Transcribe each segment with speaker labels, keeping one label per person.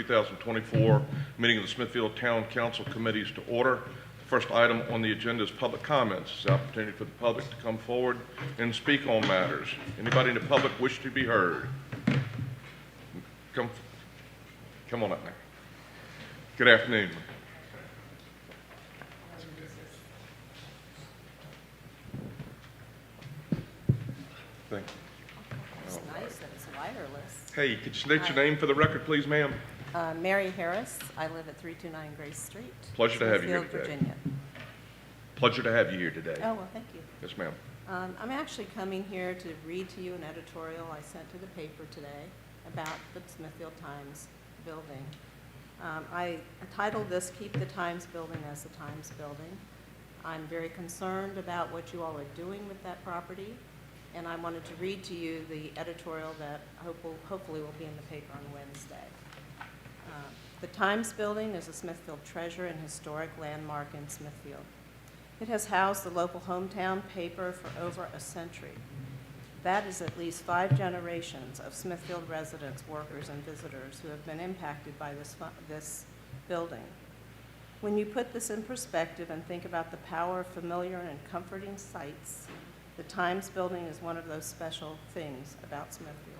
Speaker 1: 2024 meeting of the Smithfield Town Council Committees to order. The first item on the agenda is public comments. It's an opportunity for the public to come forward and speak on matters. Anybody in the public wish to be heard? Come on up now. Good afternoon. Thank you.
Speaker 2: It's nice that it's wireless.
Speaker 1: Hey, could you state your name for the record, please, ma'am?
Speaker 2: Mary Harris. I live at 329 Grace Street.
Speaker 1: Pleasure to have you here
Speaker 2: Smithfield,
Speaker 1: today.
Speaker 2: Virginia.
Speaker 1: Pleasure to have you here today.
Speaker 2: Oh, well, thank you.
Speaker 1: Yes, ma'am.
Speaker 2: I'm actually coming here to read to you an editorial I sent to the paper today about the Smithfield Times building. I titled this, Keep the Times Building as the Times Building. I'm very concerned about what you all are doing with that property, and I wanted to read to you the editorial that hopefully will be in the paper on Wednesday. The Times Building is a Smithfield treasure and historic landmark in Smithfield. It has housed the local hometown paper for over a century. That is at least 5 generations of Smithfield residents, workers, and visitors who have been impacted by this building. When you put this in perspective and think about the power of familiar and comforting sights, the Times Building is one of those special things about Smithfield.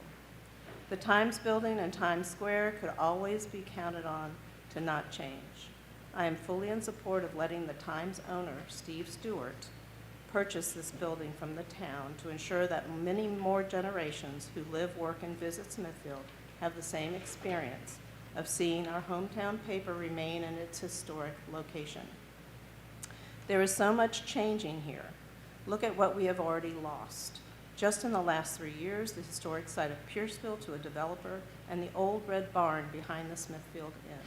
Speaker 2: The Times Building and Times Square could always be counted on to not change. I am fully in support of letting the Times owner, Steve Stewart, purchase this building from the town to ensure that many more generations who live, work, and visit Smithfield have the same experience of seeing our hometown paper remain in its historic location. There is so much changing here. Look at what we have already lost. Just in the last 3 years, the historic site of Pierceville to a developer and the old red barn behind the Smithfield Inn.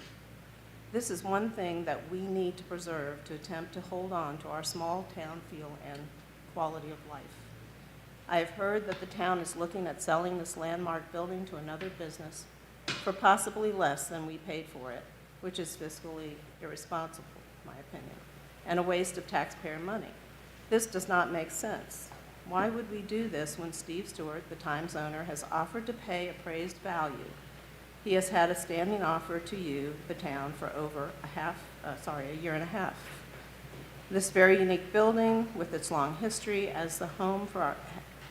Speaker 2: This is one thing that we need to preserve to attempt to hold on to our small town feel and quality of life. I have heard that the town is looking at selling this landmark building to another business for possibly less than we paid for it, which is fiscally irresponsible, in my opinion, and a waste of taxpayer money. This does not make sense. Why would we do this when Steve Stewart, the Times owner, has offered to pay appraised value? He has had a standing offer to you, the town, for over a year and a half. This very unique building, with its long history as the home for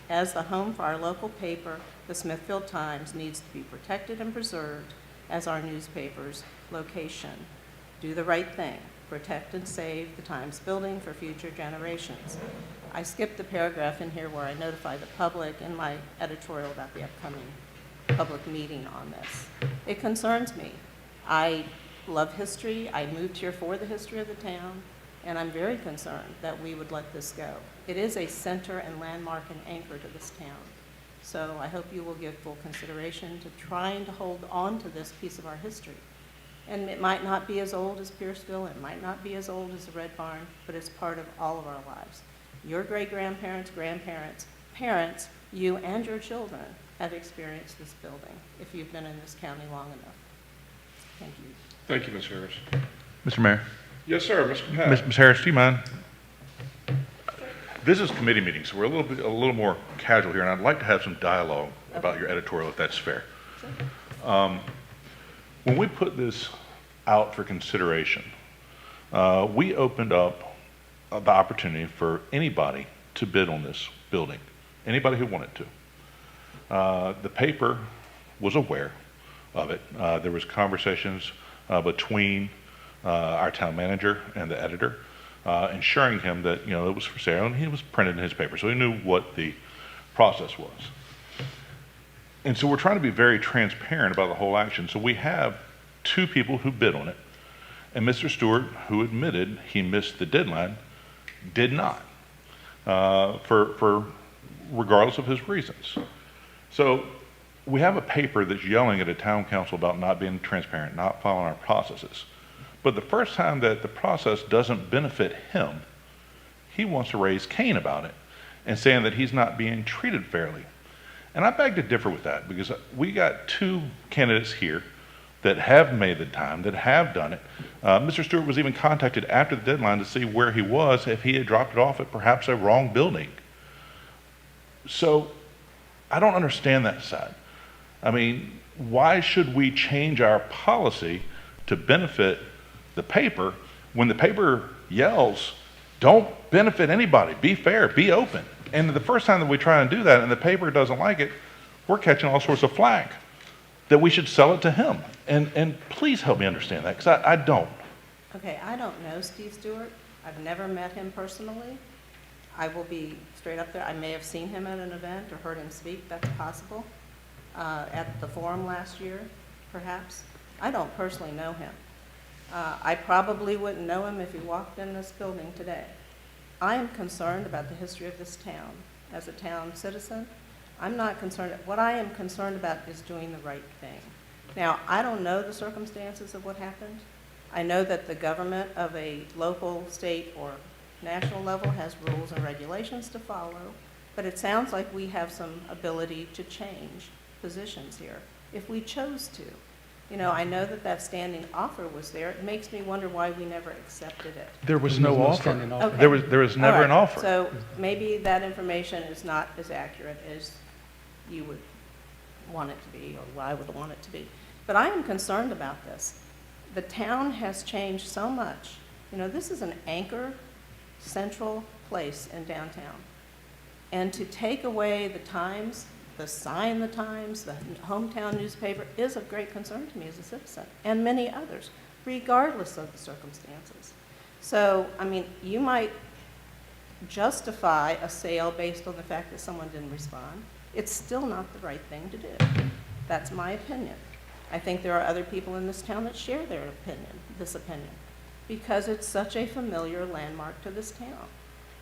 Speaker 2: our local paper, the Smithfield Times, needs to be protected and preserved as our newspaper's location. Do the right thing. Protect and save the Times building for future generations. I skipped the paragraph in here where I notify the public in my editorial about the upcoming public meeting on this. It concerns me. I love history. I moved here for the history of the town, and I'm very concerned that we would let this go. It is a center and landmark and anchor to this town. So I hope you will give full consideration to trying to hold on to this piece of our history. And it might not be as old as Pierceville, it might not be as old as the Red Barn, but it's part of all of our lives. Your great-grandparents, grandparents, parents, you and your children have experienced this building if you've been in this county long enough. Thank you.
Speaker 1: Thank you, Ms. Harris.
Speaker 3: Mr. Mayor.
Speaker 1: Yes, sir. Mr. Pat.
Speaker 3: Ms. Harris, do you mind? This is committee meeting, so we're a little more casual here, and I'd like to have some dialogue about your editorial, if that's fair.
Speaker 2: Sure.
Speaker 3: When we put this out for consideration, we opened up the opportunity for anybody to bid on this building, anybody who wanted to. The paper was aware of it. There was conversations between our town manager and the editor, ensuring him that it was for sale, and he was printed in his paper, so he knew what the process was. And so we're trying to be very transparent about the whole action. So we have 2 people who bid on it, and Mr. Stewart, who admitted he missed the deadline, did not, for regardless of his reasons. So we have a paper that's yelling at a town council about not being transparent, not following our processes. But the first time that the process doesn't benefit him, he wants to raise Cain about it and saying that he's not being treated fairly. And I beg to differ with that, because we got 2 candidates here that have made the time, that have done it. Mr. Stewart was even contacted after the deadline to see where he was, if he had dropped it off at perhaps a wrong building. So I don't understand that side. I mean, why should we change our policy to benefit the paper when the paper yells, don't benefit anybody, be fair, be open? And the first time that we try and do that and the paper doesn't like it, we're catching all sorts of flack that we should sell it to him. And please help me understand that, because I don't.
Speaker 2: Okay, I don't know Steve Stewart. I've never met him personally. I will be straight up there. I may have seen him at an event or heard him speak. That's possible. At the forum last year, perhaps. I don't personally know him. I probably wouldn't know him if he walked in this building today. I am concerned about the history of this town. As a town citizen, I'm not concerned. What I am concerned about is doing the right thing. Now, I don't know the circumstances of what happened. I know that the government of a local, state, or national level has rules and regulations to follow, but it sounds like we have some ability to change positions here if we chose to. You know, I know that that standing offer was there. It makes me wonder why we never accepted it.
Speaker 3: There was
Speaker 4: There
Speaker 3: no
Speaker 4: was no
Speaker 3: offer.
Speaker 4: standing offer.
Speaker 2: Okay.
Speaker 3: There was never
Speaker 2: All
Speaker 3: an
Speaker 2: right.
Speaker 3: offer.
Speaker 2: So maybe that information is not as accurate as you would want it to be, or I would want it to be. But I am concerned about this. The town has changed so much. You know, this is an anchor, central place in downtown. And to take away the Times, the sign the Times, the hometown newspaper, is of great concern to me as a citizen, and many others, regardless of the circumstances. So, I mean, you might justify a sale based on the fact that someone didn't respond. It's still not the right thing to do. That's my opinion. I think there are other people in this town that share their opinion, this opinion, because it's such a familiar landmark to this town.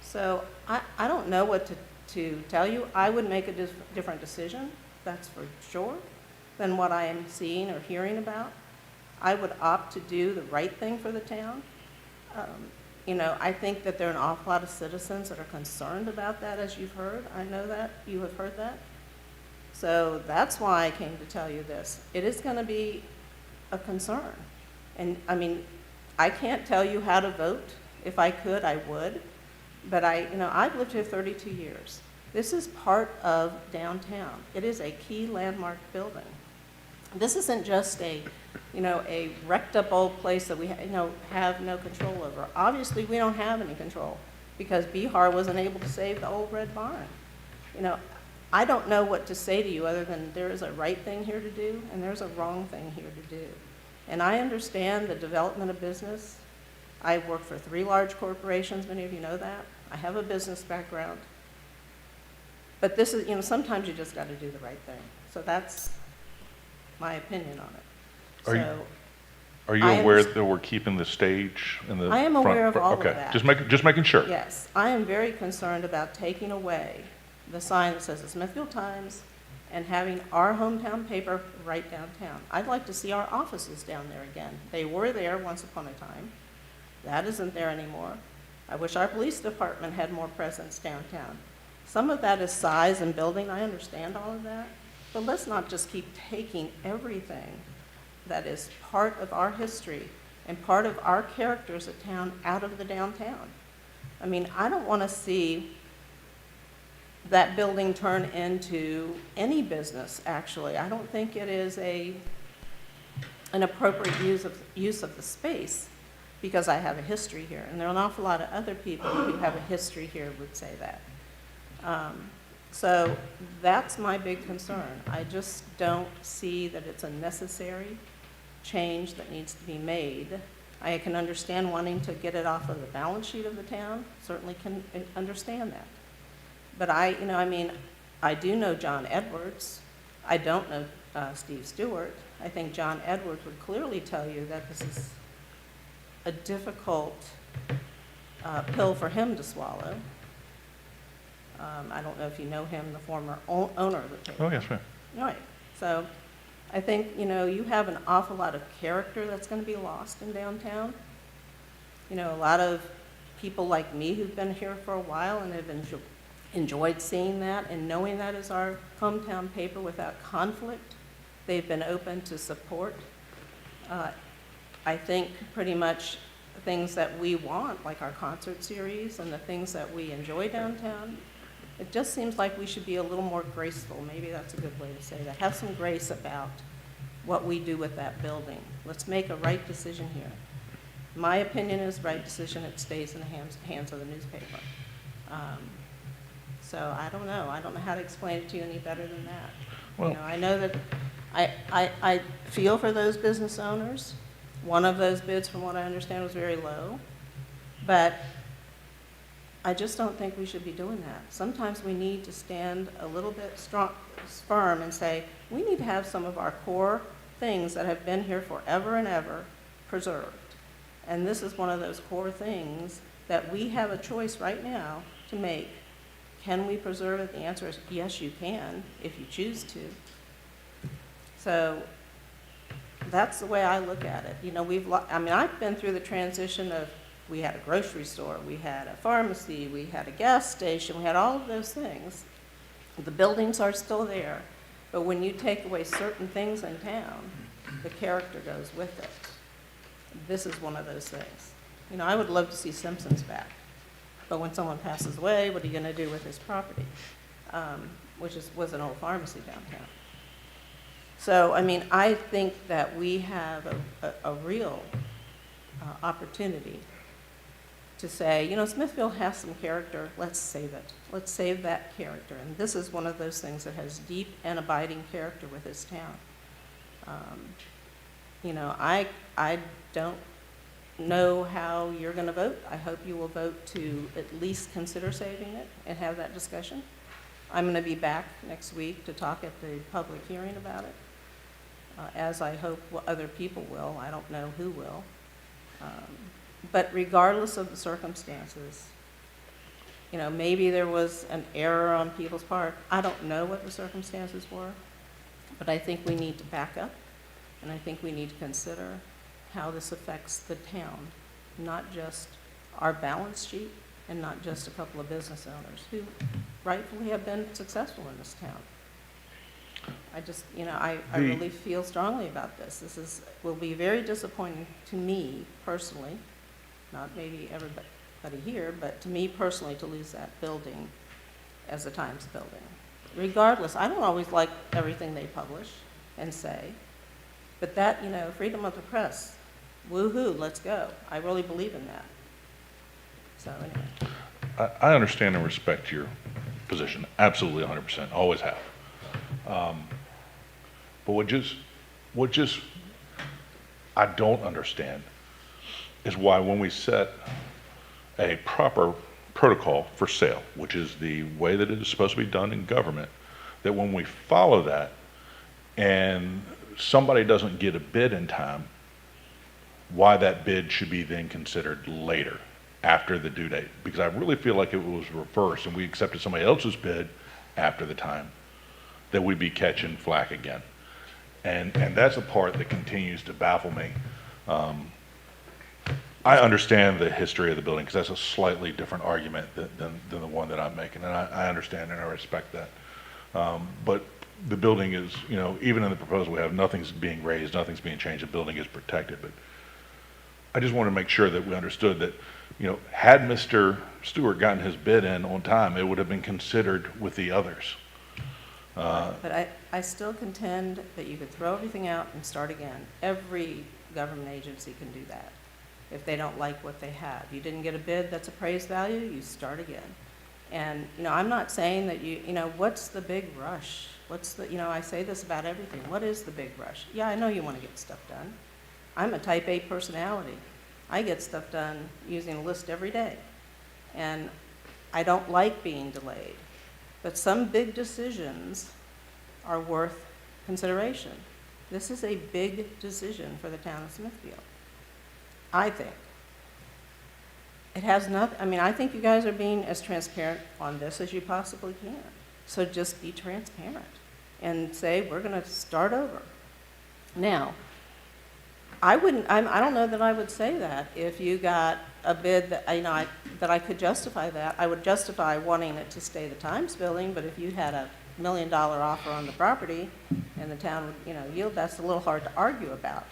Speaker 2: So I don't know what to tell you. I would make a different decision, that's for sure, than what I am seeing or hearing about. I would opt to do the right thing for the town. You know, I think that there are an awful lot of citizens that are concerned about that, as you've heard. I know that. You have heard that. So that's why I came to tell you this. It is going to be a concern. And, I mean, I can't tell you how to vote. If I could, I would. But I've lived here 32 years. This is part of downtown. It is a key landmark building. This isn't just a wrecked up old place that we have no control over. Obviously, we don't have any control because Bihar wasn't able to save the old red barn. You know, I don't know what to say to you other than there is a right thing here to do and there's a wrong thing here to do. And I understand the development of business. I work for 3 large corporations, many of you know that. I have a business background. But this is, sometimes you just got to do the right thing. So that's my opinion on it.
Speaker 3: Are you
Speaker 2: I
Speaker 3: aware
Speaker 2: understand-
Speaker 3: that we're keeping the stage in the
Speaker 2: I am
Speaker 3: front?
Speaker 2: aware of all of
Speaker 3: Okay,
Speaker 2: that.
Speaker 3: just making sure.
Speaker 2: Yes, I am very concerned about taking away the sign that says the Smithfield Times and having our hometown paper right downtown. I'd like to see our offices down there again. They were there once upon a time. That isn't there anymore. I wish our police department had more presence downtown. Some of that is size and building. I understand all of that. But let's not just keep taking everything that is part of our history and part of our character as a town out of the downtown. I mean, I don't want to see that building turn into any business, actually. I don't think it is an appropriate use of the space because I have a history here. And there are an awful lot of other people who have a history here would say that. So that's my big concern. I just don't see that it's a necessary change that needs to be made. I can understand wanting to get it off of the balance sheet of the town, certainly can understand that. But I do know John Edwards. I don't know Steve Stewart. I think John Edwards would clearly tell you that this is a difficult pill for him to swallow. I don't know if you know him, the former owner of the paper.
Speaker 3: Oh, yes, ma'am.
Speaker 2: Right. So I think, you have an awful lot of character that's going to be lost in downtown. A lot of people like me who've been here for a while and have enjoyed seeing that and knowing that is our hometown paper without conflict. They've been open to support. I think pretty much things that we want, like our concert series and the things that we enjoy downtown, it just seems like we should be a little more graceful. Maybe that's a good way to say that. Have some grace about what we do with that building. Let's make a right decision here. My opinion is right decision, it stays in the hands of the newspaper. So I don't know. I don't know how to explain it to you any better than that.
Speaker 3: Well-
Speaker 2: You know, I know that I feel for those business owners. One of those bids, from what I understand, was very low. But I just don't think we should be doing that. Sometimes we need to stand a little bit firm and say, we need to have some of our core things that have been here forever and ever preserved. And this is one of those core things that we have a choice right now to make. Can we preserve it? The answer is yes, you can, if you choose to. So that's the way I look at it. You know, I've been through the transition of, we had a grocery store, we had a pharmacy, we had a gas station, we had all of those things. The buildings are still there, but when you take away certain things in town, the character goes with it. This is one of those things. You know, I would love to see Simpsons back, but when someone passes away, what are you going to do with his property? Which was an old pharmacy downtown. So, I mean, I think that we have a real opportunity to say, you know, Smithfield has some character, let's save it. Let's save that character. And this is one of those things that has deep and abiding character with this town. You know, I don't know how you're going to vote. I hope you will vote to at least consider saving it and have that discussion. I'm going to be back next week to talk at the public hearing about it, as I hope other people will. I don't know who will. But regardless of the circumstances, you know, maybe there was an error on people's part. I don't know what the circumstances were, but I think we need to back up, and I think we need to consider how this affects the town, not just our balance sheet and not just a couple of business owners who rightfully have been successful in this town. I just, you know, I really feel strongly about this. This will be very disappointing to me personally, not maybe everybody here, but to me personally, to lose that building as a Times building. Regardless, I don't always like everything they publish and say, but that, you know, freedom of the press, woo-hoo, let's go. I really believe in that. So anyway.
Speaker 3: I understand and respect your position, absolutely 100%, always have. But what just I don't understand is why when we set a proper protocol for sale, which is the way that it is supposed to be done in government, that when we follow that and somebody doesn't get a bid in time, why that bid should be then considered later, after the due date. Because I really feel like it was reversed and we accepted somebody else's bid after the time, that we'd be catching flack again. And that's the part that continues to baffle me. I understand the history of the building, because that's a slightly different argument than the one that I'm making, and I understand and I respect that. But the building is, you know, even in the proposal we have, nothing's being raised, nothing's being changed, the building is protected. But I just want to make sure that we understood that, you know, had Mr. Stewart gotten his bid in on time, it would have been considered with the others.
Speaker 2: But I still contend that you could throw everything out and start again. Every government agency can do that if they don't like what they have. You didn't get a bid that's appraised value, you start again. And, you know, I'm not saying that you know, what's the big rush? You know, I say this about everything. What is the big rush? Yeah, I know you want to get stuff done. I'm a type A personality. I get stuff done using a list every day. And I don't like being delayed. But some big decisions are worth consideration. This is a big decision for the town of Smithfield, I think. It has nothing, I mean, I think you guys are being as transparent on this as you possibly can. So just be transparent and say, we're going to start over. Now, I don't know that I would say that if you got a bid that, you know, that I could justify that. I would justify wanting it to stay the Times building, but if you had $1 million offer on the property and the town would, you know, yield, that's a little hard to argue about.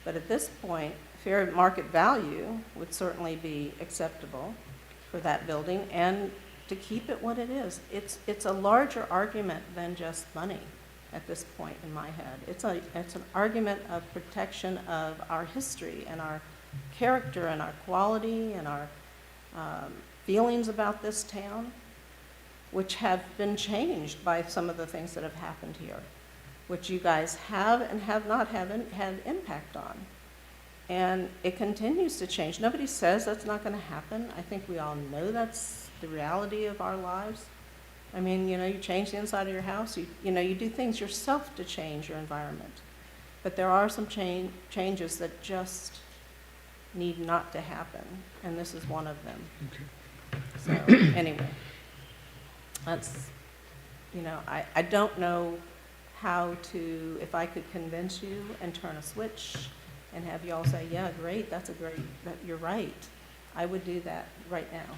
Speaker 2: But at this point, fair market value would certainly be acceptable for that building, and to keep it what it is. It's a larger argument than just money. at this point in my head. It's an argument of protection of our history and our character and our quality and our feelings about this town, which have been changed by some of the things that have happened here, which you guys have and have not had impact on. And it continues to change. Nobody says that's not going to happen. I think we all know that's the reality of our lives. I mean, you change the inside of your house, you do things yourself to change your environment. But there are some changes that just need not to happen, and this is one of them. Okay. So, anyway, that's, I don't know how to, if I could convince you and turn a switch and have you all say, yeah, great, you're right, I would do that right now.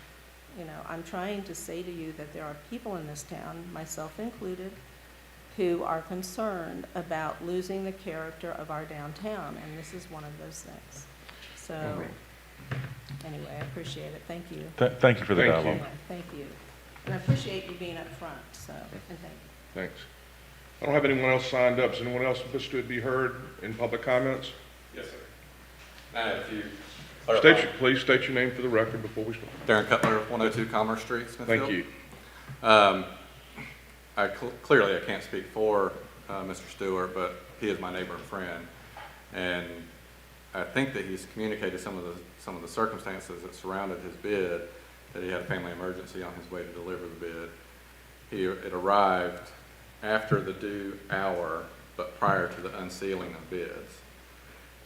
Speaker 2: I'm trying to say to you that there are people in this town, myself included, who are concerned about losing the character of our downtown, and this is one of those things. So, anyway, I appreciate it. Thank you.
Speaker 3: Thank you for the
Speaker 1: Thank
Speaker 3: dialogue.
Speaker 1: you.
Speaker 2: Yeah, thank you. And I appreciate you being up front, so, and thank you.
Speaker 1: Thanks. I don't have anyone else signed up. Does anyone else wish to be heard in public comments?
Speaker 4: Yes, sir. I have a few.
Speaker 1: Please state your name for the record before we start.
Speaker 4: Darren Cutler, 102 Commerce Street, Smithfield.
Speaker 1: Thank you.
Speaker 4: Clearly, I can't speak for Mr. Stewart, but he is my neighbor and friend, and I think that he's communicated some of the circumstances that surrounded his bid. That he had a family emergency on his way to deliver the bid. It arrived after the due hour, but prior to the unsealing of bids.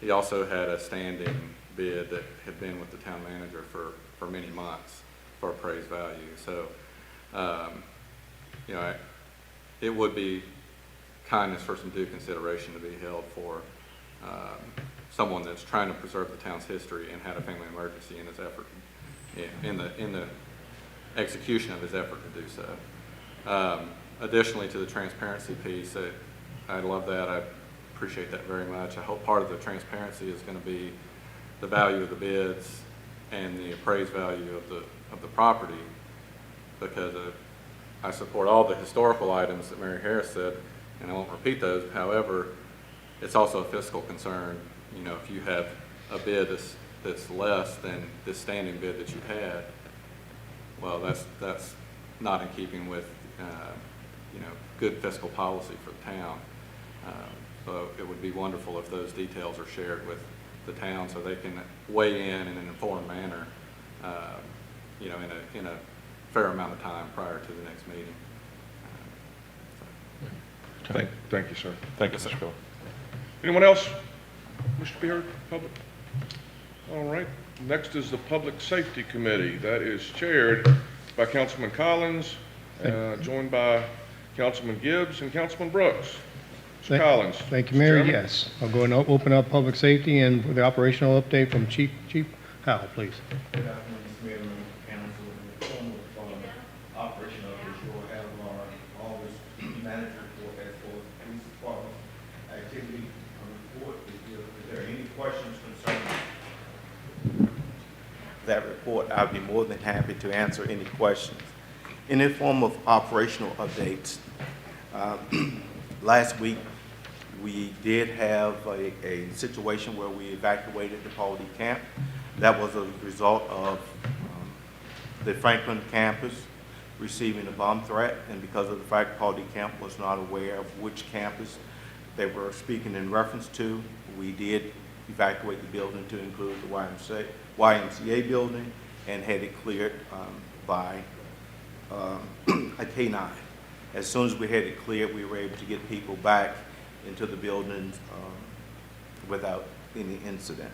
Speaker 4: He also had a standing bid that had been with the town manager for many months for appraised value. So, it would be kindness for some due consideration to be held for someone that's trying to preserve the town's history and had a family emergency in his effort, in the execution of his effort to do so. Additionally, to the transparency piece, I love that. I appreciate that very much. I hope part of the transparency is going to be the value of the bids and the appraised value of the property, because I support all the historical items that Mary Harris said, and I won't repeat those. However, it's also a fiscal concern. If you have a bid that's less than this standing bid that you had, well, that's not in keeping with good fiscal policy for the town. So it would be wonderful if those details are shared with the town so they can weigh in an informed manner, in a fair amount of time prior to the next meeting.
Speaker 1: Thank you, sir.
Speaker 3: Thank you, Mr. Phil.
Speaker 1: Anyone else wish to be heard? Public? All right. Next is the Public Safety Committee. That is chaired by Councilman Collins, joined by Councilman Gibbs and Councilman Brooks. Mr. Collins.
Speaker 5: Thank you, Mayor.
Speaker 1: Mr. Chairman.
Speaker 5: Yes, I'll go and open up public safety and for the operational update from Chief Howell, please.
Speaker 6: Good afternoon, Mr. Mayor, members of council. In the form of operational updates, you'll have our office manager report as for the police department activity report. Is there any questions concerning that report? I'll be more than happy to answer any questions. In the form of operational updates, last week we did have a situation where we evacuated the Paul-D camp. That was a result of the Franklin campus receiving a bomb threat, and because of the fact Paul-D camp was not aware of which campus they were speaking in reference to, we did evacuate the building to include the YMCA building and had it cleared by a K-9. As soon as we had it cleared, we were able to get people back into the buildings without any incident.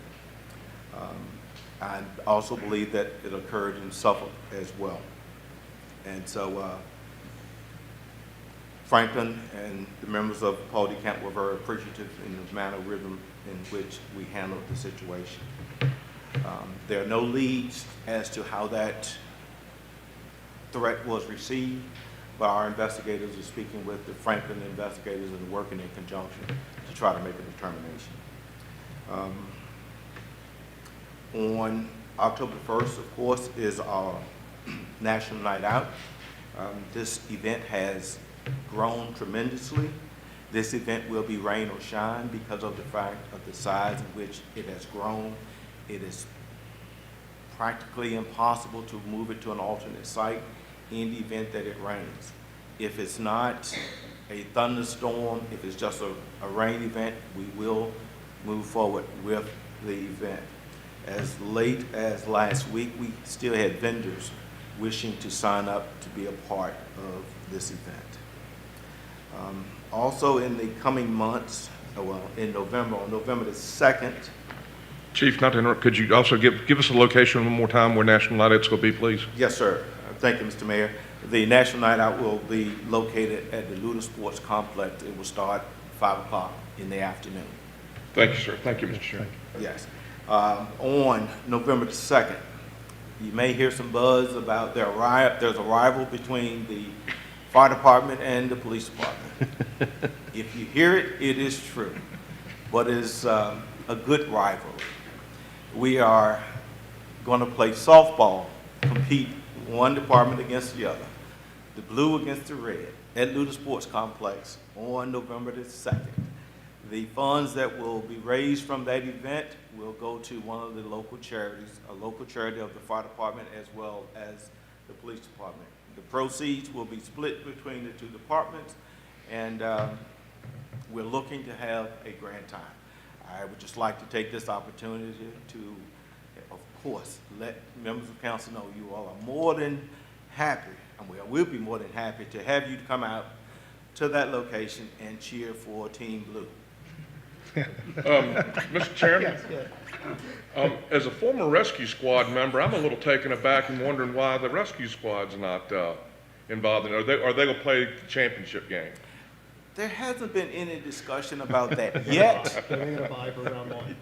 Speaker 6: I also believe that it occurred in Suffolk as well. And so Franklin and the members of Paul-D Camp were very appreciative in the manner, rhythm in which we handled the situation. There are no leads as to how that threat was received, but our investigators are speaking with the Franklin investigators and working in conjunction to try to make a determination. On October 1st, of course, is our National Night Out. This event has grown tremendously, This event will be rain or shine because of the fact of the size in which it has grown. It is practically impossible to move it to an alternate site in the event that it rains. If it's not a thunderstorm, if it's just a rain event, we will move forward with the event. As late as last week, we still had vendors wishing to sign up to be a part of this event. Also in the coming months, in November, on November the 2nd,
Speaker 1: Chief, not to interrupt, could you also give us a location one more time where National Night Out's going to be, please?
Speaker 6: yes, sir. Thank you, Mr. Mayor. The National Night Out will be located at the Luda Sports Complex. It will start 5 o'clock in the afternoon.
Speaker 1: Thank you, sir. Thank you, Mr. Chairman.
Speaker 6: Yes. On November the 2nd, you may hear some buzz about there's a rival between the fire department and the police department. If you hear it, it is true, but it's a good rivalry. We are going to play softball, compete one department against the other, the blue against the red, at Luda Sports Complex on November the 2nd. The funds that will be raised from that event will go to one of the local charities, a local charity of the fire department as well as the police department. The proceeds will be split between the two departments, and we're looking to have a grand time. I would just like to take this opportunity to, of course, let members of council know you all are more than happy, and we'll be more than happy to have you come out to that location and cheer for Team Blue.
Speaker 1: Mr. Chairman? As a former rescue squad member, I'm a little taken aback and wondering why the rescue squad's not involved in it. Are they going to play the championship game?
Speaker 6: There hasn't been any discussion about that yet.
Speaker 5: They're going to buy for round one.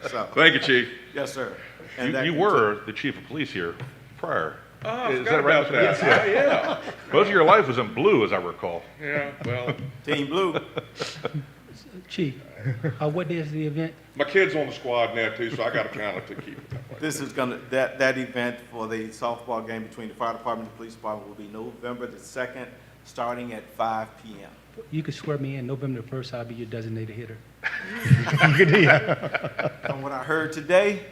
Speaker 6: So,
Speaker 1: Thank you, Chief.
Speaker 6: yes, sir. And that
Speaker 3: You were the chief of police here prior.
Speaker 1: Oh, I
Speaker 3: Is
Speaker 1: forgot
Speaker 3: that right,
Speaker 1: about
Speaker 3: Mr.
Speaker 1: that. Yeah.
Speaker 3: Most of your life was in blue, as I recall.
Speaker 1: Yeah, well,
Speaker 6: Team Blue.
Speaker 7: Chief, what day is the event?
Speaker 1: my kid's on the squad now too, so I got to kind of keep it that way.
Speaker 6: This is that event for the softball game between the fire department and the police department will be November the 2nd, starting at 5 p.m.
Speaker 7: You could swear me in, November the 1st, I'll be your designated hitter.
Speaker 6: From what I heard today,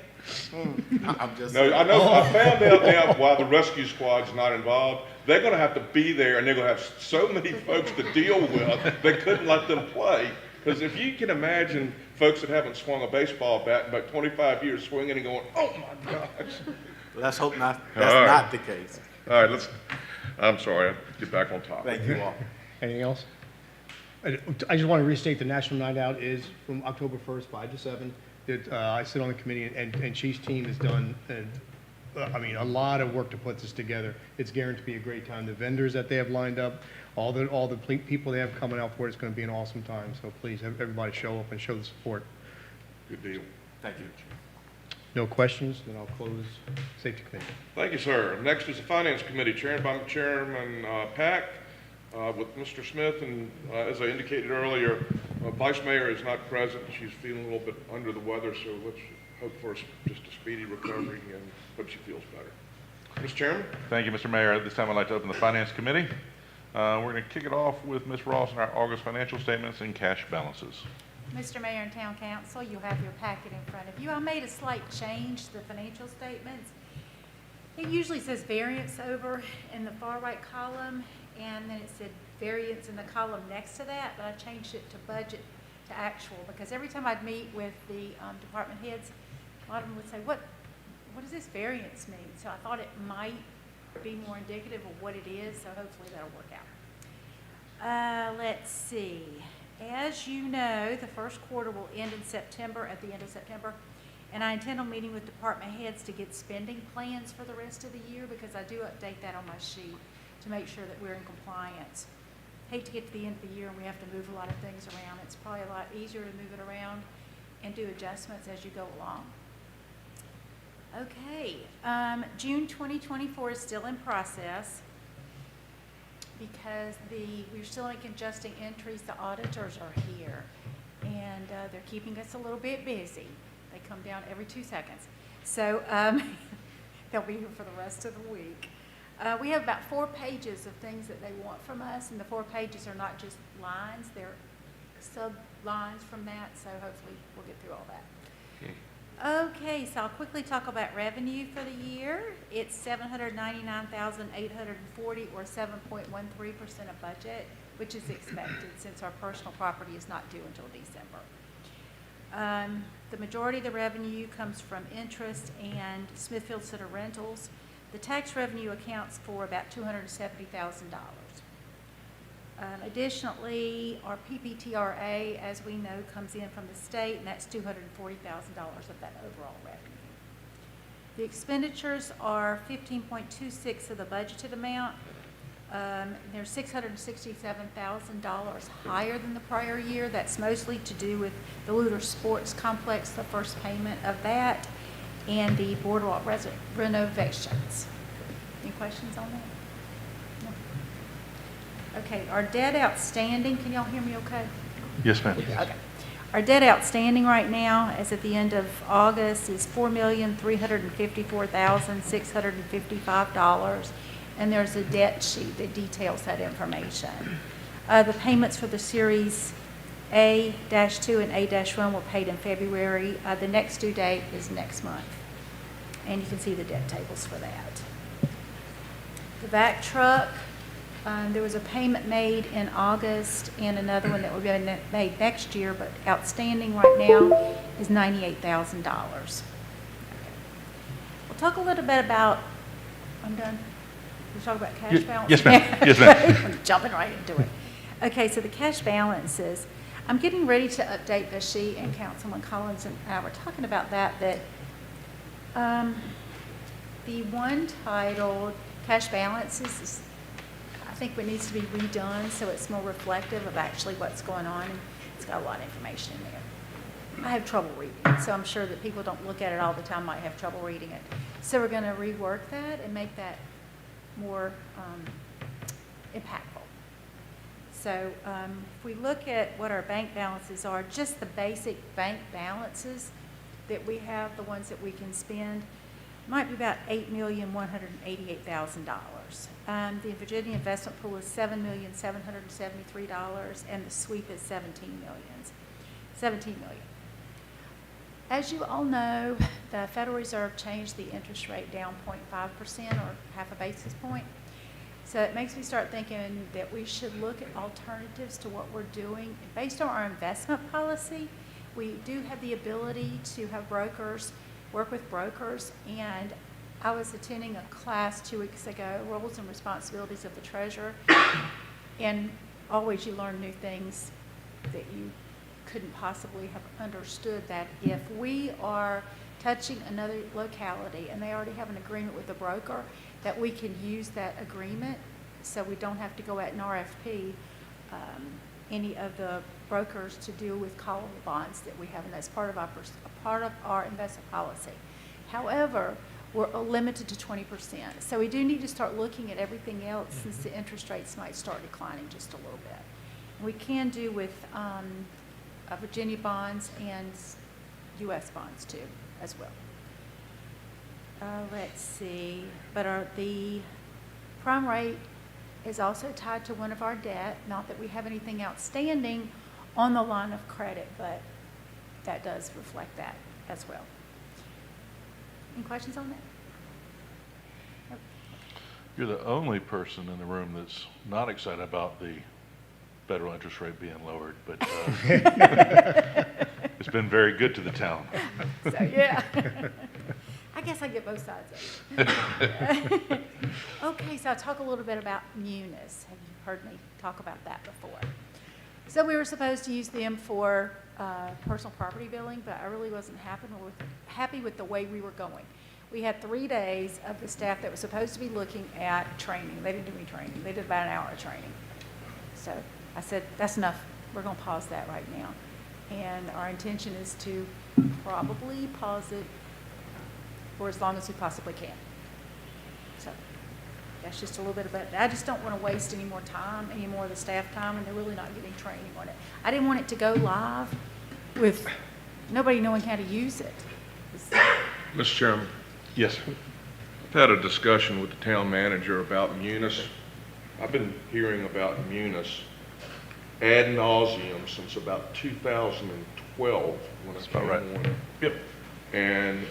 Speaker 6: I'm just.
Speaker 1: No, I know, I found out now why the rescue squad's not involved. They're going to have to be there, and they're going to have so many folks to deal with, they couldn't let them play. Because if you can imagine folks that haven't swung a baseball bat in about 25 years swinging and going, oh my gosh.
Speaker 6: Let's hope not.
Speaker 1: All
Speaker 6: That's
Speaker 1: right.
Speaker 6: not the case.
Speaker 1: All right, I'm sorry, I'll get back on topic.
Speaker 6: Thank you all.
Speaker 5: Anything else? I just want to restate the National Night Out is from October 1st, 5 to 7. I sit on the committee, and Chief's team has done, a lot of work to put this together. It's guaranteed to be a great time. The vendors that they have lined up, all the people they have coming out for it, it's going to be an awesome time. So please, everybody show up and show the support.
Speaker 1: Good deal.
Speaker 6: Thank you.
Speaker 5: No questions, then I'll close Safety Committee.
Speaker 1: Thank you, sir. Next is the Finance Committee, chaired by Chairman Pack, with Mr. Smith, and as I indicated earlier, Vice Mayor is not present. She's feeling a little bit under the weather, so let's hope for just a speedy recovery and hope she feels better. Mr. Chairman?
Speaker 3: Thank you, Mr. Mayor. At this time, I'd like to open the Finance Committee. We're going to kick it off with Ms. Ross and our August financial statements and cash balances.
Speaker 8: Mr. Mayor and Town Council, you have your packet in front of you. I made a slight change to the financial statements. It usually says variance over in the far right column, and then it said variance in the column next to that, but I changed it to budget to actual, because every time I'd meet with the department heads, a lot of them would say, what does this variance mean? So I thought it might be more indicative of what it is, so hopefully that'll work out. Let's see. As you know, the first quarter will end in September, at the end of September, and I intend on meeting with department heads to get spending plans for the rest of the year, because I do update that on my sheet to make sure that we're in compliance. Hate to get to the end of the year and we have to move a lot of things around. It's probably a lot easier to move it around and do adjustments as you go along. Okay, June 2024 is still in process because we're still making adjusting entries. The auditors are here, and they're keeping us a little bit busy. They come down every 2 seconds. So they'll be here for the rest of the week. We have about 4 pages of things that they want from us, and the 4 pages are not just lines, they're sub-lines from that, so hopefully we'll get through all that. Okay, so I'll quickly talk about revenue for the year. It's $799,840, or 7.13% of budget, which is expected since our personal property is not due until December. The majority of the revenue comes from interest and Smithfield Center rentals. The tax revenue accounts for about $270,000. Additionally, our PPTRA, as we know, comes in from the state, and that's $240,000 of that overall revenue. The expenditures are 15.26 of the budgeted amount. They're $667,000 higher than the prior year. That's mostly to do with the Luther Sports Complex, the first payment of that, and the boardwalk renovations. Any questions on that? No. Okay, our debt outstanding, can y'all hear me okay?
Speaker 3: Yes, ma'am.
Speaker 8: Okay. Our debt outstanding right now, as at the end of August, is $4,354,655, and there's a debt sheet that details that information. The payments for the Series A-2 and A-1 were paid in February. The next due date is next month, and you can see the debt tables for that. The vac truck, there was a payment made in August and another one that will be made next year, but outstanding right now is $98,000. We'll talk a little bit about, I'm done. We'll talk about cash balance.
Speaker 3: Yes, ma'am. Yes, ma'am.
Speaker 8: I'm jumping right into it. Okay, so the cash balances, I'm getting ready to update the sheet, and Councilman Collins and I were talking about that the one titled cash balances is, I think it needs to be redone so it's more reflective of actually what's going on, and it's got a lot of information in there. I have trouble reading it, so I'm sure that people don't look at it all the time might have trouble reading it. So we're going to rework that and make that more impactful. So if we look at what our bank balances are, just the basic bank balances that we have, the ones that we can spend, might be about $8,188,000. The Virginia investment pool is $7,773,000, and the sweep is $17 million. As you all know, the Federal Reserve changed the interest rate down 0.5%, or half a basis point. So it makes me start thinking that we should look at alternatives to what we're doing. Based on our investment policy, we do have the ability to have brokers, work with brokers, and I was attending a class 2 weeks ago, Roles and Responsibilities of the Treasurer, and always you learn new things that you couldn't possibly have understood, that if we are touching another locality and they already have an agreement with the broker, that we can use that agreement so we don't have to go out and RFP any of the brokers to deal with callable bonds that we have, and that's part of our investment policy. However, we're limited to 20%. So we do need to start looking at everything else since the interest rates might start declining just a little bit. We can do with Virginia bonds and U.S. bonds too, as well. Let's see, but the prime rate is also tied to one of our debt. Not that we have anything outstanding on the line of credit, but that does reflect that as well. Any questions on that? Nope.
Speaker 3: You're the only person in the room that's not excited about the federal interest rate being lowered, but it's been very good to the town.
Speaker 8: So, yeah. I guess I get both sides of it. Okay, so I'll talk a little bit about Munis. Have you heard me talk about that before? So we were supposed to use them for personal property billing, but I really wasn't happy with the way we were going. We had 3 days of the staff that was supposed to be looking at training. They didn't do any training. They did about an hour of training. So I said, that's enough. We're going to pause that right now. And our intention is to probably pause it for as long as we possibly can. So that's just a little bit about it. I just don't want to waste any more time, any more of the staff time, and they're really not getting training on it. I didn't want it to go live with nobody knowing how to use it.
Speaker 1: Mr. Chairman,
Speaker 3: Yes.
Speaker 1: Had a discussion with the town manager about Munis. I've been hearing about Munis ad nauseum since about 2012 when I
Speaker 3: That's about
Speaker 1: came
Speaker 3: right.
Speaker 1: on.
Speaker 3: Yep.
Speaker 1: And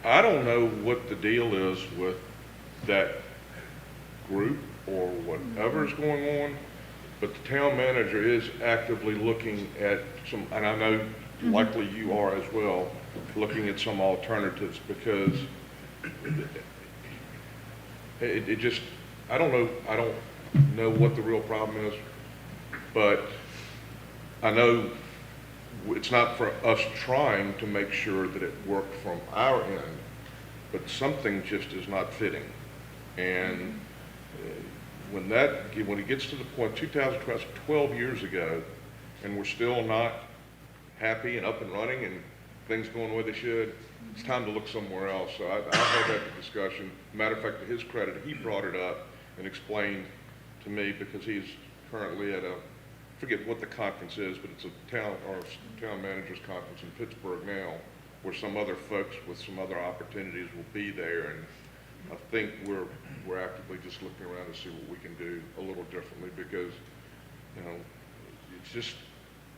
Speaker 1: I don't know what the deal is with that group or whatever's going on, but the town manager is actively looking at some, and I know likely you are as well, looking at some alternatives because it just, I don't know what the real problem is, but I know it's not for us trying to make sure that it worked from our end, but something just is not fitting. And when it gets to the point, 2012, 12 years ago, and we're still not happy and up and running and things going the way they should, it's time to look somewhere else. So I had that discussion. Matter of fact, to his credit, he brought it up and explained to me because he's currently at forget what the conference is, but it's a town managers conference in Pittsburgh now, where some other folks with some other opportunities will be there. And I think we're actively just looking around to see what we can do a little differently because,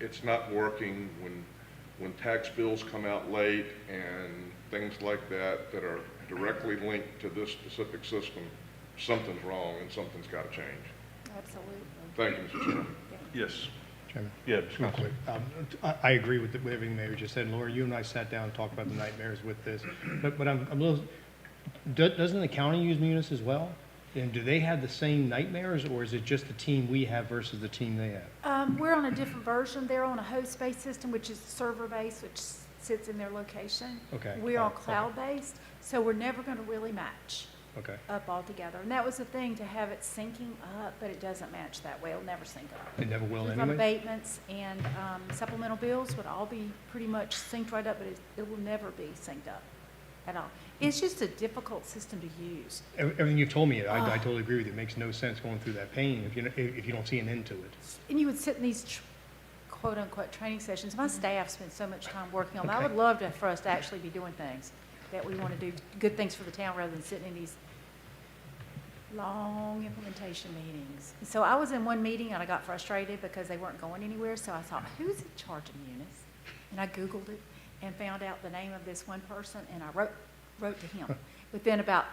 Speaker 1: it's not working when tax bills come out late and things like that are directly linked to this specific system. Something's wrong and something's got to change.
Speaker 8: Absolutely.
Speaker 1: Thank you, Mr. Chairman.
Speaker 3: Yes.
Speaker 5: Chairman.
Speaker 3: Yeah,
Speaker 5: Real quick, I agree with everything Mayor just said. Laura, you and I sat down and talked about the nightmares with this, but I'm a little, doesn't the county use Munis as well? And do they have the same nightmares, or is it just the team we have versus the team they have?
Speaker 8: We're on a different version. They're on a host-based system, which is server-based, which sits in their location.
Speaker 5: Okay.
Speaker 8: We're on
Speaker 5: Okay.
Speaker 8: cloud-based, so we're never going to really match
Speaker 5: Okay,
Speaker 8: up altogether. And that was the thing, to have it syncing up, but it doesn't match that way. It'll never sync up.
Speaker 5: it never will
Speaker 8: Refund
Speaker 5: anyway?
Speaker 8: abatements and supplemental bills would all be pretty much synced right up, but it will never be synced up at all. It's just a difficult system to use.
Speaker 5: Everything you told me, I totally agree with you. It makes no sense going through that pain if you don't see an end to it.
Speaker 8: And you would sit in these quote-unquote training sessions. My staff spends so much time working on that. I
Speaker 5: Okay.
Speaker 8: would love for us to actually be doing things that we want to do, good things for the town, rather than sitting in these long implementation meetings. So I was in one meeting and I got frustrated because they weren't going anywhere, so I thought, who's in charge of Munis? And I Googled it and found out the name of this one person, and I wrote to him. Within about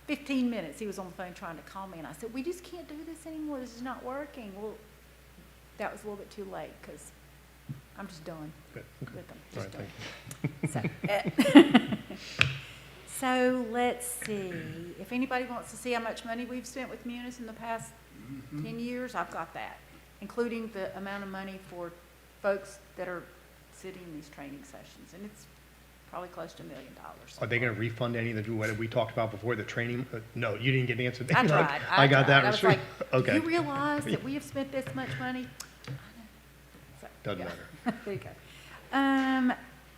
Speaker 8: 15 minutes, he was on the phone trying to call me, and I said, we just can't do this anymore. This is not working. Well, that was a little bit too late because I'm just done
Speaker 5: Good. Okay.
Speaker 8: with them.
Speaker 5: All
Speaker 8: Just
Speaker 5: right,
Speaker 8: done.
Speaker 5: thank you.
Speaker 8: So let's see, if anybody wants to see how much money we've spent with Munis in the past 10 years, I've got that, including the amount of money for folks that are sitting in these training sessions, and it's probably close to $1 million.
Speaker 5: Are they going to refund any of what we talked about before, the training? No, you didn't get the answer.
Speaker 8: I tried.
Speaker 5: I got that.
Speaker 8: I was like,
Speaker 5: Okay.
Speaker 8: do you realize that we have spent this much money? I know. So,
Speaker 5: Doesn't
Speaker 8: yeah.
Speaker 5: matter.
Speaker 8: There you go.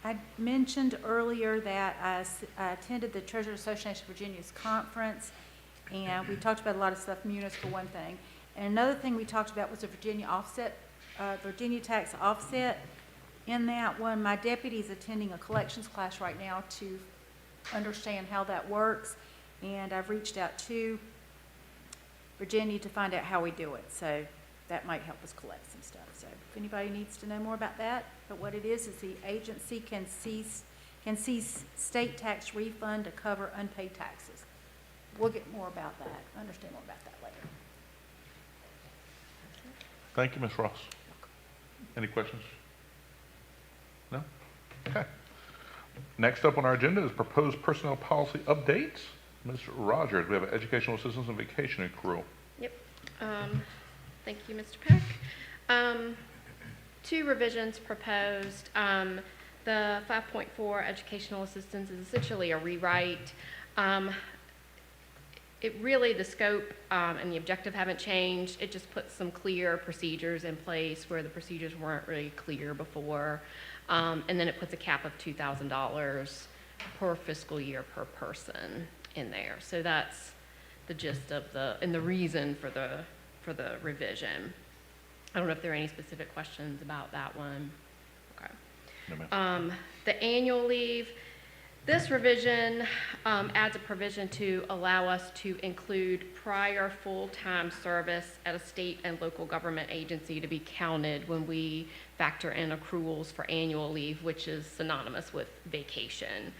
Speaker 8: I mentioned earlier that I attended the Treasurer Association of Virginia's conference, and we talked about a lot of stuff, Munis for one thing. And another thing we talked about was the Virginia tax offset. In that one, my deputy is attending a collections class right now to understand how that works, and I've reached out to Virginia to find out how we do it. So that might help us collect some stuff. So if anybody needs to know more about that, but what it is the agency can cease state tax refund to cover unpaid taxes. We'll get more about that, understand more about that later.
Speaker 3: Thank you, Ms. Ross. Any questions? No? Okay. Next up on our agenda is proposed personnel policy updates. Ms. Rogers, we have an educational assistance and vacation accrual.
Speaker 9: Yep. Thank you, Mr. Peck. 2 revisions proposed. The 5.4 educational assistance is essentially a rewrite. The scope and the objective haven't changed. It just puts some clear procedures in place where the procedures weren't really clear before. And then it puts a cap of $2,000 per fiscal year per person in there. So that's the gist of the reason for the revision. I don't know if there are any specific questions about that one. Okay.
Speaker 3: No, ma'am.
Speaker 9: The annual leave, This revision adds a provision to allow us to include prior full-time service at a state and local government agency to be counted when we factor in accruals for annual leave, which is synonymous with vacation.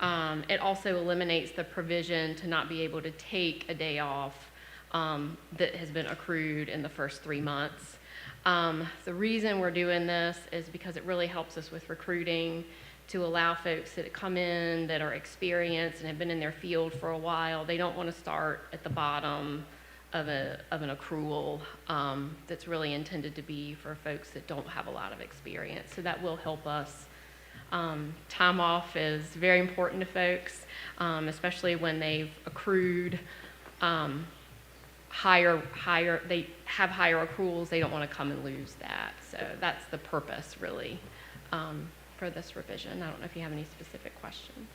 Speaker 9: It also eliminates the provision to not be able to take a day off that has been accrued in the first 3 months. The reason we're doing this is because it really helps us with recruiting, to allow folks that come in that are experienced and have been in their field for a while. They don't want to start at the bottom of an accrual that's really intended to be for folks that don't have a lot of experience. So that will help us. Time off is very important to folks, especially when they've accrued they have higher accruals. They don't want to come and lose that. So that's the purpose, really, for this revision. I don't know if you have any specific questions.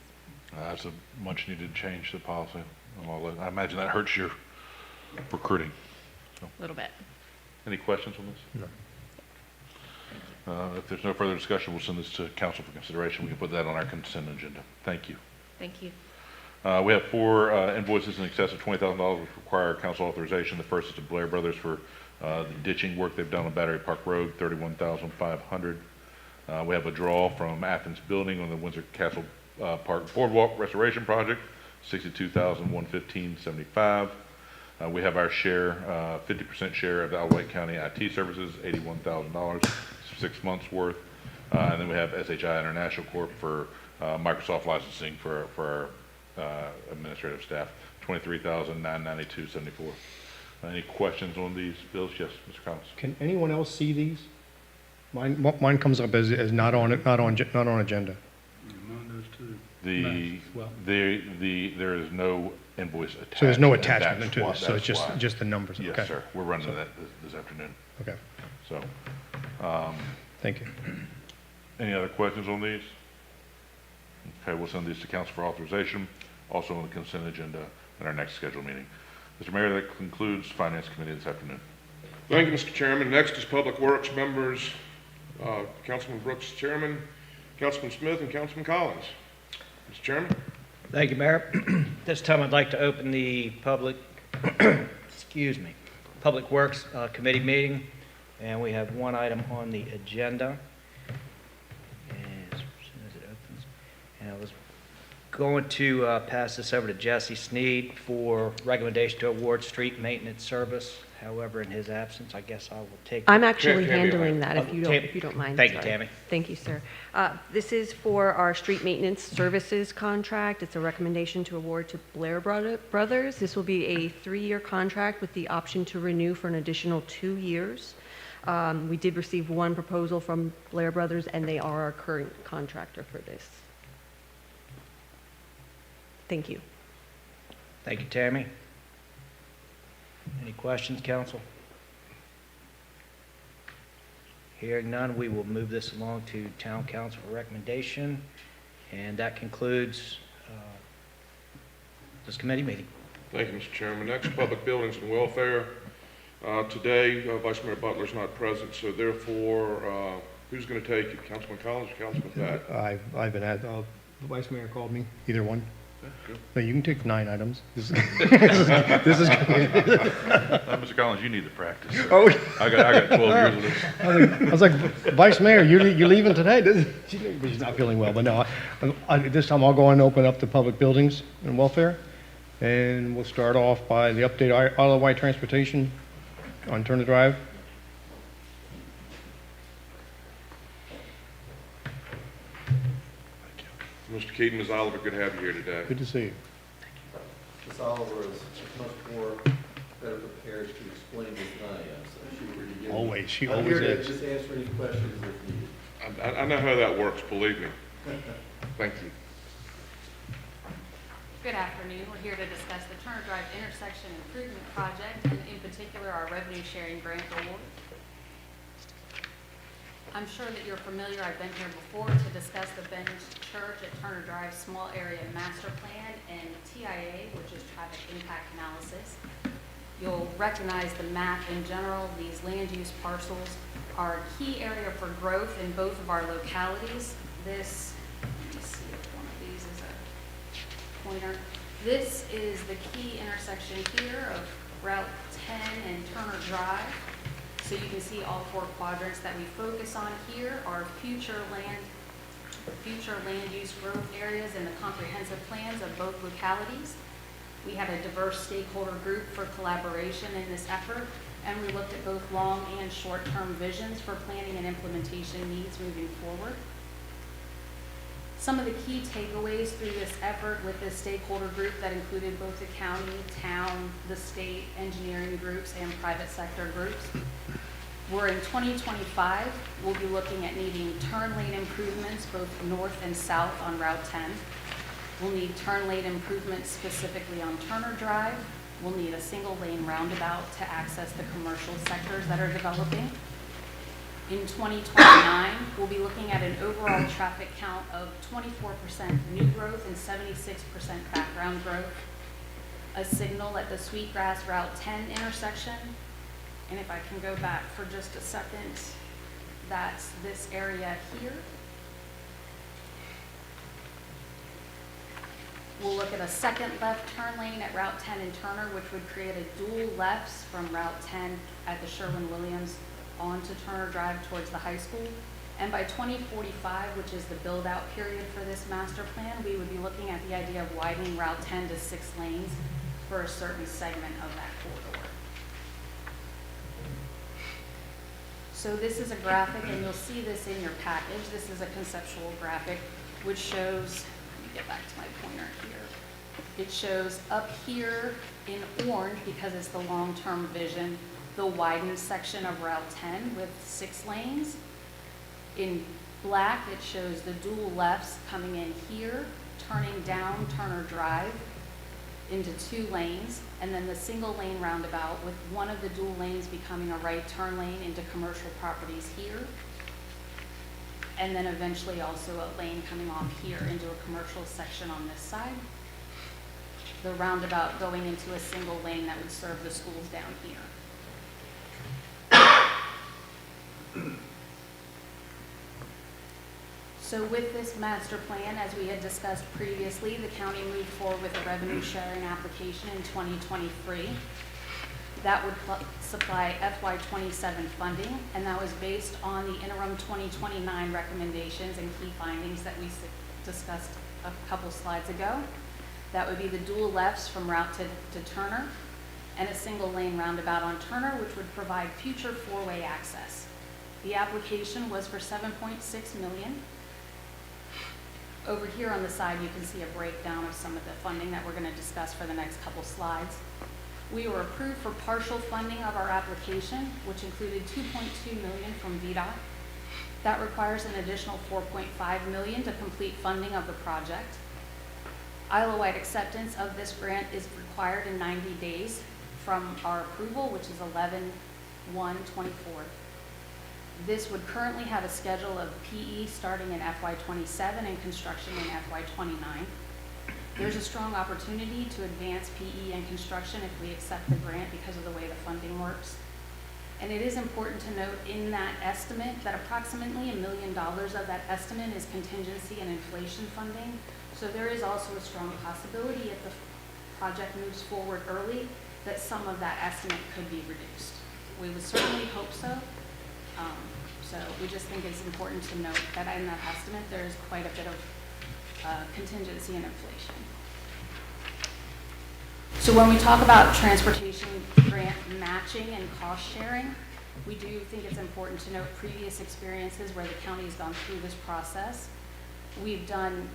Speaker 3: That's a much-needed change to the policy. I imagine that hurts your recruiting. So,
Speaker 9: A little bit.
Speaker 3: any questions on this? No. If there's no further discussion, we'll send this to council for consideration. We can put that on our consent agenda. Thank you.
Speaker 9: Thank you.
Speaker 3: We have 4 invoices in excess of $20,000 which require council authorization. The first is to Blair Brothers for the ditching work they've done on Battery Park Road, $31,500. We have a draw from Athens Building on the Windsor Castle Park Boardwalk Restoration Project, $62,115.75. We have our share, 50% share of the Albemarle County IT Services, $81,000, 6 months worth. And then we have SHI International Corp. For Microsoft licensing for our administrative staff, $23,992.74. Any questions on these bills? Yes, Mr. Collins.
Speaker 5: Can anyone else see these? Mine comes up as not on agenda.
Speaker 3: There is no invoice attached.
Speaker 5: So there's no
Speaker 3: and
Speaker 5: attachment
Speaker 3: that's
Speaker 5: to
Speaker 3: why-
Speaker 5: this, so it's
Speaker 3: that's why.
Speaker 5: just the numbers.
Speaker 3: Yes,
Speaker 5: Okay.
Speaker 3: sir. We're running that this afternoon.
Speaker 5: Okay,
Speaker 3: So,
Speaker 5: thank you.
Speaker 3: any other questions on these? Okay, we'll send these to council for authorization, also on the consent agenda in our next scheduled meeting. Mr. Mayor, that concludes Finance Committee this afternoon.
Speaker 1: Thank you, Mr. Chairman. Next is Public Works members. Councilman Brooks, Chairman, Councilman Smith, and Councilman Collins. Mr. Chairman?
Speaker 10: Thank you, Mayor. This time I'd like to open the Public Works Committee meeting, and we have one item on the agenda. And as soon as it opens, and I was going to pass this over to Jesse Sneed for recommendation to award street maintenance service. However, in his absence, I guess I will take.
Speaker 11: I'm actually
Speaker 1: Tammy,
Speaker 11: handling that, if
Speaker 10: Tammy.
Speaker 11: you don't mind.
Speaker 10: Thank you,
Speaker 11: Sorry.
Speaker 10: Tammy.
Speaker 11: Thank you, sir. This is for our street maintenance services contract. It's a recommendation to award to Blair Brothers. This will be a 3-year contract with the option to renew for an additional 2 years. We did receive one proposal from Blair Brothers, and they are our current contractor for this. Thank you.
Speaker 10: Thank you, Tammy. Any questions, council? Hearing none, we will move this along to town council for recommendation, and that concludes this committee meeting.
Speaker 1: Thank you, Mr. Chairman. Next, Public Buildings and Welfare. Today, Vice Mayor Butler's not present, so therefore, who's going to take it? Councilman Collins or Councilman Pat?
Speaker 5: I've been at, the vice mayor called me, either one. No, you can take 9 items. This is
Speaker 3: Mr. Collins, you need to practice. Sir.
Speaker 5: Oh.
Speaker 3: I got 12 years of this.
Speaker 5: I was like, Vice Mayor, you're leaving today? She's not feeling well, but no, this time I'll go and open up the Public Buildings and Welfare. And we'll start off by the update Isle of Wight Transportation on Turner Drive.
Speaker 1: Mr. Keaton, Ms. Oliver, good to have you here today.
Speaker 5: Good to see you.
Speaker 12: Ms. Oliver is much more better prepared to explain this than I am, so she will begin.
Speaker 5: Always, she
Speaker 12: I'm
Speaker 5: always
Speaker 12: here to
Speaker 5: is.
Speaker 12: just answer any questions if needed.
Speaker 1: I know how that works, believe me. Thank you.
Speaker 8: Good afternoon. We're here to discuss the Turner Drive Intersection Improvement Project, and in particular, our revenue sharing grant award. I'm sure that you're familiar, I've been here before to discuss the Bench Church at Turner Drive Small Area Master Plan and TIA, which is Traffic Impact Analysis. You'll recognize the map in general. These land use parcels are a key area for growth in both of our localities. This, let me see if one of these is a
Speaker 13: pointer. This is the key intersection here of Route 10 and Turner Drive. So you can see all 4 quadrants that we focus on here are future land use growth areas in the comprehensive plans of both localities. We had a diverse stakeholder group for collaboration in this effort, and we looked at both long and short-term visions for planning and implementation needs moving forward. Some of the key takeaways through this effort with this stakeholder group that included both the county, town, the state, engineering groups, and private sector groups were in 2025, we'll be looking at needing turn lane improvements both north and south on Route 10. We'll need turn lane improvements specifically on Turner Drive. We'll need a single lane roundabout to access the commercial sectors that are developing. In 2029, we'll be looking at an overall traffic count of 24% new growth and 76% background growth. A signal at the Sweetgrass Route 10 intersection. And if I can go back for just a second, that's this area here. We'll look at a second left turn lane at Route 10 in Turner, which would create a dual lefts from Route 10 at the Sherwin-Williams onto Turner Drive towards the high school. And by 2045, which is the build-out period for this master plan, we would be looking at the idea of widening Route 10 to 6 lanes for a certain segment of that corridor. So this is a graphic, and you'll see this in your package. This is a conceptual graphic which shows, let me get back to my pointer here. It shows up here in orange, because it's the long-term vision, the widened section of Route 10 with 6 lanes. In black, it shows the dual lefts coming in here, turning down Turner Drive into 2 lanes, and then the single lane roundabout with one of the dual lanes becoming a right turn lane into commercial properties here, and then eventually also a lane coming off here into a commercial section on this side. The roundabout going into a single lane that would serve the schools down here. So with this master plan, as we had discussed previously, the county moved forward with a revenue sharing application in 2023. That would supply FY27 funding, and that was based on the interim 2029 recommendations and key findings that we discussed a couple slides ago. That would be the dual lefts from Route to Turner, and a single lane roundabout on Turner, which would provide future 4-way access. The application was for $7.6 million. Over here on the side, you can see a breakdown of some of the funding that we're going to discuss for the next couple slides. We were approved for partial funding of our application, which included $2.2 million from VDOT. That requires an additional $4.5 million to complete funding of the project. Isle-wide acceptance of this grant is required in 90 days from our approval, which is 11/1/24. This would currently have a schedule of PE starting in FY27 and construction in FY29. There's a strong opportunity to advance PE and construction if we accept the grant because of the way the funding works. And it is important to note in that estimate that approximately $1 million of that estimate is contingency and inflation funding. So there is also a strong possibility if the project moves forward early that some of that estimate could be reduced. We would certainly hope so. So we just think it's important to note that in that estimate, there is quite a bit of contingency and inflation. So when we talk about transportation grant matching and cost sharing, we do think it's important to note previous experiences where the county has gone through this process. We've done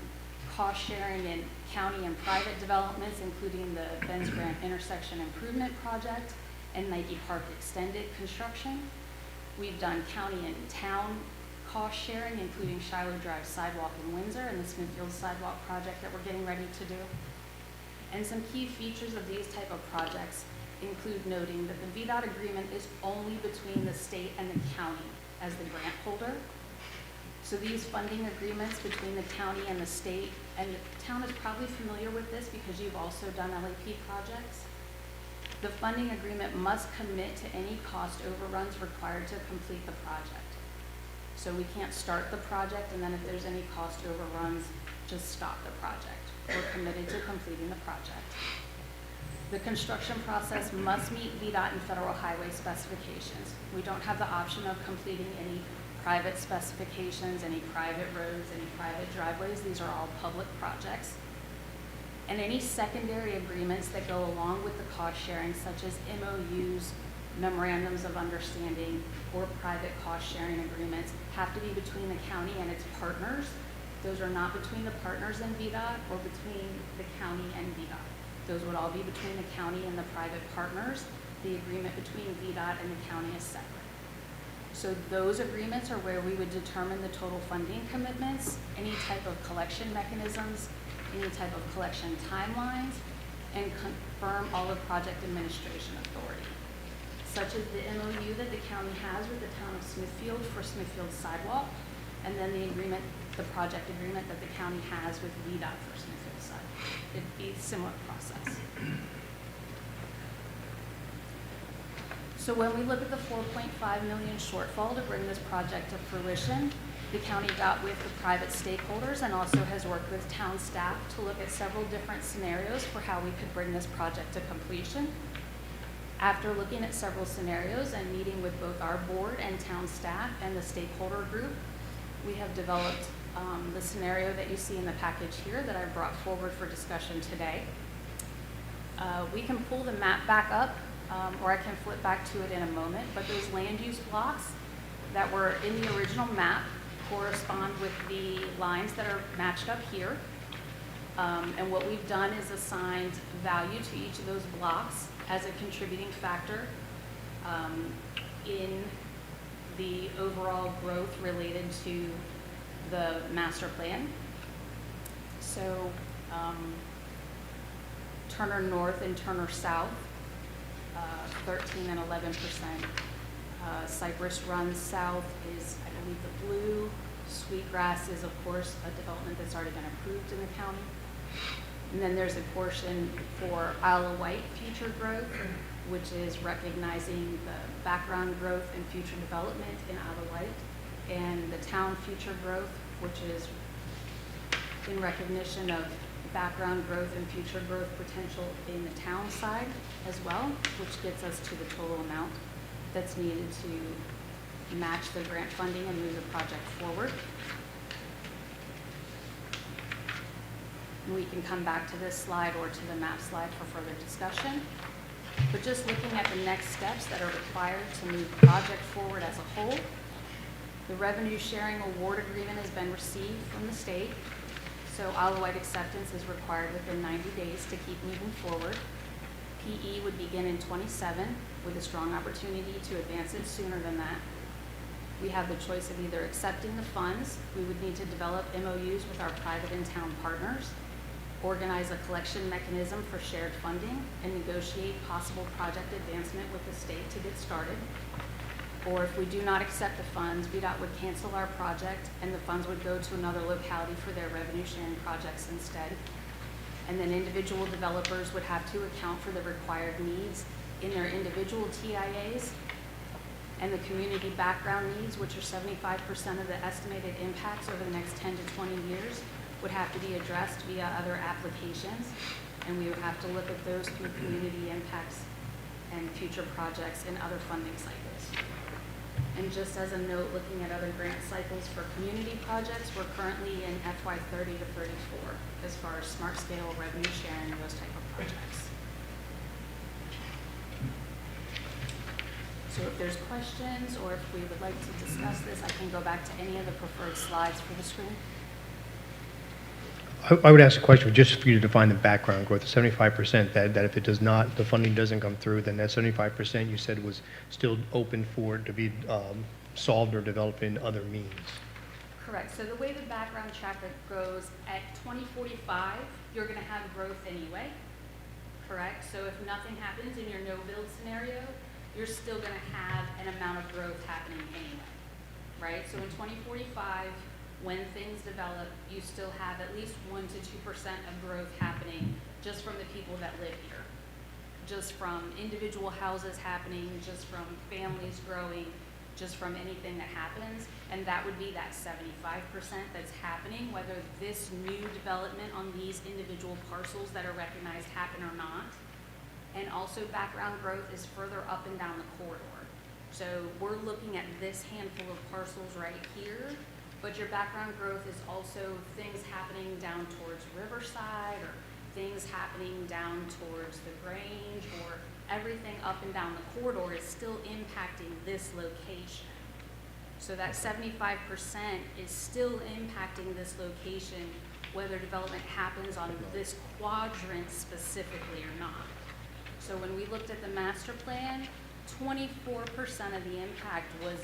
Speaker 13: cost sharing in county and private developments, including the Benz Grant Intersection Improvement Project and Nike Park Extended construction. We've done county and town cost sharing, including Shiloh Drive sidewalk in Windsor and the Smithfield sidewalk project that we're getting ready to do. And some key features of these type of projects include noting that the VDOT agreement is only between the state and the county as the grant holder. So these funding agreements between the county and the state, and the town is probably familiar with this because you've also done LAP projects. The funding agreement must commit to any cost overruns required to complete the project. So we can't start the project and then if there's any cost overruns, just stop the project. We're committed to completing the project. The construction process must meet VDOT and federal highway specifications. We don't have the option of completing any private specifications, any private roads, any private driveways. These are all public projects. And any secondary agreements that go along with the cost sharing, such as MOUs, memorandums of understanding, or private cost sharing agreements, have to be between the county and its partners. Those are not between the partners in VDOT or between the county and VDOT. Those would all be between the county and the private partners. The agreement between VDOT and the county is separate. So those agreements are where we would determine the total funding commitments, any type of collection mechanisms, any type of collection timelines, and confirm all of project administration authority, such as the MOU that the county has with the town of Smithfield for Smithfield sidewalk, and then the agreement, the project agreement that the county has with VDOT for Smithfield sidewalk. It'd be a similar process. So when we look at the 4.5 million shortfall to bring this project to fruition, the county got with the private stakeholders and also has worked with town staff to look at several different scenarios for how we could bring this project to completion. After looking at several scenarios and meeting with both our board and town staff and the stakeholder group, we have developed the scenario that you see in the package here that I brought forward for discussion today. We can pull the map back up, or I can flip back to it in a moment, but those land use blocks that were in the original map correspond with the lines that are matched up here. And what we've done is assigned value to each of those blocks as a contributing factor in the overall growth related to the master plan. So Turner North and Turner South, 13 and 11%. Cypress Run South is, I believe, the blue. Sweetgrass is, of course, a development that's already been approved in the county. And then there's a portion for Isle of Wight future growth, which is recognizing the background growth and future development in Isle of Wight, and the town future growth, which is in recognition of background growth and future growth potential in the town side as well, which gets us to the total amount that's needed to match the grant funding and move the project forward. And we can come back to this slide or to the map slide for further discussion. But just looking at the next steps that are required to move the project forward as a whole, the revenue sharing award agreement has been received from the state. So Isle of Wight acceptance is required within 90 days to keep moving forward. PE would begin in 27 with a strong opportunity to advance it sooner than that. We have the choice of either accepting the funds. We would need to develop MOUs with our private and town partners, organize a collection mechanism for shared funding, and negotiate possible project advancement with the state to get started. Or if we do not accept the funds, VDOT would cancel our project and the funds would go to another locality for their revenue sharing projects instead. And then individual developers would have to account for the required needs in their individual TIAs, and the community background needs, which are 75% of the estimated impacts over the next 10 to 20 years, would have to be addressed via other applications, and we would have to look at those through community impacts and future projects in other funding cycles. And just as a note, looking at other grant cycles for community projects, we're currently in FY 30 to 34 as far as smart scale, revenue sharing, and those type of projects. So if there's questions or if we would like to discuss this, I can go back to any of the preferred slides for the screen.
Speaker 5: I would ask a question just for you to define the background growth, the 75%, that if it does not, the funding doesn't come through, then that 75% you said was still open for it to be solved or developed in other means.
Speaker 13: Correct. So the way the background traffic goes, at 2045, you're going to have growth anyway, correct? So if nothing happens in your no-build scenario, you're still going to have an amount of growth happening anyway, right? So in 2045, when things develop, you still have at least 1 to 2% of growth happening just from the people that live here, just from individual houses happening, just from families growing, just from anything that happens, and that would be that 75% that's happening, whether this new development on these individual parcels that are recognized happen or not. And also background growth is further up and down the corridor. So we're looking at this handful of parcels right here, but your background growth is also things happening down towards Riverside, or things happening down towards the Grange, or everything up and down the corridor is still impacting this location. So that 75% is still impacting this location, whether development happens on this quadrant specifically or not. So when we looked at the master plan, 24% of the impact was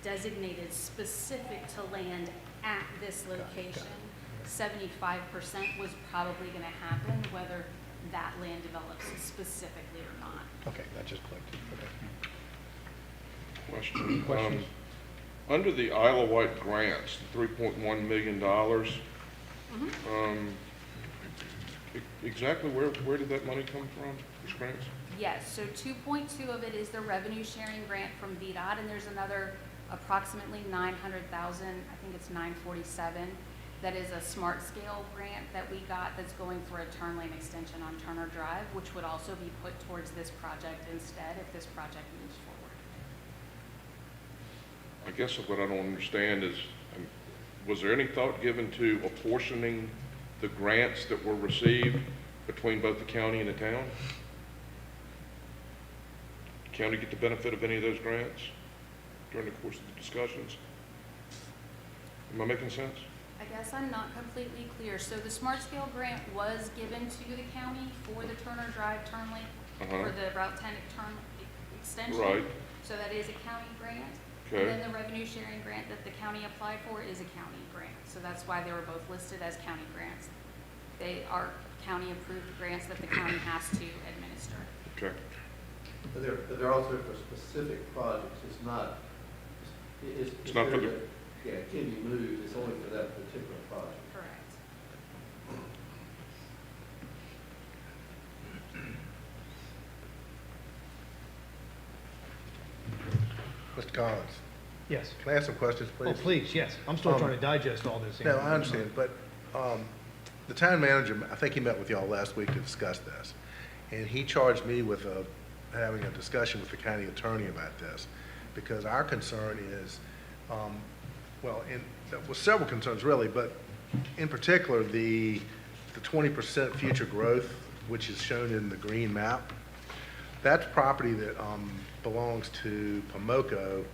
Speaker 13: designated specific to land at this location. 75% was probably going to happen whether that land develops specifically or not.
Speaker 5: Okay, that just clicked. Okay.
Speaker 1: Question.
Speaker 5: Questions?
Speaker 1: Under the Isle of Wight grants, $3.1 million, exactly where did that money come from, these grants?
Speaker 13: Yes, so 2.2 of it is the revenue sharing grant from VDOT, and there's another approximately 900,000, I think it's 947, that is a smart scale grant that we got that's going for a turn lane extension on Turner Drive, which would also be put towards this project instead if this project moves forward.
Speaker 1: I guess what I don't understand is, was there any thought given to apportioning the grants that were received between both the county and the town? County get the benefit of any of those grants during the course of the discussions? Am I making sense?
Speaker 13: I guess I'm not completely clear. So the smart scale grant was given to the county for the Turner Drive turn lane, for the Route 10 turn extension.
Speaker 1: Right.
Speaker 13: So that is a county grant.
Speaker 1: Okay.
Speaker 13: And then the revenue sharing grant that the county applied for is a county grant. So that's why they were both listed as county grants. They are county approved grants that the county has to administer.
Speaker 1: Okay.
Speaker 12: But they're also for specific projects. It's not,
Speaker 1: It's not for the,
Speaker 12: yeah, it can be moved. It's only for that particular project.
Speaker 13: Correct.
Speaker 5: Mr. Collins,
Speaker 14: Yes.
Speaker 5: can I ask some questions, please?
Speaker 14: Oh, please, yes. I'm still trying to digest all this.
Speaker 5: No, I understand, but the town manager, I think he met with y'all last week to discuss this, and he charged me with having a discussion with the county attorney about this, because our concern is, there were several concerns really, but in particular, the 20% future growth, which is shown in the green map, that's property that belongs to Pomoco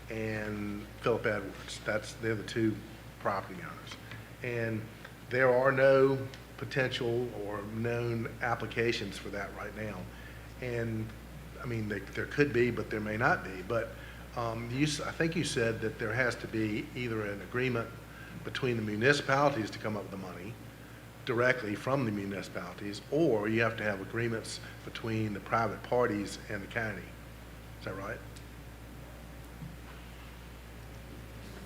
Speaker 5: and Philip Edwards. They're the two property owners. And there are no potential or known applications for that right now. And, I mean, there could be, but there may not be. But I think you said that there has to be either an agreement between the municipalities to come up with the money directly from the municipalities, or you have to have agreements between the private parties and the county. Is that right?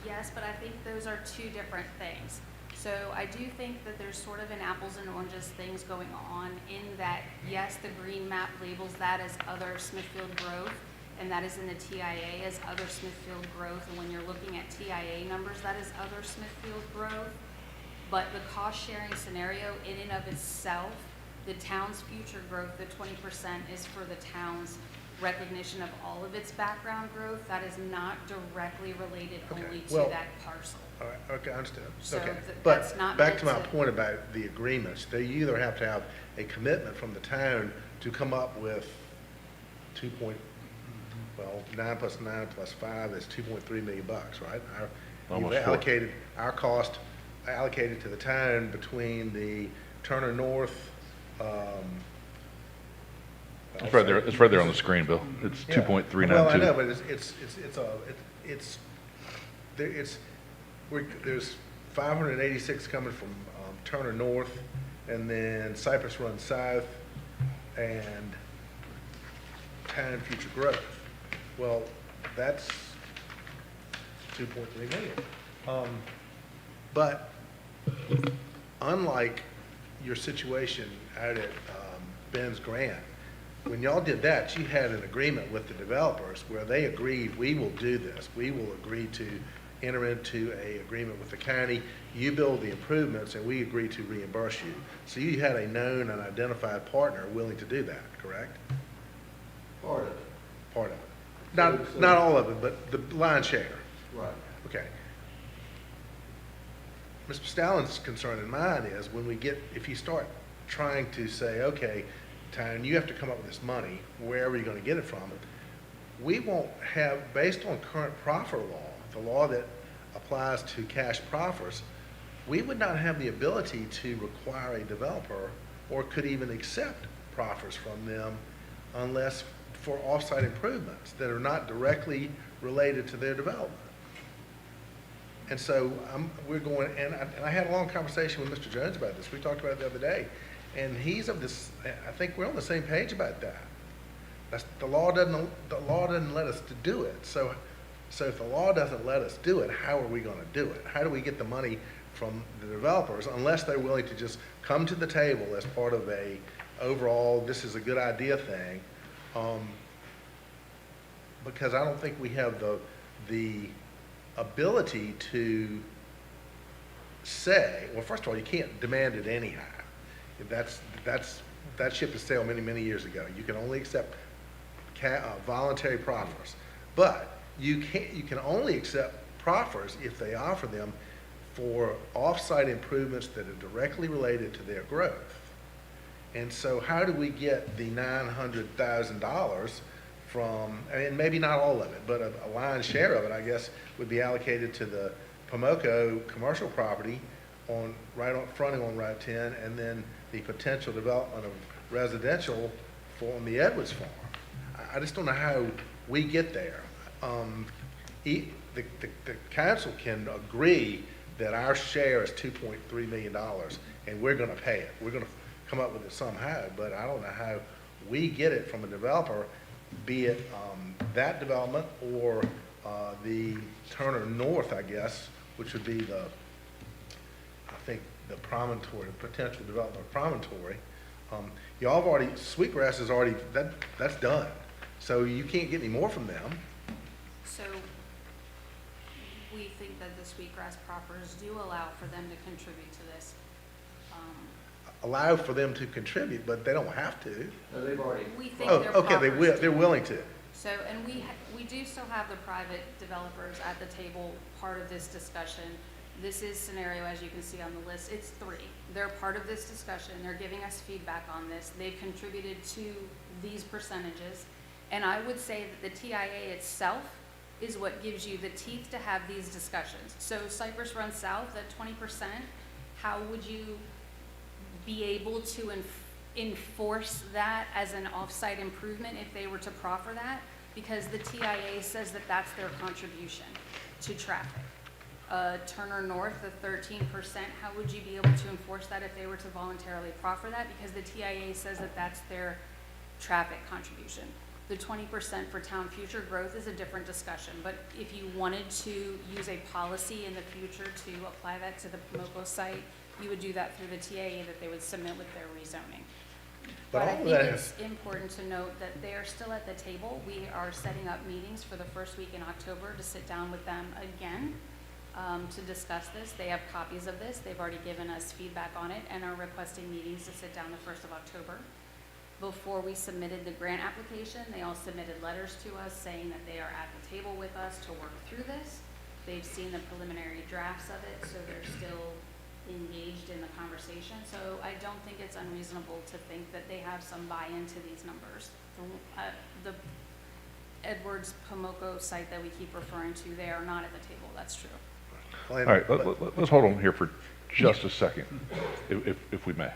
Speaker 13: Yes, but I think those are two different things. So I do think that there's sort of an apples and oranges things going on in that, yes, the green map labels that as other Smithfield growth, and that is in the TIA as other Smithfield growth. And when you're looking at TIA numbers, that is other Smithfield growth. But the cost sharing scenario in and of itself, the town's future growth, the 20% is for the town's recognition of all of its background growth. That is not directly related only to that parcel.
Speaker 5: All right, okay, I understand.
Speaker 13: So
Speaker 5: Okay,
Speaker 13: that's
Speaker 5: but
Speaker 13: not
Speaker 5: back to my
Speaker 13: meant to-
Speaker 5: point about the agreements, they either have to have a commitment from the town to come up with 9 plus 9 plus 5 is $2.3 million, right?
Speaker 3: Almost
Speaker 5: You've
Speaker 3: four.
Speaker 5: allocated, our cost allocated to the town between the Turner North,
Speaker 3: It's right there on the screen, Bill. It's
Speaker 5: yeah.
Speaker 3: 2.392.
Speaker 5: Well, I know, but there's 586 coming from Turner North, and then Cypress Run South, and town future growth. Well, that's 2.3 million. But unlike your situation out at Ben's Grant,
Speaker 15: when y'all did that, you had an agreement with the developers where they agreed, we will do this. We will agree to enter into a agreement with the county. You build the improvements and we agree to reimburse you. So you had a known and identified partner willing to do that, correct?
Speaker 12: Part of it.
Speaker 15: Part of it. Not all of it, but the lion's share.
Speaker 12: Right.
Speaker 15: Okay. Mr. Stallin's concern and mine is if you start trying to say, okay, town, you have to come up with this money, where are you going to get it from? We won't have, based on current proffer law, the law that applies to cash proffers, we would not have the ability to require a developer or could even accept proffers from them unless for off-site improvements that are not directly related to their development. And so we're going, and I had a long conversation with Mr. Jones about this. We talked about it the other day, and he's of this. I think we're on the same page about that. The law doesn't let us to do it. So if the law doesn't let us do it, how are we going to do it? How do we get the money from the developers unless they're willing to just come to the table as part of a overall, this is a good idea thing? Because I don't think we have the ability to say, well, first of all, you can't demand it anyhow. That ship has sailed many, many years ago. You can only accept voluntary proffers. But you can only accept proffers if they offer them for off-site improvements that are directly related to their growth. And so how do we get the $900,000 from, I mean, maybe not all of it, but a lion's share of it, I guess, would be allocated to the Pomoco commercial property fronting on Route 10, and then the potential development of residential on the Edwards farm. I just don't know how we get there. The council can agree that our share is $2.3 million and we're going to pay it. We're going to come up with it somehow, but I don't know how we get it from a developer, be it that development or the Turner North, I guess, which would be the promontory, the potential development of promontory. Y'all have already, Sweetgrass is already, that's done. So you can't get any more from them.
Speaker 13: So we think that the Sweetgrass proffers do allow for them to contribute to this.
Speaker 15: Allow for them to contribute, but they don't have to.
Speaker 12: No, they've already.
Speaker 13: We think
Speaker 15: Oh,
Speaker 13: they're
Speaker 15: okay,
Speaker 13: proffers
Speaker 15: they're willing to.
Speaker 13: So, and we do still have the private developers at the table, part of this discussion. This is scenario, as you can see on the list, it's 3. They're part of this discussion. They're giving us feedback on this. They've contributed to these percentages. And I would say that the TIA itself is what gives you the teeth to have these discussions. So Cypress Run South at 20%, how would you be able to enforce that as an off-site improvement if they were to proffer that? Because the TIA says that that's their contribution to traffic. Turner North, the 13%, how would you be able to enforce that if they were to voluntarily proffer that? Because the TIA says that that's their traffic contribution. The 20% for town future growth is a different discussion, but if you wanted to use a policy in the future to apply that to the Pomoco site, you would do that through the TIA that they would submit with their rezoning. But I think it's important to note that they are still at the table. We are setting up meetings for the first week in October to sit down with them again to discuss this. They have copies of this. They've already given us feedback on it and are requesting meetings to sit down the 1st of October. Before we submitted the grant application, they all submitted letters to us saying that they are at the table with us to work through this. They've seen the preliminary drafts of it, so they're still engaged in the conversation. So I don't think it's unreasonable to think that they have some buy-in to these numbers. The Edwards Pomoco site that we keep referring to, they are not at the table. That's true.
Speaker 3: All right, let's hold on here for just a second, if we may.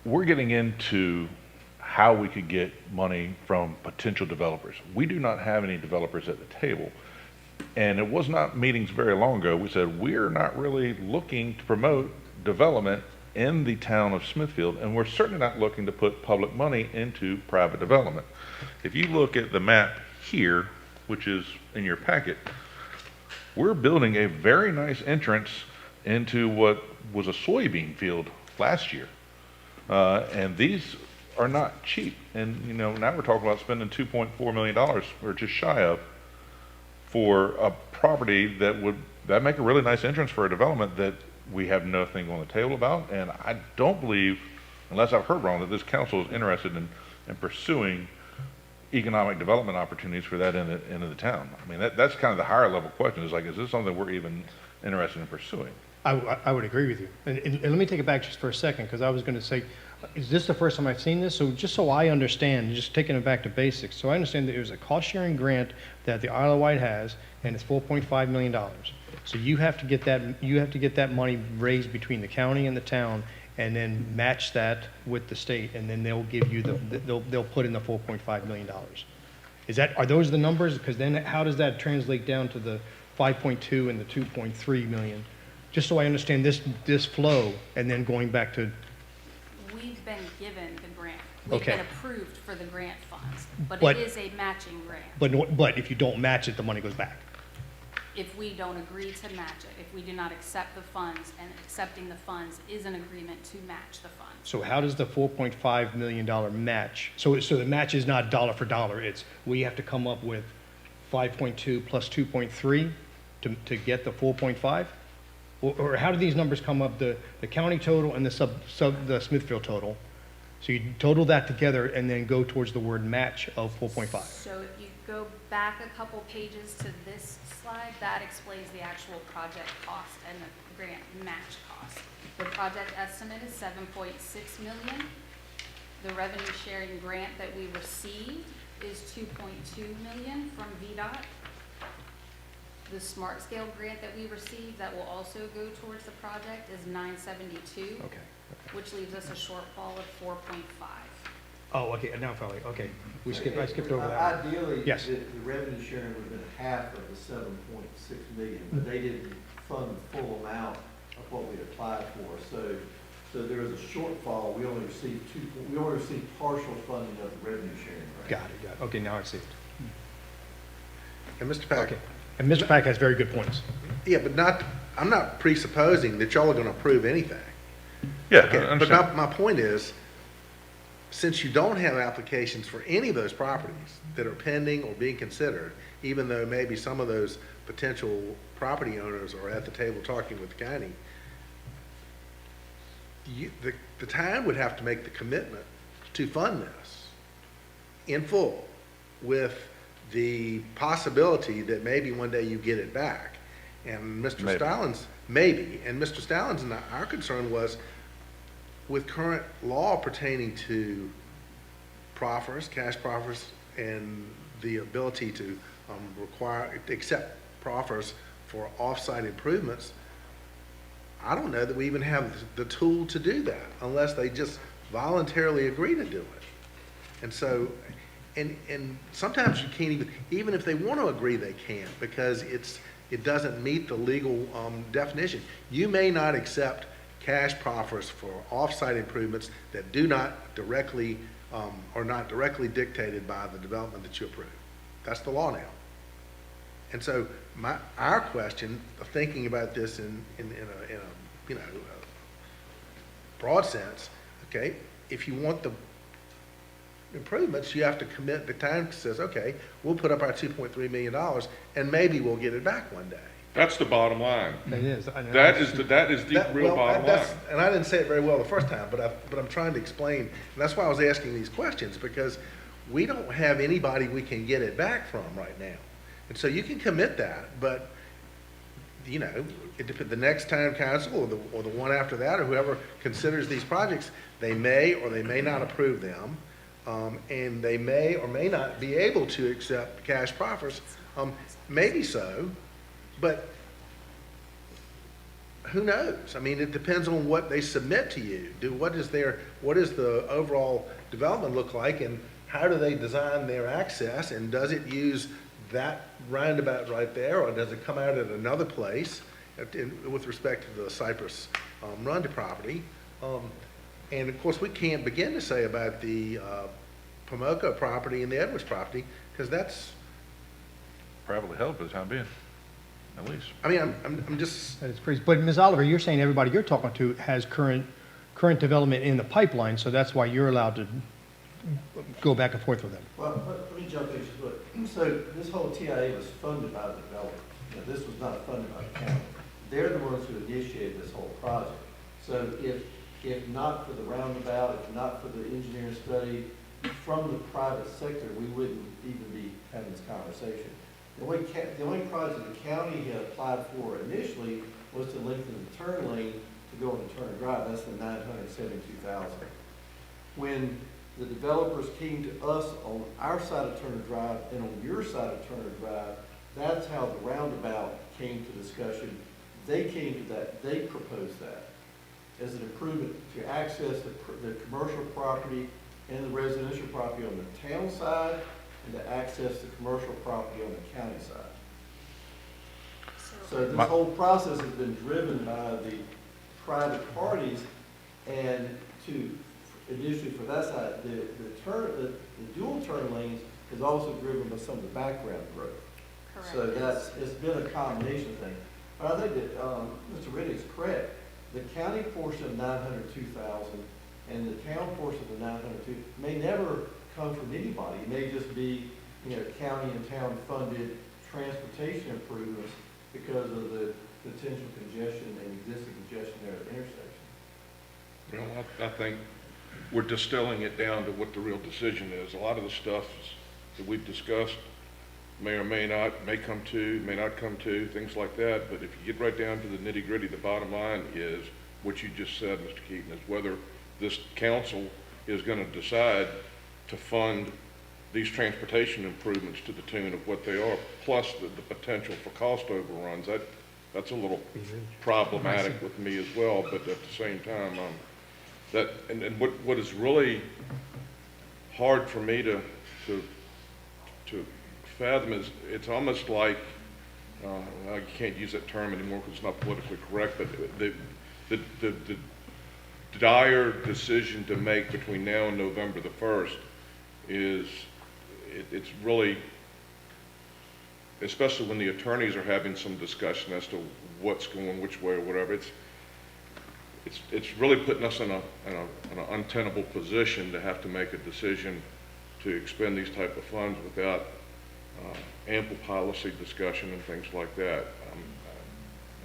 Speaker 3: We're getting into how we could get money from potential developers. We do not have any developers at the table. And it was not meetings very long ago. We said, we're not really looking to promote development in the town of Smithfield, and we're certainly not looking to put public money into private development. If you look at the map here, which is in your packet, we're building a very nice entrance into what was a soybean field last year. And these are not cheap. And, now we're talking about spending $2.4 million, or just shy of, for a property that'd make a really nice entrance for a development that we have nothing on the table about. And I don't believe, unless I've heard wrong, that this council is interested in pursuing economic development opportunities for that end of the town. I mean, that's kind of the higher level question, is like, is this something we're even interested in pursuing?
Speaker 5: I would agree with you. And let me take it back just for a second, because I was going to say, is this the first time I've seen this? So just so I understand, just taking it back to basics, so I understand that there's a cost-sharing grant that the Isle of Wight has, and it's $4.5 million. So you have to get that money raised between the county and the town, and then match that with the state, and then they'll give you they'll put in the $4.5 million. Are those the numbers? Because then how does that translate down to the 5.2 and the 2.3 million? Just so I understand this flow, and then going back to.
Speaker 13: We've been given the grant.
Speaker 5: Okay.
Speaker 13: We've been approved for the grant funds, but
Speaker 5: But-
Speaker 13: it is a matching grant.
Speaker 5: But if you don't match it, the money goes back.
Speaker 13: If we don't agree to match it, if we do not accept the funds, and accepting the funds is an agreement to match the funds.
Speaker 5: So how does the $4.5 million match? So the match is not dollar for dollar. It's we have to come up with 5.2 plus 2.3 to get the 4.5? Or how do these numbers come up, the county total and the Smithfield total? So you total that together and then go towards the word match of 4.5.
Speaker 13: So if you go back a couple pages to this slide, that explains the actual project cost and the grant match cost. The project estimate is 7.6 million. The revenue sharing grant that we received is 2.2 million from VDOT. The Smart Scale grant that we received that will also go towards the project is 972.
Speaker 5: Okay.
Speaker 13: Which leaves us a shortfall of 4.5.
Speaker 5: Oh, okay, now I'm following. Okay, I skipped over that.
Speaker 12: Ideally,
Speaker 5: Yes.
Speaker 12: the revenue sharing would have been half of the 7.6 million, but they didn't fund the full amount of what we applied for. So there was a shortfall. We only received partial funding of the revenue sharing grant.
Speaker 5: Got it. Okay, now I see it.
Speaker 15: And Mr. Pack,
Speaker 5: Okay. And Mr. Pack has very good points.
Speaker 15: yeah, but I'm not presupposing that y'all are gonna approve anything.
Speaker 3: Yeah,
Speaker 15: Okay,
Speaker 3: I
Speaker 15: but
Speaker 3: understand.
Speaker 15: my point is, since you don't have applications for any of those properties that are pending or being considered, even though maybe some of those potential property owners are at the table talking with the county, the town would have to make the commitment to fund this in full, with the possibility that maybe one day you get it back. And Mr.
Speaker 3: Maybe.
Speaker 15: Stallings, and Mr. Stallings and our concern was, with current law pertaining to proffers, cash proffers, and the ability to accept proffers for off-site improvements, I don't know that we even have the tool to do that unless they just voluntarily agree to do it. And so, and sometimes you can't even if they want to agree, they can't, because it doesn't meet the legal definition. You may not accept cash proffers for off-site improvements that do not directly, are not directly dictated by the development that you approve. That's the law now. And so our question of thinking about this in a broad sense, okay, if you want the improvements, you have to commit, the town says, okay, we'll put up our $2.3 million and maybe we'll get it back one day.
Speaker 1: That's the bottom line.
Speaker 5: It is.
Speaker 1: That is the real bottom line.
Speaker 15: And I didn't say it very well the first time, but I'm trying to explain, and that's why I was asking these questions, because we don't have anybody we can get it back from right now. And so you can commit that, but, you know, the next town council or the one after that, or whoever considers these projects, they may or they may not approve them, and they may or may not be able to accept cash proffers. Maybe so, but who knows? I mean, it depends on what they submit to you. What does the overall development look like, and how do they design their access, and does it use that roundabout right there, or does it come out at another place with respect to the Cypress Run property? And of course, we can't begin to say about the Pomoka property and the Edwards property, because that's,
Speaker 3: Privately held for the time being, at least.
Speaker 15: I mean, I'm just,
Speaker 5: That is crazy. But Ms. Oliver, you're saying everybody you're talking to has current development in the pipeline, so that's why you're allowed to go back and forth with them.
Speaker 12: Well, let me jump in just a bit. So this whole TIA was funded by the developer. You know, this was not funded by the county. They're the ones who initiated this whole project. So if not for the roundabout, if not for the engineering study from the private sector, we wouldn't even be having this conversation. The only project the county had applied for initially was to lengthen the turn lane to go into Turner Drive. That's the $972,000. When the developers came to us on our side of Turner Drive and on your side of Turner Drive, that's how the roundabout came to discussion. They came to that, they proposed that as an improvement to access the commercial property and the residential property on the town side and to access the commercial property on the county side. So this whole process has been driven by the private parties, and to initially for that side, the dual turn lanes is also driven by some of the background growth.
Speaker 13: Correct.
Speaker 12: So it's been a combination thing. But I think that Mr. Riddick's correct. The county portion of $902,000 and the town portion of the $902 may never come from anybody. It may just be, county and town funded transportation improvements because of the potential congestion and existing congestion there at the intersection.
Speaker 1: Well, I think we're distilling it down to what the real decision is. A lot of the stuff that we've discussed may or may not, may not come to, things like that. But if you get right down to the nitty gritty, the bottom line is what you just said, Mr. Keaton, is whether this council is going to decide to fund these transportation improvements to the tune of what they are, plus the potential for cost overruns. That's a little problematic with me as well, but at the same time, what is really hard for me to fathom is it's almost like, I can't use that term anymore because it's not politically correct, but the dire decision to make between now and November the 1st is, it's really, especially when the attorneys are having some discussion as to what's going which way or whatever, it's really putting us in an untenable position to have to make a decision to expend these type of funds without ample policy discussion and things like that.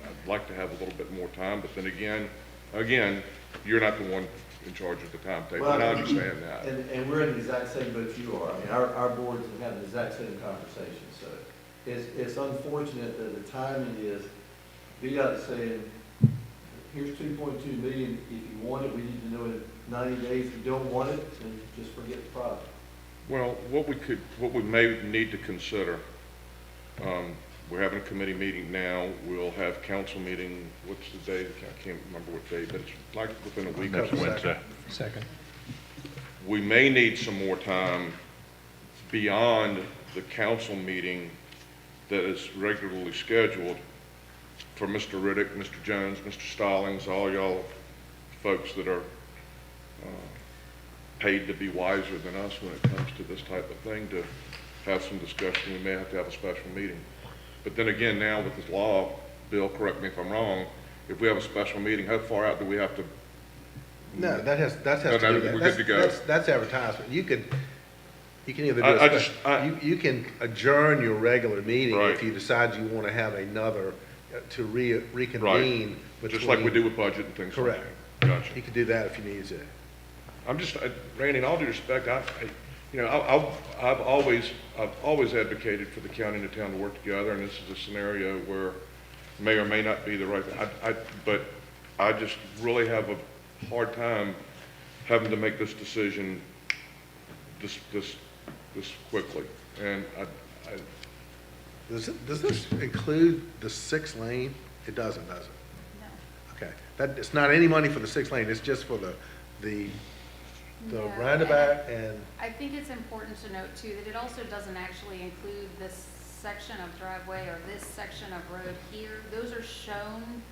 Speaker 1: I'd like to have a little bit more time, but then again, you're not the one in charge of the timetable, and I understand that.
Speaker 12: And we're in the exact same boat you are. I mean, our boards have had the exact same conversation, so it's unfortunate that the timing is, VDOT saying, here's $2.2 million, if you want it, we need to know in 90 days. If you don't want it, then just forget the project.
Speaker 1: Well, what we may need to consider, we're having a committee meeting now. We'll have council meeting, what's the date? I can't remember what date, but it's like within a week or
Speaker 3: Next
Speaker 1: so.
Speaker 3: Wednesday.
Speaker 5: Second.
Speaker 1: We may need some more time beyond the council meeting that is regularly scheduled for Mr. Riddick, Mr. Jones, Mr. Stallings, all y'all folks that are paid to be wiser than us when it comes to this type of thing, to have some discussion. We may have to have a special meeting. But then again, now with this law, Bill, correct me if I'm wrong, if we have a special meeting, how far out do we have to?
Speaker 15: No, that has to
Speaker 1: No,
Speaker 15: do
Speaker 1: we're
Speaker 15: that.
Speaker 1: good to go.
Speaker 15: That's advertisement. You can either do you can adjourn your regular meeting
Speaker 1: Right.
Speaker 15: if you decide you want to have another, to reconvene.
Speaker 1: Just like we
Speaker 15: between-
Speaker 1: do with budget and things like
Speaker 15: Correct.
Speaker 1: that. Gotcha.
Speaker 15: You could do that if you need to.
Speaker 1: I'm just, Randy, in all due respect, I've always advocated for the county and the town to work together, and this is a scenario where may or may not be the right thing. But I just really have a hard time having to make this decision this quickly. And
Speaker 15: Does this include the 6th lane? It doesn't, does it?
Speaker 13: No.
Speaker 15: Okay. It's not any money for the 6th lane, it's just for the
Speaker 13: No,
Speaker 15: roundabout and,
Speaker 13: I think it's important to note too, that it also doesn't actually include this section of driveway or this section of road here. Those are shown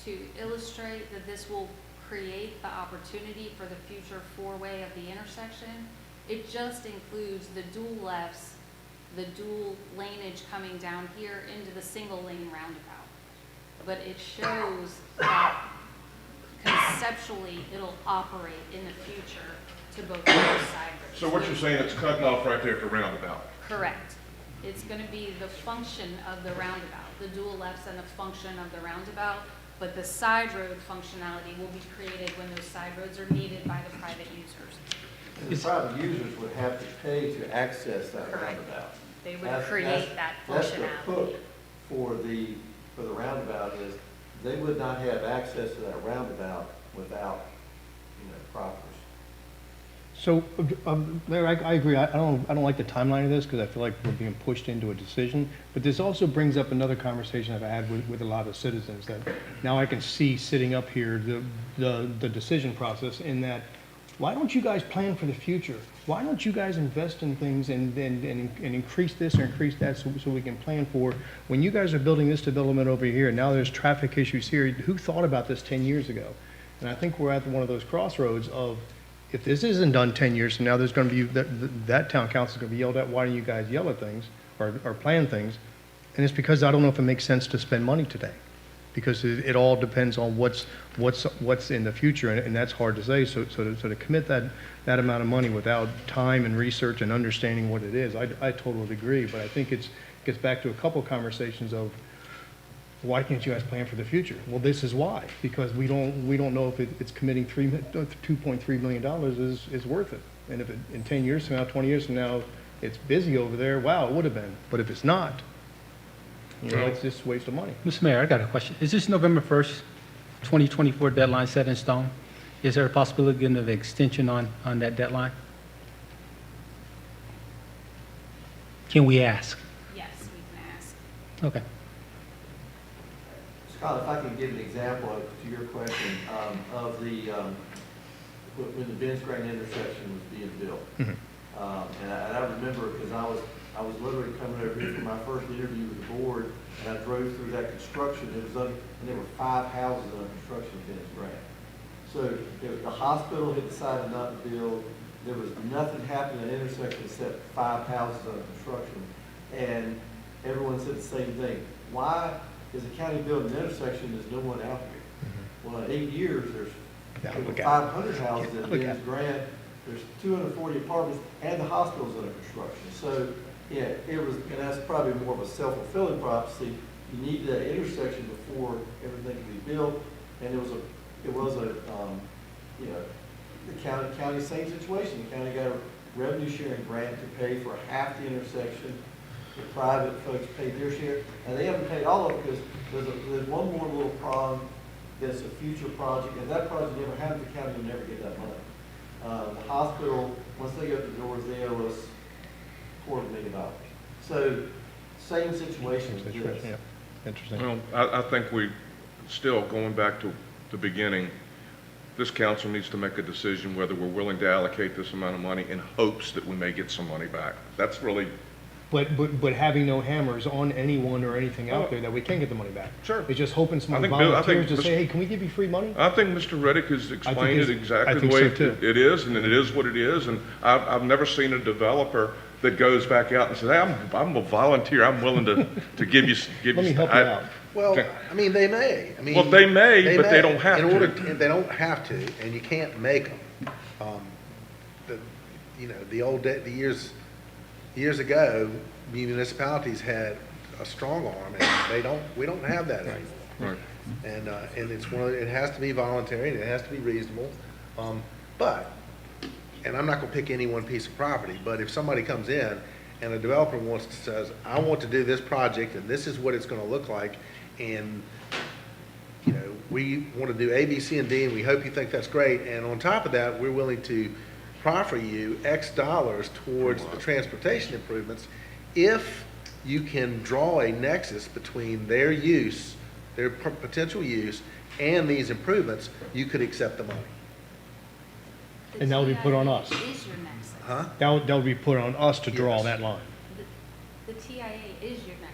Speaker 13: to illustrate that this will create the opportunity for the future four-way of the intersection. It just includes the dual lefts, the dual laneage coming down here into the single lane roundabout. But it shows that conceptually, it'll operate in the future to both of those side roads.
Speaker 1: So what you're saying, it's cutting off right there at the roundabout?
Speaker 13: Correct. It's gonna be the function of the roundabout, the dual lefts and the function of the roundabout, but the side road functionality will be created when those side roads are needed by the private users.
Speaker 12: The private users would have to pay to access that
Speaker 13: Correct.
Speaker 12: roundabout.
Speaker 13: They would
Speaker 12: That's-
Speaker 13: create that
Speaker 12: That's the
Speaker 13: functionality.
Speaker 12: hook for the roundabout is, they would not have access to that roundabout without, proffers.
Speaker 5: So, Mayor, I agree. I don't like the timeline of this because I feel like we're being pushed into a decision. But this also brings up another conversation I've had with a lot of citizens that now I can see sitting up here, the decision process in that, why don't you guys plan for the future? Why don't you guys invest in things and increase this or increase that so we can plan for, when you guys are building this development over here, now there's traffic issues here, who thought about this 10 years ago? And I think we're at one of those crossroads of, if this isn't done 10 years from now, there's going to be, that town council's going to be yelled at, why don't you guys yell at things or plan things? And it's because I don't know if it makes sense to spend money today. Because it all depends on what's in the future, and that's hard to say. So to commit that amount of money without time and research and understanding what it is, I totally agree. But I think it gets back to a couple of conversations of, why can't you guys plan for the future? Well, this is why, because we don't know if it's committing $2.3 million is worth it. And if in 10 years from now, 20 years from now, it's busy over there, wow, it would have been. But if it's not, it's just a waste of money.
Speaker 7: Mr. Mayor, I got a question. Is this November 1st, 2024 deadline set in stone? Is there a possibility of an extension on that deadline? Can we ask?
Speaker 13: Yes, we can ask.
Speaker 7: Okay.
Speaker 12: Scott, if I can give an example to your question, of when the Ben's Grant intersection was being built. And I remember, because I was literally coming over here for my first interview with the board, and I drove through that construction. And there were 5 houses under construction of Ben's Grant. So the hospital had decided not to build. There was nothing happening at the intersection except 5 houses under construction. And everyone said the same thing. Why is the county building an intersection? There's no one out here. Well, in 8 years, there's 500 houses at Ben's Grant. There's 240 apartments, and the hospital's under construction. So, yeah, and that's probably more of a self-fulfilling prophecy. You need that intersection before everything can be built. And it was the county, same situation. The county got a revenue sharing grant to pay for half the intersection. The private folks paid their share, and they haven't paid all of it because there's one more little problem that's a future project, and that project never happened. The county will never get that money. The hospital, once they go to the doors, they owe us $250,000. So, same situation as this.
Speaker 5: Yeah. Interesting.
Speaker 1: Well, I think we, still going back to the beginning, this council needs to make a decision whether we're willing to allocate this amount of money in hopes that we may get some money back. That's really,
Speaker 5: But having no hammers on anyone or anything out there that we can get the money back.
Speaker 1: Sure.
Speaker 5: It's just hoping somebody
Speaker 1: I think
Speaker 5: volunteers to
Speaker 1: Mr.
Speaker 5: say, hey, can we give you free money?
Speaker 1: I think Mr. Reddick has explained it exactly the
Speaker 5: think
Speaker 1: way
Speaker 5: so, too.
Speaker 1: it is, and it is what it is. And I've never seen a developer that goes back out and says, hey, I'm a volunteer, I'm willing to give you.
Speaker 5: Let me help you out.
Speaker 15: Well, I mean, they may. I mean,
Speaker 1: Well, they may, but they don't have to.
Speaker 15: They don't have to, and you can't make them. The years ago, municipalities had a strong arm, and we don't have that anymore.
Speaker 1: Right.
Speaker 15: And it has to be voluntary, and it has to be reasonable. And I'm not gonna pick any one piece of property, but if somebody comes in and a developer says, I want to do this project, and this is what it's gonna look like, and, we want to do A, B, C, and D, and we hope you think that's great, and on top of that, we're willing to proffer you X dollars towards the transportation improvements, if you can draw a nexus between their use, their potential use, and these improvements, you could accept the money.
Speaker 5: And that would be put on us.
Speaker 13: Is your nexus.
Speaker 15: Huh?
Speaker 5: That would be put on us to draw that line.
Speaker 13: The TIA is your nexus.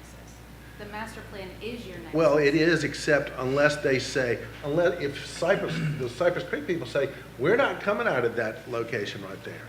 Speaker 13: The master plan is your nexus.
Speaker 15: Well, it is, except unless they say, if the Cypress Creek people say, we're not coming out of that location right there.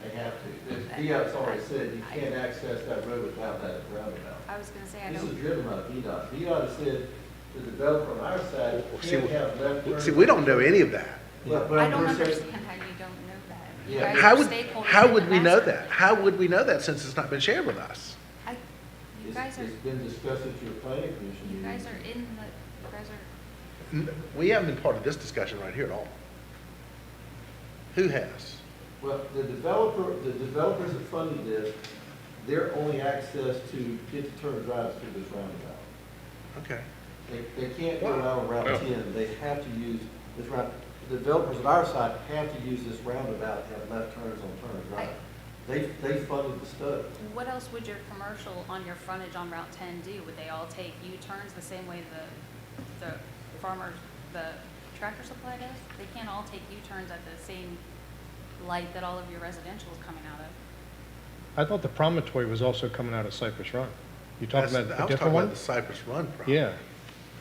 Speaker 12: They have to. VDOT's already said you can't access that road without that roundabout.
Speaker 13: I was going to say, I
Speaker 12: This
Speaker 13: don't.
Speaker 12: is driven by VDOT. VDOT has said the developer on our side
Speaker 15: See,
Speaker 12: can't have left turns.
Speaker 15: See, we don't know any of that.
Speaker 12: But
Speaker 13: I
Speaker 12: I'm
Speaker 13: don't
Speaker 12: just saying-
Speaker 13: understand how you don't know that. You
Speaker 12: Yeah.
Speaker 13: guys
Speaker 15: How
Speaker 13: are
Speaker 15: would,
Speaker 13: stakeholders
Speaker 15: how
Speaker 13: in
Speaker 15: would
Speaker 13: the
Speaker 15: we know
Speaker 13: master
Speaker 15: that?
Speaker 13: plan.
Speaker 15: How would we know that since it's not been shared with us?
Speaker 13: You
Speaker 12: It's
Speaker 13: guys are,
Speaker 12: it's been discussed at your planning commission
Speaker 13: you
Speaker 12: meeting.
Speaker 13: guys are in the, you guys are,
Speaker 15: We haven't been part of this discussion right here at all. Who has?
Speaker 12: Well, the developers that funded this, their only access to get to Turner Drive is through this roundabout.
Speaker 15: Okay.
Speaker 12: They can't go around Route
Speaker 1: Yeah.
Speaker 12: 10, they have to use this route. The developers at our side have to use this roundabout to have left turns on Turner Drive. They funded the study.
Speaker 13: what else would your commercial on your frontage on Route 10 do? Would they all take U-turns the same way the farmers, the tractor supply does? They can't all take U-turns at the same light that all of your residential is coming out of.
Speaker 5: I thought the promontory was also coming out of Cypress Run. You talking
Speaker 15: That's-
Speaker 5: about
Speaker 15: I
Speaker 5: a
Speaker 15: was
Speaker 5: different
Speaker 15: talking
Speaker 5: one?
Speaker 15: about the Cypress Run problem.
Speaker 5: Yeah,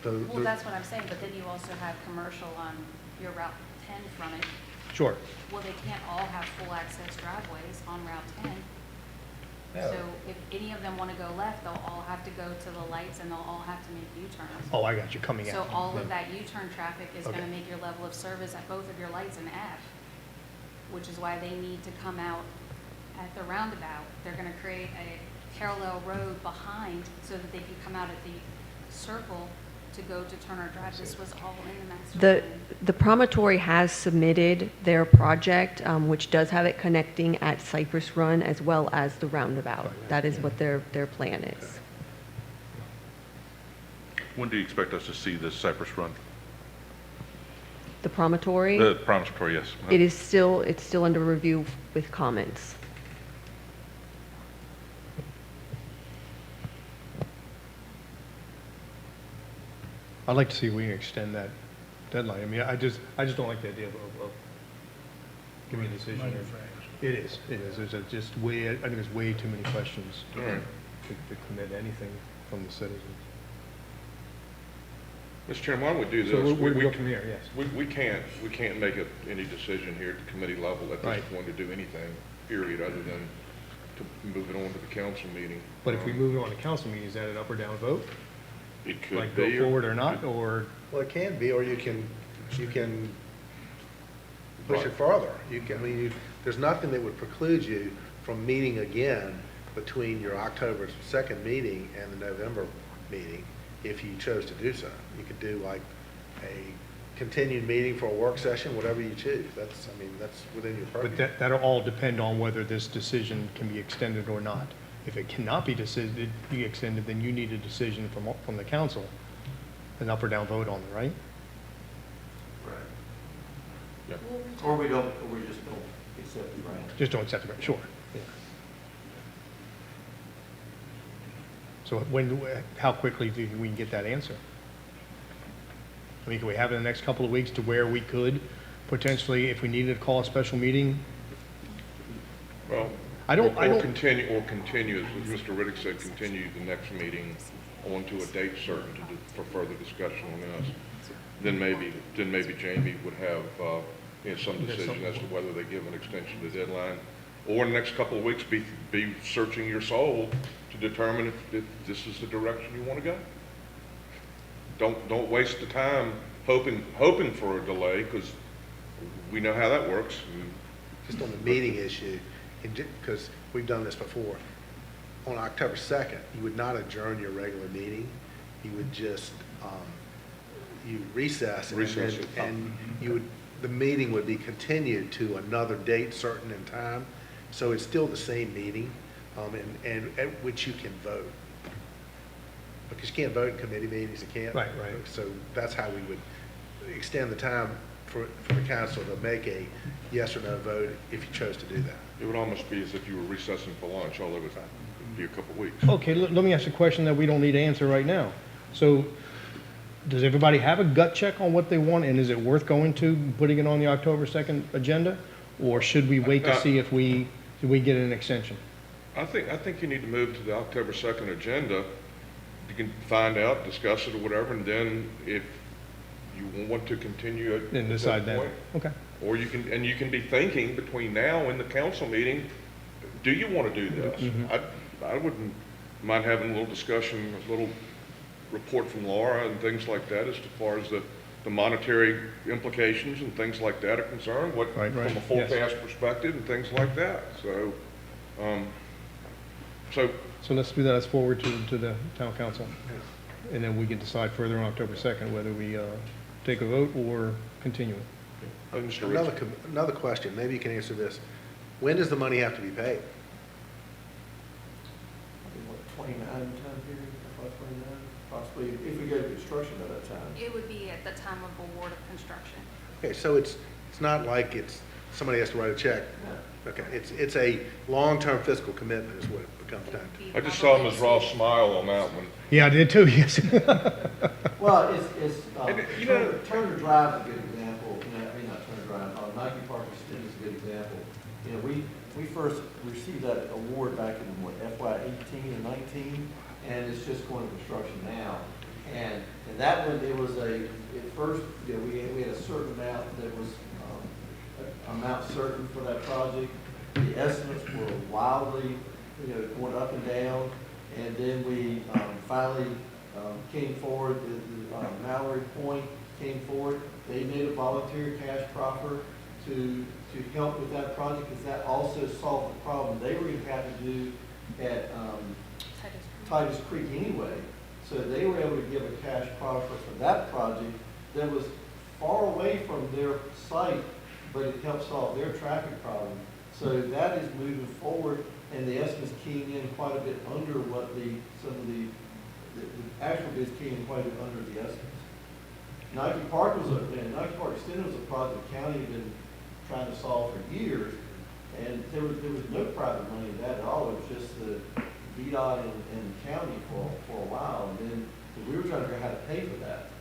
Speaker 13: Well, that's what I'm saying, but then you also have commercial on your Route 10 frontage.
Speaker 5: sure.
Speaker 13: Well, they can't all have full access driveways on Route 10. So if any of them want to go left, they'll all have to go to the lights and they'll all have to make U-turns.
Speaker 5: Oh, I got you coming
Speaker 13: So
Speaker 5: out.
Speaker 13: all of that U-turn traffic is
Speaker 5: Okay.
Speaker 13: gonna make your level of service at both of your lights an F, which is why they need to come out at the roundabout. They're gonna create a parallel road behind so that they can come out at the circle to go to Turner Drive. This was all in the master plan.
Speaker 11: The promontory has submitted their project, which does have it connecting at Cypress Run as well as the roundabout. That is what their plan is.
Speaker 3: When do you expect us to see this Cypress Run?
Speaker 11: The promontory,
Speaker 3: The promontory, yes.
Speaker 11: it's still under review with comments.
Speaker 5: I'd like to see if we can extend that deadline. I mean, I just don't like the idea of giving a decision. It is. There's just way, I think there's way too many questions
Speaker 1: All right.
Speaker 5: to commit anything from the citizens.
Speaker 1: Mr. Chairman, why don't we do
Speaker 5: So
Speaker 1: this?
Speaker 5: we go from here, yes.
Speaker 1: We can't make any decision here at the committee level at this
Speaker 5: Right.
Speaker 1: point to do anything, period, other than to move it on to the council meeting.
Speaker 5: But if we move it on to council meeting, is that an up or down vote?
Speaker 1: It could
Speaker 5: Like
Speaker 1: be.
Speaker 5: go forward or not, or?
Speaker 15: Well, it can be, or you can push it
Speaker 1: Right.
Speaker 15: farther. I mean, there's nothing that would preclude you from meeting again between your October 2nd meeting and the November meeting, if you chose to do so. You could do like a continued meeting for a work session, whatever you choose. That's within your purview.
Speaker 5: But that'll all depend on whether this decision can be extended or not. If it cannot be be extended, then you need a decision from the council, an up or down vote on it, right?
Speaker 1: Yeah.
Speaker 12: Or we just don't accept it, right?
Speaker 5: Just don't accept it, sure. Yeah. So how quickly do you think we can get that answer? I mean, can we have it in the next couple of weeks to where we could potentially, if we needed to call a special meeting?
Speaker 1: Well, or continue, as Mr. Riddick said, continue the next meeting on to a date certain for further discussion on this. Then maybe Jamie would have, some decision as to whether they give an extension to the deadline. Or in the next couple of weeks, be searching your soul to determine if this is the direction you want to go. Don't waste the time hoping for a delay, because we know how that works.
Speaker 15: Just on the meeting issue, because we've done this before, on October 2nd, you would not adjourn your regular meeting. You would just, you recess.
Speaker 1: Recess it.
Speaker 15: And the meeting would be continued to another date certain in time. So it's still the same meeting, and at which you can vote. Because you can't vote in committee meetings, you can't.
Speaker 5: Right.
Speaker 15: So that's how we would extend the time for the council to make a yes or no vote if you chose to do that.
Speaker 1: It would almost be as if you were recessing for lunch, although it would be a couple of weeks.
Speaker 5: Okay, let me ask a question that we don't need to answer right now. So, does everybody have a gut check on what they want, and is it worth going to, putting it on the October 2nd agenda? Or should we wait to see if we get an extension?
Speaker 1: I think you need to move to the October 2nd agenda. You can find out, discuss it or whatever, and then if you want to continue it.
Speaker 5: Then decide then. Okay.
Speaker 1: Or you can be thinking between now and the council meeting, do you want to do this? I wouldn't mind having a little discussion, a little report from Laura and things like that as far as the monetary implications and things like that are concerned, what,
Speaker 5: Right,
Speaker 1: from a
Speaker 5: yes.
Speaker 1: forecast perspective and things like that. So, so
Speaker 5: So let's do that, let's forward to the town council. And then we can decide further on October 2nd whether we take a vote or continue it.
Speaker 1: Mr. Rich,
Speaker 15: Another question, maybe you can answer this. When does the money have to be paid?
Speaker 12: What, 29 time period, FY 29? Possibly, if we go to construction at that time.
Speaker 13: It would be at the time of award of construction.
Speaker 15: Okay, so it's not like somebody has to write a check. Okay, it's a long-term fiscal commitment is what it comes down to.
Speaker 1: I just saw Ms. Ross smile on that one.
Speaker 5: Yeah, I did too, yes.
Speaker 12: Well, it's,
Speaker 1: You know-
Speaker 12: Turner Drive is a good example, I mean, not Turner Drive, Nike Park is a good example. You know, we first received that award back in, what, FY 18 and 19, and it's just going to construction now. And that one, it was at first, you know, we had a certain amount that was, amount certain for that project. The estimates were wildly, you know, going up and down. And then we finally came forward, Mallory Point came forward. They made a volunteer cash proffer to help with that project, because that also solved the problem they were going to have to do at Titus Creek anyway. So they were able to give a cash proffer for that project that was far away from their site, but it helped solve their traffic problem. So that is moving forward, and the estimates came in quite a bit under what some of the actual bids came in quite a bit under the estimates. Nike Park Extended was a project the county had been trying to solve for years, and there was no private money in that at all. It was just the VDOT and the county for a while, and then we were trying to figure out how to pay for that.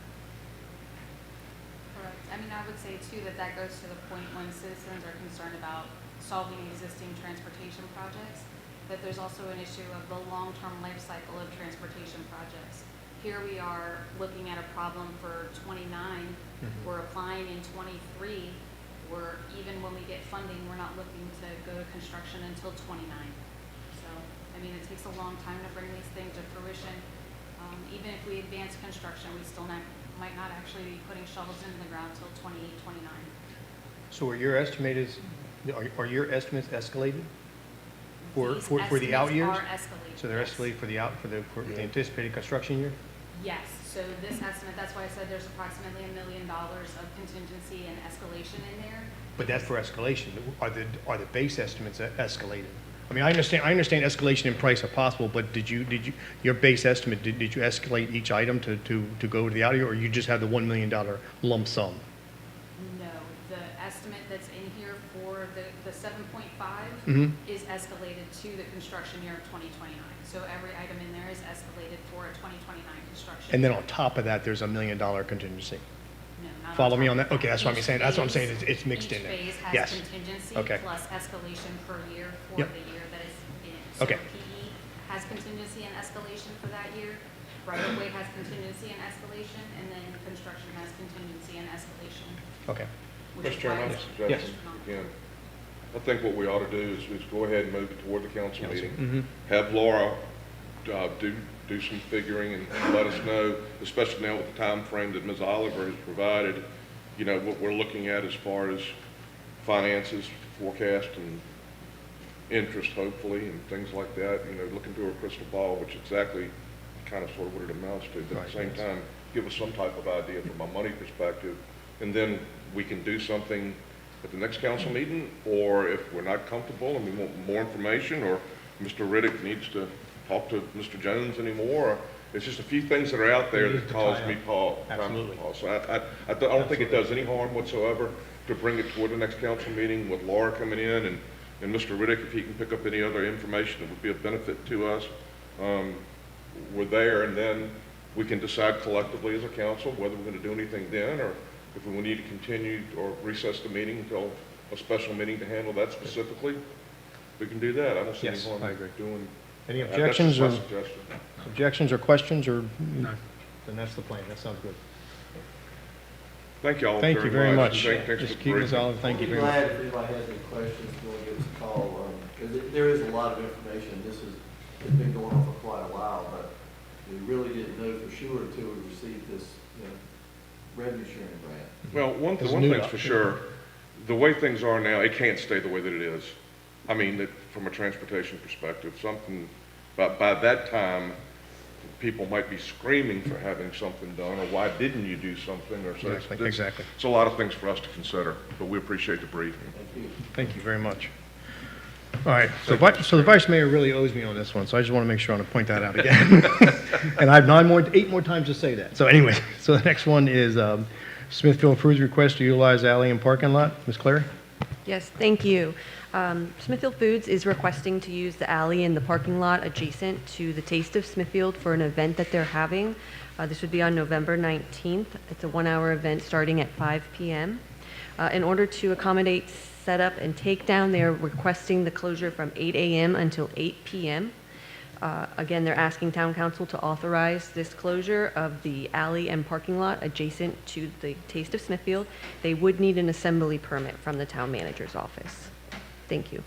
Speaker 13: Correct. I mean, I would say too that goes to the point when citizens are concerned about solving existing transportation projects, that there's also an issue of the long-term life cycle of transportation projects. Here we are looking at a problem for 29, we're applying in 23, even when we get funding, we're not looking to go to construction until 29. So, I mean, it takes a long time to bring these things to fruition. Even if we advance construction, we still might not actually be putting shovels into the ground until 28, 29.
Speaker 5: So are your estimates escalated for the out
Speaker 13: These
Speaker 5: years?
Speaker 13: estimates are escalated.
Speaker 5: So they're
Speaker 13: yes.
Speaker 5: escalated for the anticipated construction year?
Speaker 13: Yes, so this estimate, that's why I said there's approximately $1 million of contingency and escalation in there.
Speaker 5: But that's for escalation. Are the base estimates escalated? I mean, I understand escalation in price are possible, but did your base estimate, did you escalate each item to go to the out year, or you just have the $1 million lump sum?
Speaker 13: No, the estimate that's in here for the 7.5 is escalated to the construction year of 2029. So every item in there is escalated for a 2029 construction.
Speaker 5: And then
Speaker 13: year.
Speaker 5: on top of that, there's $1 million contingency.
Speaker 13: No, not
Speaker 5: Follow me
Speaker 13: top
Speaker 5: on
Speaker 13: of
Speaker 5: that? Okay, that's what I'm
Speaker 13: Each
Speaker 5: saying. That's what I'm saying.
Speaker 13: phase-
Speaker 5: It's mixed in there.
Speaker 13: Each phase has
Speaker 5: Yes.
Speaker 13: contingency
Speaker 5: Okay.
Speaker 13: plus escalation per year for
Speaker 5: Yep.
Speaker 13: the year that it's in. So
Speaker 5: Okay.
Speaker 13: PE has contingency and escalation for that year. Right-of-way has contingency and escalation, and then construction has contingency and escalation.
Speaker 5: Okay.
Speaker 13: which
Speaker 1: Mr.
Speaker 13: is
Speaker 1: Chairman, I
Speaker 13: why
Speaker 1: have a
Speaker 13: it's
Speaker 5: Yes.
Speaker 1: suggestion again. I think what we ought to do is go ahead and move it toward the council meeting. Have Laura do some figuring and let us know, especially now with the time frame that Ms. Oliver has provided, you know, what we're looking at as far as finances, forecast, and interest, hopefully, and things like that, you know, looking through a crystal ball, which exactly kind of sort of what it amounts to, but at the same time, give us some type of idea from a money perspective, and then we can do something at the next council meeting, or if we're not comfortable and we want more information, or Mr. Riddick needs to talk to Mr. Jones anymore, or it's just a few things that are out there that cause me pause.
Speaker 5: Absolutely.
Speaker 1: So I don't think it does any harm whatsoever to bring it toward the next council meeting with Laura coming in, and Mr. Riddick, if he can pick up any other information that would be of benefit to us. We're there, and then we can decide collectively as a council whether we're going to do anything then, or if we need to continue or recess the meeting until a special meeting to handle that specifically, we can do that. I don't see any
Speaker 5: Yes,
Speaker 1: harm
Speaker 5: I agree.
Speaker 1: doing.
Speaker 5: Any
Speaker 1: That's
Speaker 5: objections
Speaker 1: just my
Speaker 5: or
Speaker 1: suggestion.
Speaker 5: objections or questions, or? No. Then that's the plan. That sounds good.
Speaker 1: Thank you all
Speaker 5: Thank you very much.
Speaker 1: Thanks for
Speaker 5: Just
Speaker 1: the
Speaker 5: keep us
Speaker 1: briefing.
Speaker 5: all, thank you
Speaker 12: We'll
Speaker 5: very
Speaker 12: be
Speaker 5: much.
Speaker 12: glad if anybody has any questions, we'll give us a call, because there is a lot of information. It's been going on for quite a while, but We really didn't know for sure until we received this, revenue sharing grant.
Speaker 1: Well, one
Speaker 5: It's
Speaker 1: thing's
Speaker 5: new.
Speaker 1: for sure, the way things are now, it can't stay the way that it is. I mean, from a transportation perspective, something, by that time, people might be screaming for having something done, or why didn't you do something, or so.
Speaker 5: Exactly.
Speaker 1: It's a lot of things for us to consider, but we appreciate the briefing.
Speaker 12: Thank you.
Speaker 5: Thank you very much. All right, so the vice mayor really owes me on this one, so I just want to make sure I want to point that out again. And I have 8 more times to say that. So anyway, so the next one is Smithfield Foods request to utilize alley and parking lot. Ms. Clary?
Speaker 11: Yes, thank you. Smithfield Foods is requesting to use the alley in the parking lot adjacent to the Taste of Smithfield for an event that they're having. This would be on November 19th. It's a 1-hour event starting at 5 p.m. In order to accommodate setup and takedown, they're requesting the closure from 8 a.m. until 8 p.m. Again, they're asking Town Council to authorize this closure of the alley and parking lot adjacent to the Taste of Smithfield. They would need an assembly permit from the Town Manager's office. Thank you.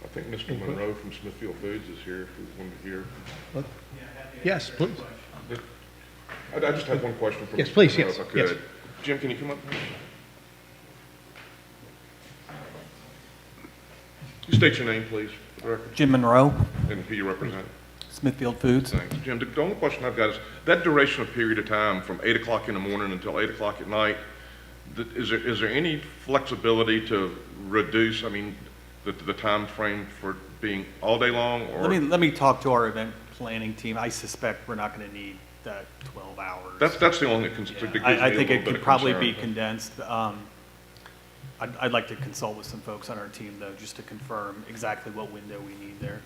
Speaker 1: I think Mr. Monroe from Smithfield Foods is here, if you wanted to hear.
Speaker 5: Yes, please.
Speaker 1: I just have one question for
Speaker 5: Yes,
Speaker 1: Mr.
Speaker 5: please,
Speaker 1: Monroe,
Speaker 5: yes,
Speaker 1: if I
Speaker 5: yes.
Speaker 1: could. Jim, can you come up? You state your name, please, for the record,
Speaker 16: Jim Monroe,
Speaker 1: and who you represent.
Speaker 16: Smithfield Foods.
Speaker 1: Thanks. Jim, the only question I've got is, that duration of period of time from 8 o'clock in the morning until 8 o'clock at night, is there any flexibility to reduce, I mean, the time frame for being all day long, or?
Speaker 16: Let me talk to our event planning team. I suspect we're not going to need that 12 hours.
Speaker 1: That's the only concern.
Speaker 16: Yeah, I think it could probably be condensed. I'd like to consult with some folks on our team, though, just to confirm exactly what window we need there.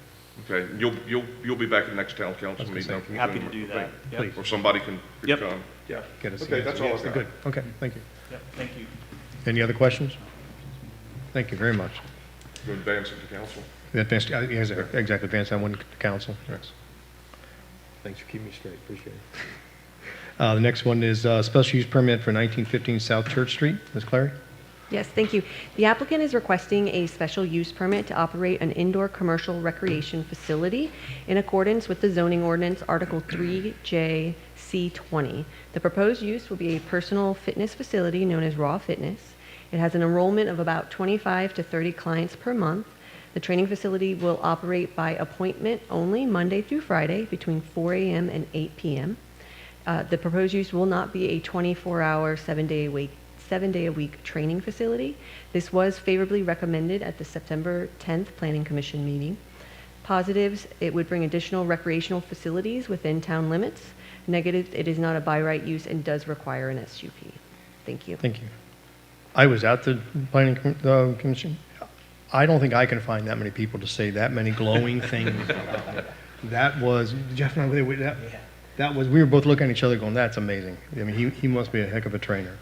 Speaker 1: Okay, you'll be back at the next town council meeting.
Speaker 5: say,
Speaker 1: don't forget
Speaker 16: happy to do that. Yep.
Speaker 5: Please.
Speaker 1: Or somebody can
Speaker 16: Yep.
Speaker 1: come. Yeah.
Speaker 5: Get us.
Speaker 1: Okay, that's all I've got.
Speaker 5: Good, okay, thank you.
Speaker 16: Yep, thank you.
Speaker 5: Any other questions? Thank you very much.
Speaker 1: Go advance it to council.
Speaker 5: Yes, exactly, advance that one to council. Yes. Thanks for keeping me straight, appreciate it. The next one is special use permit for 1915 South Church Street. Ms. Clary?
Speaker 11: Yes, thank you. The applicant is requesting a special use permit to operate an indoor commercial recreation facility in accordance with the zoning ordinance, Article 3J C20. The proposed use will be a personal fitness facility known as Raw Fitness. It has an enrollment of about 25 to 30 clients per month. The training facility will operate by appointment only Monday through Friday between 4 a.m. and 8 p.m. The proposed use will not be a 24-hour, 7-day-a-week training facility. This was favorably recommended at the September 10th Planning Commission meeting. Positives, it would bring additional recreational facilities within town limits. Negatives, it is not a by right use and does require an SUP. Thank you.
Speaker 5: Thank you. I was at the planning commission. I don't think I can find that many people to say that many glowing things about it. That was, Jeff and I, that was, we were both looking at each other going, that's amazing. I mean, he must be a heck of a trainer.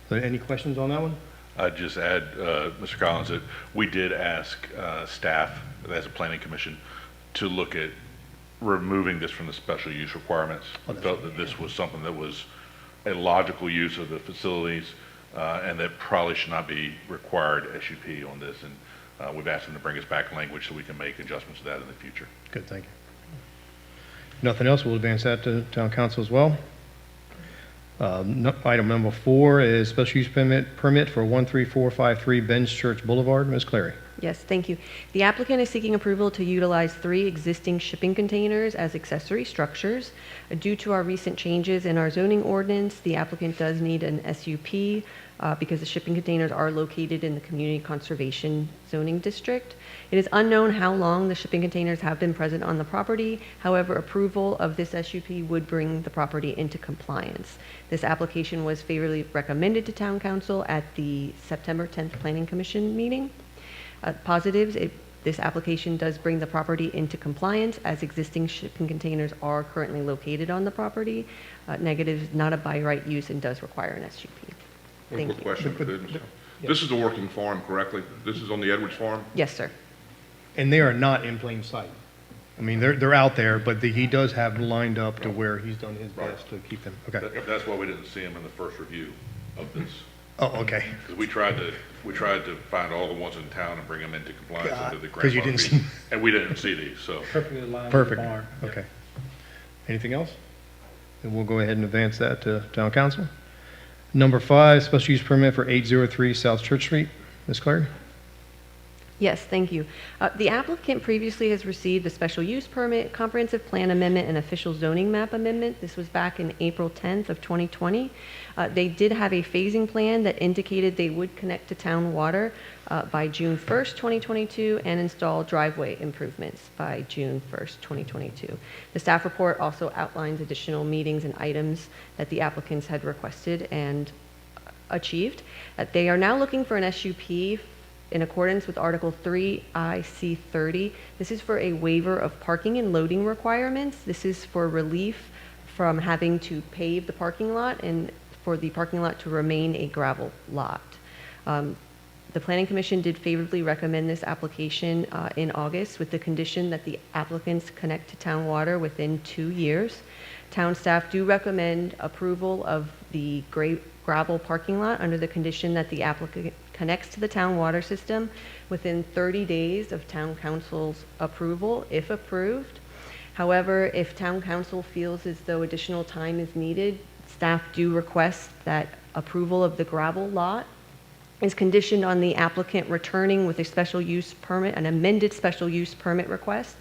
Speaker 5: So any questions on that one?
Speaker 3: I'd just add, Mr. Collins, that we did ask staff, as a planning commission, to look at removing this from the special use requirements. We felt that this was something that was a logical use of the facilities, and that probably should not be required SUP on this. And we've asked them to bring us back language so we can make adjustments to that in the future.
Speaker 5: Good, thank you. Nothing else, we'll advance that to town council as well. Item number 4 is special use permit for 13453 Ben's Church Boulevard. Ms. Clary.
Speaker 11: Yes, thank you. The applicant is seeking approval to utilize 3 existing shipping containers as accessory structures. Due to our recent changes in our zoning ordinance, the applicant does need an SUP because the shipping containers are located in the Community Conservation Zoning District. It is unknown how long the shipping containers have been present on the property. However, approval of this SUP would bring the property into compliance. This application was favorably recommended to Town Council at the September 10th Planning Commission meeting. Positives, this application does bring the property into compliance as existing shipping containers are currently located on the property. Negatives, not a by right use and does require an SUP.
Speaker 1: One
Speaker 11: Thank
Speaker 1: quick
Speaker 11: you.
Speaker 1: question, if I could. This is the working farm, correctly? This is on the Edwards farm?
Speaker 11: Yes, sir.
Speaker 5: And they are not in plain sight. I mean, they're out there, but he does have them lined up to where he's done his best to keep them. Okay.
Speaker 3: That's why we didn't see them in the first review of this.
Speaker 5: Oh, okay.
Speaker 3: Because we tried to find all the ones in town and bring them into compliance under the grandfather.
Speaker 5: 'Cause you didn't see-
Speaker 3: And we didn't see these, so.
Speaker 7: Perfectly aligned with the
Speaker 5: Perfect.
Speaker 7: barn.
Speaker 5: Okay. Anything else? Then we'll go ahead and advance that to town council. Number 5, special use permit for 803 South Church Street. Ms. Clary?
Speaker 11: Yes, thank you. The applicant previously has received a special use permit, comprehensive plan amendment, and official zoning map amendment. This was back in April 10th of 2020. They did have a phasing plan that indicated they would connect to town water by June 1st, 2022, and install driveway improvements by June 1st, 2022. The staff report also outlines additional meetings and items that the applicants had requested and achieved. They are now looking for an SUP in accordance with Article 3 IC 30. This is for a waiver of parking and loading requirements. This is for relief from having to pave the parking lot and for the parking lot to remain a gravel lot. The Planning Commission did favorably recommend this application in August with the condition that the applicants connect to town water within 2 years. Town staff do recommend approval of the gravel parking lot under the condition that the applicant connects to the town water system within 30 days of town council's approval, if approved. However, if town council feels as though additional time is needed, staff do request that approval of the gravel lot is conditioned on the applicant returning with a special use permit, an amended special use permit request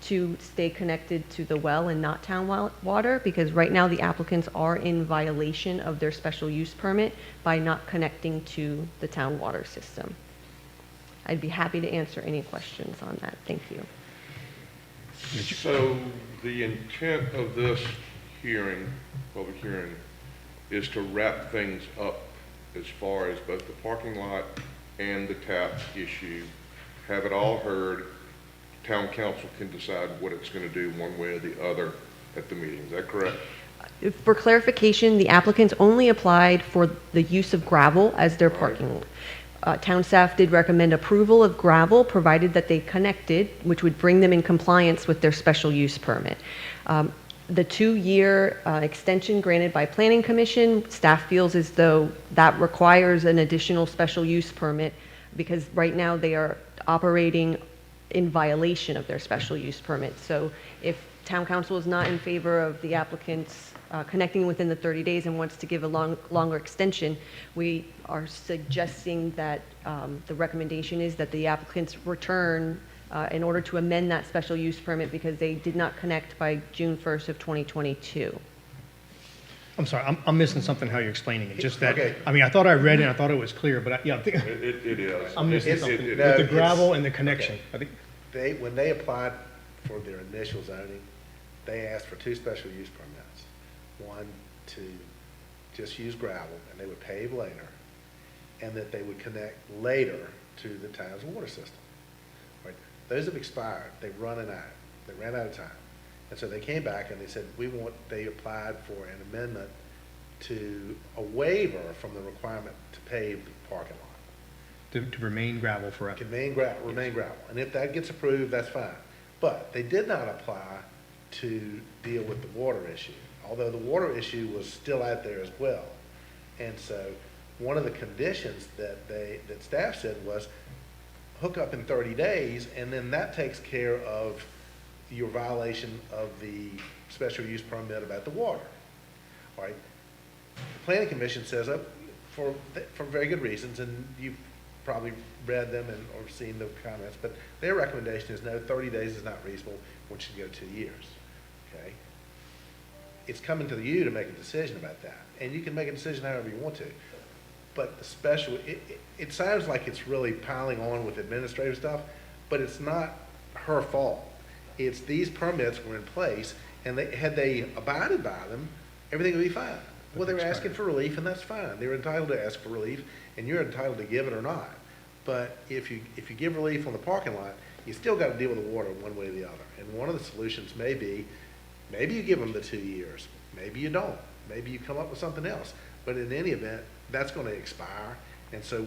Speaker 11: to stay connected to the well and not town water, because right now the applicants are in violation of their special use permit by not connecting to the town water system. I'd be happy to answer any questions on that. Thank you.
Speaker 1: So the intent of this hearing, public hearing, is to wrap things up as far as both the parking lot and the tap issue, have it all heard. Town council can decide what it's going to do one way or the other at the meeting. Is that correct?
Speaker 11: For clarification, the applicants only applied for the use of gravel as their parking lot. Town staff did recommend approval of gravel provided that they connected, which would bring them in compliance with their special use permit. The 2-year extension granted by Planning Commission, staff feels as though that requires an additional special use permit because right now they are operating in violation of their special use permit. So if town council is not in favor of the applicants connecting within the 30 days and wants to give a longer extension, we are suggesting that the recommendation is that the applicants return in order to amend that special use permit because they did not connect by June 1st of 2022.
Speaker 5: I'm sorry, I'm missing something how you're explaining it. Just that,
Speaker 15: Okay.
Speaker 5: I mean, I thought I read it and I thought it was clear, but
Speaker 1: It is.
Speaker 5: I'm missing something.
Speaker 1: It
Speaker 5: With the
Speaker 1: is.
Speaker 5: gravel and the connection. I think,
Speaker 15: When they applied for their initial zoning, they asked for 2 special use permits. One to just use gravel, and they would pave later, and that they would connect later to the town's water system. Right? Those have expired. They've run out. They ran out of time. And so they came back and they said, they applied for an amendment to a waiver from the requirement to pave the parking lot.
Speaker 5: to remain gravel forever.
Speaker 15: Remain gravel. And if that gets approved, that's fine. But they did not apply to deal with the water issue, although the water issue was still out there as well. And so one of the conditions that staff said was hook up in 30 days, and then that takes care of your violation of the special use permit about the water. All right. The Planning Commission says, for very good reasons, and you've probably read them or seen the comments, but their recommendation is no, 30 days is not reasonable, we should go 2 years, okay? It's coming to you to make a decision about that, and you can make a decision however you want to, but the special, it sounds like it's really piling on with administrative stuff, but it's not her fault. It's these permits were in place, and had they abided by them, everything would be fine. Well, they were asking for relief, and that's fine. They're entitled to ask for relief, and you're entitled to give it or not. But if you give relief on the parking lot, you still got to deal with the water one way or the other. And one of the solutions may be, maybe you give them the 2 years, maybe you don't, maybe you come up with something else. But in any event, that's going to expire, and so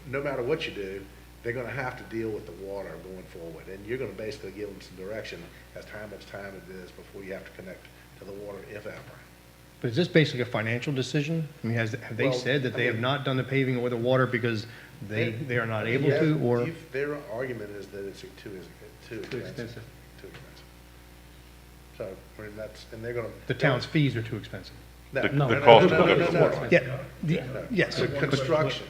Speaker 15: no matter what you do, they're going to have to deal with the water going forward, and you're going to basically give them some direction as to how much time it is before you have to connect to the water, if ever.
Speaker 5: But is this basically a financial decision? I mean, have they said that they have not done the paving or the water because they are not able to, or?
Speaker 15: Their argument is that it's too expensive. So, I mean, and they're gonna.
Speaker 5: The town's fees are too expensive.
Speaker 15: No,
Speaker 3: The-
Speaker 15: no,
Speaker 3: the
Speaker 15: no,
Speaker 3: cost
Speaker 15: no,
Speaker 3: of
Speaker 15: no,
Speaker 3: the
Speaker 15: no, no,
Speaker 3: water.
Speaker 15: no.
Speaker 5: Yeah,
Speaker 15: No.
Speaker 5: yes.
Speaker 15: So construction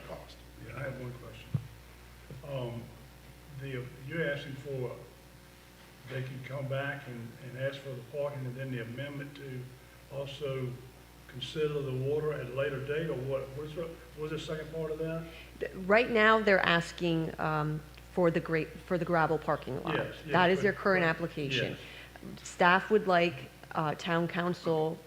Speaker 15: cost.
Speaker 17: Yeah, I have one question. You're asking for, they can come back and ask for the parking, and then the amendment to also consider the water at a later date, or what? What's the second part of that?
Speaker 11: Right now, they're asking for the gravel parking lot.
Speaker 17: Yes, yes,
Speaker 11: That is
Speaker 17: but-
Speaker 11: their current
Speaker 17: but-
Speaker 11: application.
Speaker 17: yes.
Speaker 11: Staff would like town council,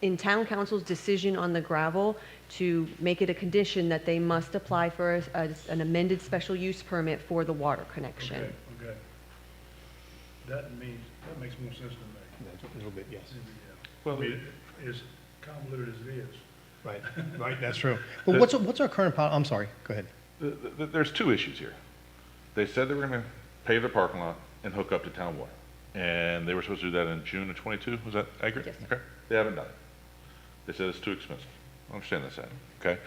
Speaker 11: in town council's decision on the gravel, to make it a condition that they must apply for an amended special use permit for the water connection.
Speaker 17: Okay, okay. That makes more sense to me.
Speaker 5: A little bit, yes.
Speaker 17: Well, I mean, as convoluted as it is.
Speaker 5: Right, right, that's true. But what's our current, I'm sorry, go ahead.
Speaker 3: There's two issues here. They said they were going to pave the parking lot and hook up to town water. And they were supposed to do that in June of '22, was that accurate?
Speaker 11: Yes.
Speaker 3: Okay, they haven't done it. They said it's too expensive. I understand that, okay?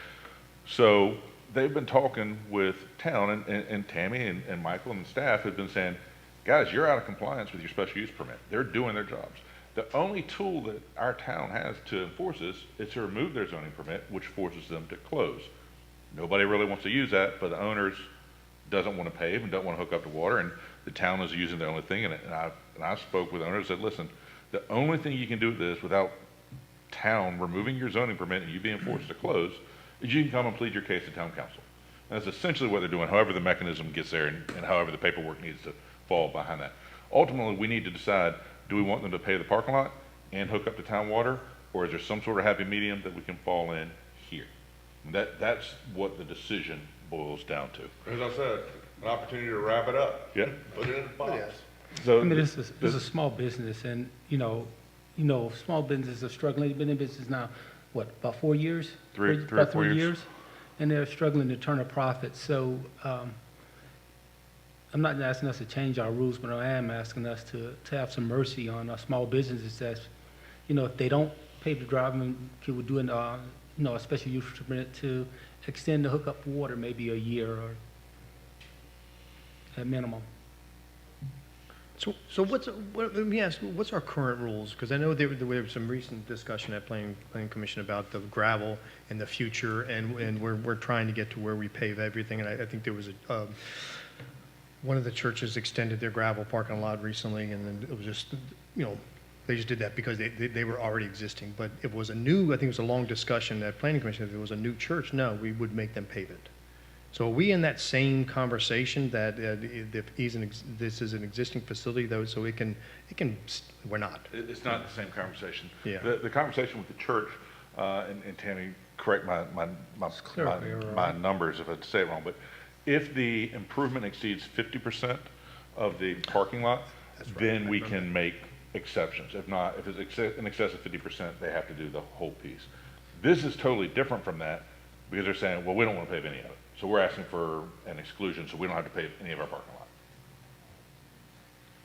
Speaker 3: So they've been talking with town, and Tammy and Michael and staff have been saying, guys, you're out of compliance with your special use permit. They're doing their jobs. The only tool that our town has to enforce this is to remove their zoning permit, which forces them to close. Nobody really wants to use that, but the owners doesn't want to pave and don't want to hook up to water, and the town is using the only thing in it. And I spoke with owners and said, listen, the only thing you can do with this without town removing your zoning permit and you being forced to close is you can come and plead your case to town council. And that's essentially what they're doing, however the mechanism gets there and however the paperwork needs to fall behind that. Ultimately, we need to decide, do we want them to pay the parking lot and hook up to town water, or is there some sort of happy medium that we can fall in here? That's what the decision boils down to.
Speaker 1: As I said, an opportunity to wrap it up.
Speaker 3: Yep.
Speaker 1: Put it in the box.
Speaker 15: Yes.
Speaker 3: So
Speaker 7: I mean, this is a small business, and, small businesses are struggling. They've been in business now, what, about 4 years?
Speaker 3: Three or
Speaker 7: About
Speaker 3: 4
Speaker 7: 3
Speaker 3: years.
Speaker 7: years? And they're struggling to turn a profit. So I'm not asking us to change our rules, but I am asking us to have some mercy on our small businesses that, if they don't pave the driveway, we do a special use permit to extend the hookup for water maybe a year or at minimum.
Speaker 5: So let me ask, what's our current rules? Because I know there was some recent discussion at Planning Commission about the gravel in the future, and we're trying to get to where we pave everything, and I think there was one of the churches extended their gravel parking lot recently, and then it was just, they just did that because they were already existing. But if it was a new, I think it was a long discussion at Planning Commission, if it was a new church, no, we would make them pave it. So are we in that same conversation that if this is an existing facility though, so it can, we're not?
Speaker 3: It's not the same conversation.
Speaker 5: Yeah.
Speaker 3: The conversation with the church, and Tammy, correct my numbers if I say it wrong, but if the improvement exceeds 50% of the parking lot, then we can make exceptions. If not, if it's in excess of 50%, they have to do the whole piece. This is totally different from that because they're saying, well, we don't want to pave any of it. So we're asking for an exclusion so we don't have to pave any of our parking lot.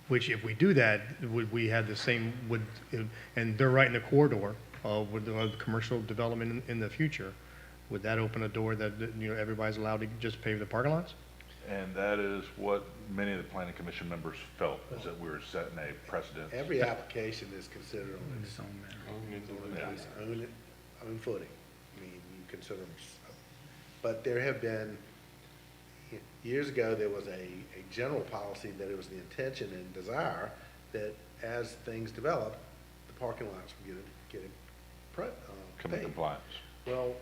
Speaker 5: Which if we do that, would we have the same, and they're right in the corridor with the commercial development in the future, would that open a door that, everybody's allowed to just pave the parking lots?
Speaker 3: And that is what many of the planning commission members felt, is that we were setting a precedent.
Speaker 15: Every application is considered on its own footing. I mean, you consider them, but there have been, years ago, there was a general policy that it was the intention and desire that as things develop, the parking lots would get
Speaker 3: Come in
Speaker 15: paved.
Speaker 3: compliance.
Speaker 15: Well,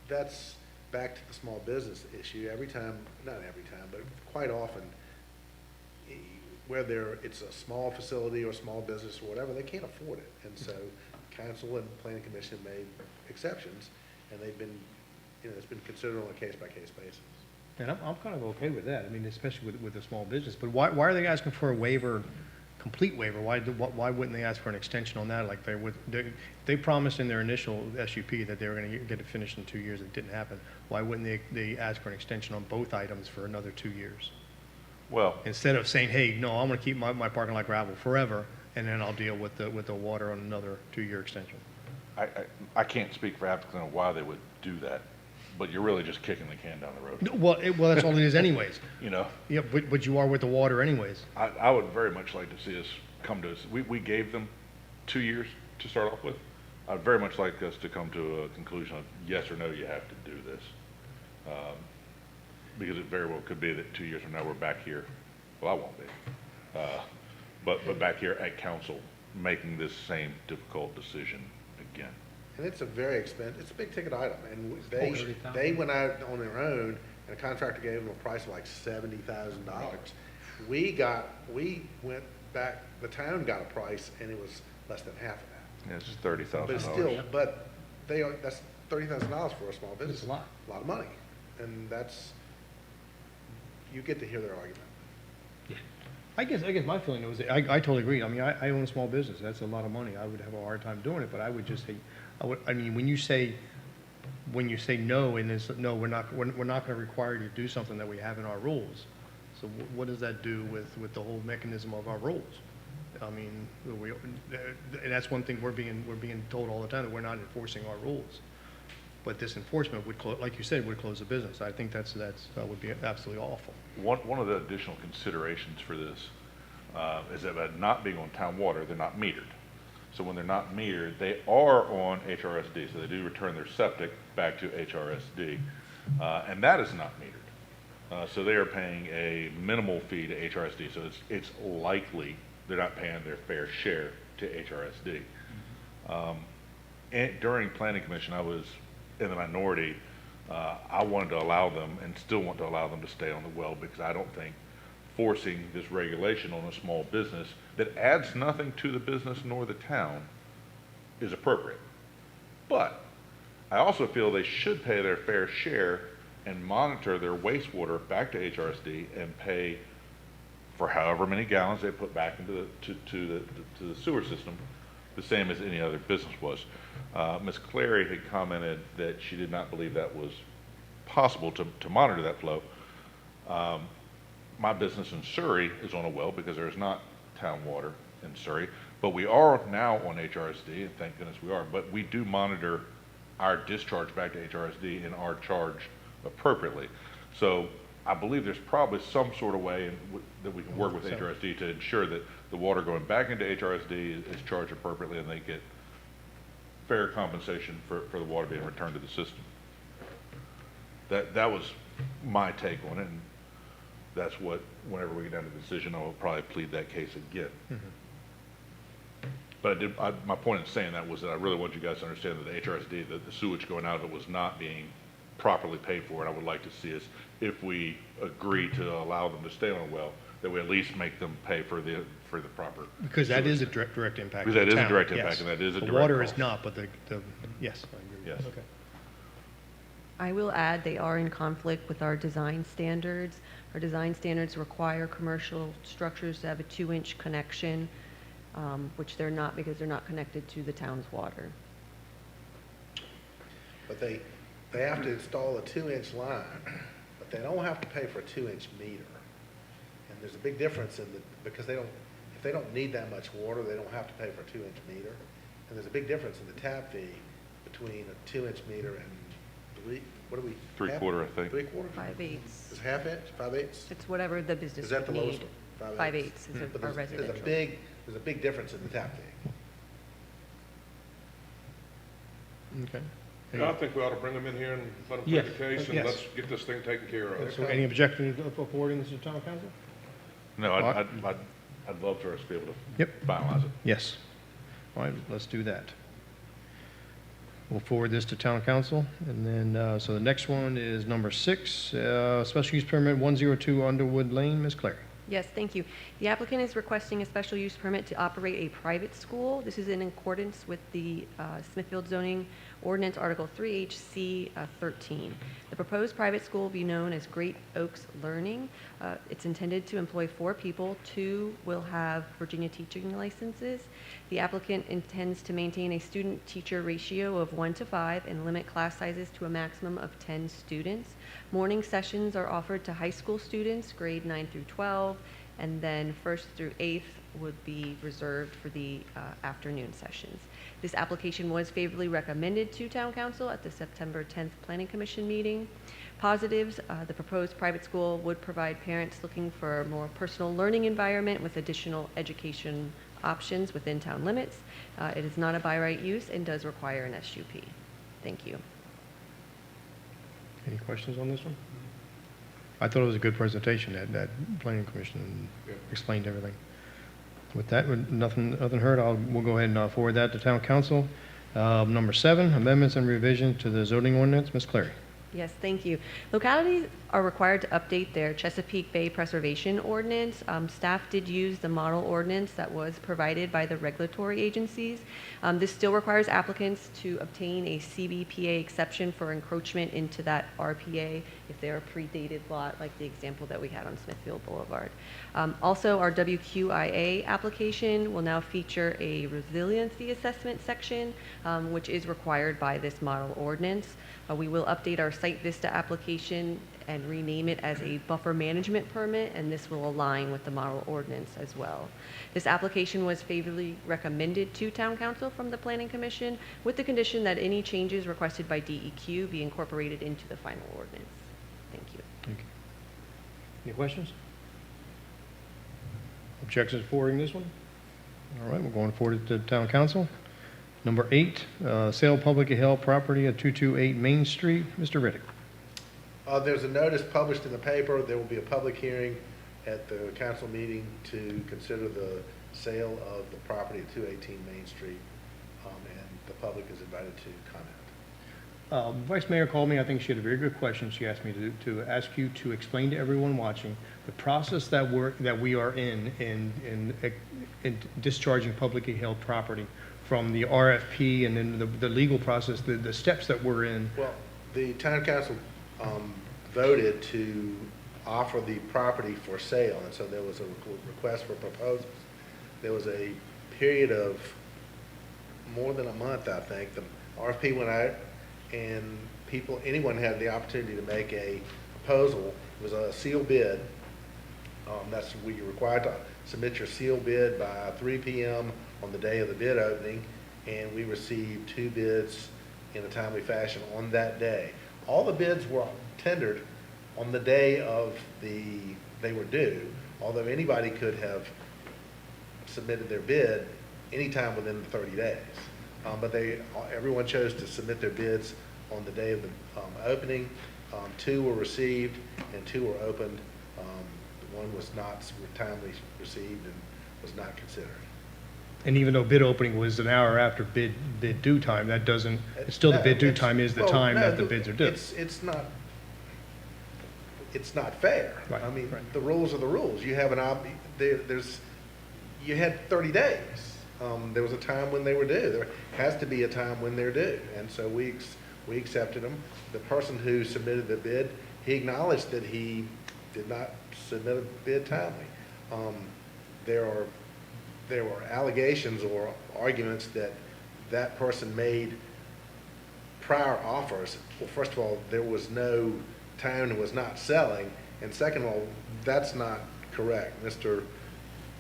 Speaker 15: that's back to the small business issue. Every time, not every time, but quite often, whether it's a small facility or small business or whatever, they can't afford it. And so council and planning commission made exceptions, and they've been, it's been considered on a case-by-case basis.
Speaker 5: And I'm kind of okay with that, I mean, especially with a small business, but why are they asking for a waiver, complete waiver? Why wouldn't they ask for an extension on that, like they promised in their initial SUP that they were gonna get it finished in 2 years, it didn't happen. Why wouldn't they ask for an extension on both items for another 2 years?
Speaker 3: Well,
Speaker 5: Instead of saying, hey, no, I'm gonna keep my parking lot gravel forever, and then I'll deal with the water on another 2-year extension.
Speaker 3: I can't speak for applicants on why they would do that, but you're really just kicking the can down the road.
Speaker 5: Well, that's all it is anyways.
Speaker 3: You know?
Speaker 5: Yeah, but you are with the water anyways.
Speaker 3: I would very much like to see us come to us. We gave them 2 years to start off with. I'd very much like us to come to a conclusion of yes or no, you have to do this. Because it very well could be that 2 years from now, we're back here. Well, I won't be. But back here at council, making this same difficult decision again.
Speaker 15: And it's a very expensive, it's a big ticket item, and
Speaker 7: $30,000.
Speaker 15: they went out on their own, and a contractor gave them a price of like $70,000. We went back, the town got a price, and it was less than half of that.
Speaker 3: Yeah, it's just $30,000.
Speaker 15: But it's still, but that's $30,000 for a small business.
Speaker 5: It's a lot.
Speaker 15: A lot of money, and you get to hear their argument.
Speaker 5: I guess my feeling was, I totally agree. I mean, I own a small business. That's a lot of money. I would have a hard time doing it, but I would just say, I mean, when you say no, and it's, no, we're not going to require you to do something that we have in our rules. So what does that do with the whole mechanism of our rules? I mean, and that's one thing we're being told all the time, that we're not enforcing our rules. But this enforcement would, like you said, would close the business. I think that would be absolutely awful.
Speaker 3: One of the additional considerations for this is that by not being on town water, they're not metered. So when they're not metered, they are on HRSD, so they do return their septic back to HRSD, and that is not metered. So they are paying a minimal fee to HRSD, so it's likely they're not paying their fair share to HRSD. And during Planning Commission, I was in the minority. I wanted to allow them, and still want to allow them, to stay on the well, because I don't think forcing this regulation on a small business that adds nothing to the business nor the town is appropriate. But I also feel they should pay their fair share and monitor their wastewater back to HRSD and pay for however many gallons they put back into the sewer system, the same as any other business was. Ms. Clary had commented that she did not believe that was possible to monitor that flow. My business in Surrey is on a well because there is not town water in Surrey, but we are now on HRSD, and thank goodness we are, but we do monitor our discharge back to HRSD and are charged appropriately. So I believe there's probably some sort of way that we can work with HRSD to ensure that the water going back into HRSD is charged appropriately and they get fair compensation for the water being returned to the system. That was my take on it, and that's what, whenever we get down to the decision, I will probably plead that case again. But my point in saying that was that I really want you guys to understand that the HRSD, the sewage going out of it, was not being properly paid for, and I would like to see us, if we agree to allow them to stay on a well, that we at least make them pay for the proper.
Speaker 5: Because that is a direct impact.
Speaker 3: Because that is a direct impact, and that is a direct
Speaker 5: The water
Speaker 3: cost.
Speaker 5: is not, but yes, I agree.
Speaker 3: Yes.
Speaker 5: Okay.
Speaker 11: I will add, they are in conflict with our design standards. Our design standards require commercial structures to have a 2-inch connection, which they're not, because they're not connected to the town's water.
Speaker 15: But they have to install a 2-inch line, but they don't have to pay for a 2-inch meter. And there's a big difference because if they don't need that much water, they don't have to pay for a 2-inch meter. And there's a big difference in the tap fee between a 2-inch meter and
Speaker 3: Three-quarter, I think.
Speaker 15: 3/4?
Speaker 11: 5/8.
Speaker 15: Is half inch, 5/8?
Speaker 11: It's whatever the business
Speaker 15: Is that the
Speaker 11: would
Speaker 15: lowest
Speaker 11: need.
Speaker 15: one?
Speaker 11: 5/8 is
Speaker 15: But
Speaker 11: our
Speaker 15: there's a
Speaker 11: residential.
Speaker 15: there's a big difference in the tap fee.
Speaker 5: Okay.
Speaker 1: I think we ought to bring them in here and let them
Speaker 5: Yes.
Speaker 1: take the case, and
Speaker 5: Yes.
Speaker 1: let's get this thing taken care of.
Speaker 5: So any objection to forwarding this to town council?
Speaker 3: No,
Speaker 5: All right.
Speaker 3: I'd love for us to be able to
Speaker 5: Yep.
Speaker 3: finalize it.
Speaker 5: Yes. All right, let's do that. We'll forward this to town council, and then, so the next one is number 6, special use permit 102 Underwood Lane. Ms. Clary.
Speaker 11: Yes, thank you. The applicant is requesting a special use permit to operate a private school. This is in accordance with the Smithfield zoning ordinance, Article 3HC 13. The proposed private school will be known as Great Oaks Learning. It's intended to employ 4 people. 2 will have Virginia teaching licenses. The applicant intends to maintain a student-teacher ratio of 1:5 and limit class sizes to a maximum of 10 students. Morning sessions are offered to high school students, grade 9 through 12, and then 1st through 8th would be reserved for the afternoon sessions. This application was favorably recommended to Town Council at the September 10th Planning Commission meeting. Positives, the proposed private school would provide parents looking for a more personal learning environment with additional education options within town limits. It is not a by right use and does require an SUP. Thank you.
Speaker 5: Any questions on this one? I thought it was a good presentation, that planning commission explained everything. With that, with nothing heard, we'll go ahead and forward that to town council. Number 7, amendments and revision to the zoning ordinance. Ms. Clary.
Speaker 11: Yes, thank you. Localities are required to update their Chesapeake Bay Preservation Ordinance. Staff did use the model ordinance that was provided by the regulatory agencies. This still requires applicants to obtain a CBPA exception for encroachment into that RPA if they're a predated lot, like the example that we had on Smithfield Boulevard. Also, our WQIA application will now feature a resiliency assessment section, which is required by this model ordinance. We will update our Site Vista application and rename it as a buffer management permit, and this will align with the model ordinance as well. This application was favorably recommended to Town Council from the Planning Commission with the condition that any changes requested by DEQ be incorporated into the final ordinance. Thank you.
Speaker 5: Thank you. Any questions? Objections to forwarding this one? All right, we're going to forward it to Town Council. Number 8, sale of publicly held property at 228 Main Street. Mr. Riddick.
Speaker 15: There's a notice published in the paper. There will be a public hearing at the council meeting to consider the sale of the property at 218 Main Street, and the public is invited to comment.
Speaker 5: Vice Mayor called me. I think she had a very good question. She asked me to ask you to explain to everyone watching the process that we are in discharging publicly held property, from the RFP and then the legal process, the steps that we're in.
Speaker 15: Well, the town council voted to offer the property for sale, and so there was a request for proposals. There was a period of more than a month, I think. The RFP went out, and anyone had the opportunity to make a proposal. It was a sealed bid. That's where you're required to submit your sealed bid by 3 p.m. on the day of the bid opening, and we received 2 bids in a timely fashion on that day. All the bids were tendered on the day they were due, although anybody could have submitted their bid anytime within the 30 days. But everyone chose to submit their bids on the day of the opening. 2 were received and 2 were opened. One was not timely received and was not considered.
Speaker 5: And even though bid opening was an hour after bid due time, that doesn't, it's still the bid due time is the time that the bids are due.
Speaker 15: It's not fair.
Speaker 5: Right,
Speaker 15: I mean,
Speaker 5: right.
Speaker 15: the rules are the rules. You have you had 30 days. There was a time when they were due. There has to be a time when they're due. And so we accepted them. The person who submitted the bid, he acknowledged that he did not submit a bid timely. There were allegations or arguments that person made prior offers. Well, first of all, there was no town and was not selling, and second of all, that's not correct. Mr.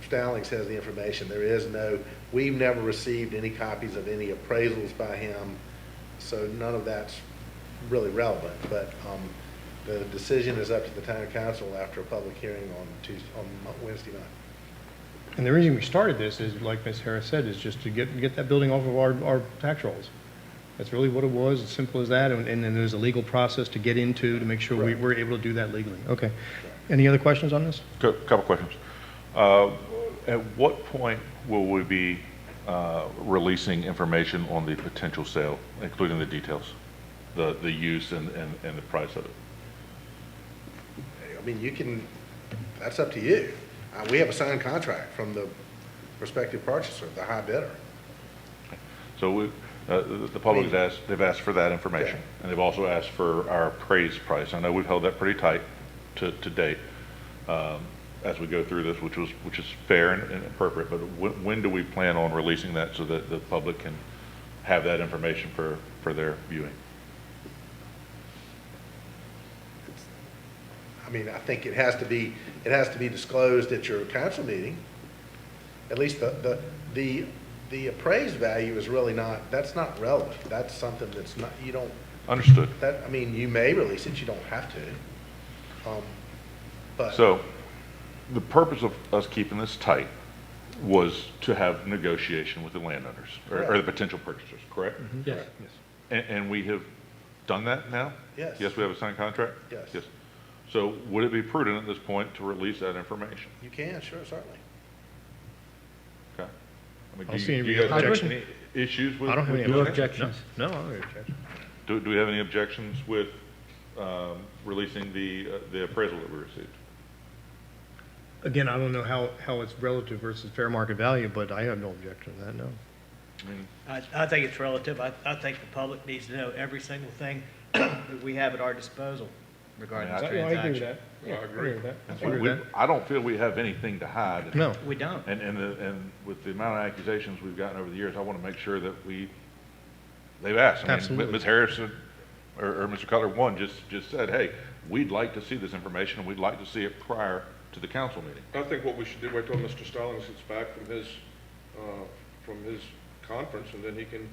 Speaker 15: Stallings has the information. We've never received any copies of any appraisals by him, so none of that's really relevant. But the decision is up to the town council after a public hearing on Wednesday night.
Speaker 5: And the reason we started this is, like Ms. Harris said, is just to get that building off of our tax rolls. That's really what it was, as simple as that, and then there's a legal process to get into to make sure we're able to do that legally. Okay. Any other questions on this?
Speaker 3: Couple questions. At what point will we be releasing information on the potential sale, including the details, the use and the price of it?
Speaker 15: I mean, that's up to you. We have a signed contract from the prospective purchaser, the high bidder.
Speaker 3: So the public they've asked for that information, and they've also asked for our appraised price. I know we've held that pretty tight to date as we go through this, which is fair and appropriate. But when do we plan on releasing that so that the public can have that information for their viewing?
Speaker 15: I mean, I think it has to be disclosed at your council meeting. At least the appraised value is really that's not relevant. That's something that's not, you don't.
Speaker 3: Understood.
Speaker 15: I mean, you may release it, you don't have to. But
Speaker 3: So the purpose of us keeping this tight was to have negotiation with the landowners or the potential purchasers, correct?
Speaker 7: Yes.
Speaker 3: And we have done that now?
Speaker 15: Yes.
Speaker 3: Yes, we have a signed contract?
Speaker 15: Yes.
Speaker 3: Yes. So would it be prudent at this point to release that information?
Speaker 15: You can, sure, certainly.
Speaker 3: Okay. I mean,
Speaker 5: I don't
Speaker 3: do
Speaker 5: see any
Speaker 3: you guys have
Speaker 5: objection.
Speaker 3: any issues with?
Speaker 5: I don't have
Speaker 3: with
Speaker 5: any
Speaker 3: doing
Speaker 5: objections.
Speaker 3: that?
Speaker 5: No, I don't have any objections.
Speaker 3: Do we have any objections with releasing the appraisal that we received?
Speaker 5: Again, I don't know how it's relative versus fair market value, but I have no objection to that, no.
Speaker 3: I mean,
Speaker 10: I think it's relative. I think the public needs to know every single thing that we have at our disposal regarding this
Speaker 3: I
Speaker 5: I agree with
Speaker 10: transaction.
Speaker 5: that. Yeah, I agree with that. I
Speaker 3: we-
Speaker 5: agree with that.
Speaker 3: I don't feel we have anything to hide.
Speaker 5: No.
Speaker 10: We don't.
Speaker 3: And with the amount of accusations we've gotten over the years, I want to make sure that they've asked. I mean,
Speaker 5: Absolutely.
Speaker 3: Ms. Harrison or Mr. Cutler, one, just said, hey, we'd like to see this information and we'd like to see it prior to the council meeting.
Speaker 1: I think what we should do, wait till Mr. Stallings gets back from his conference, and then we can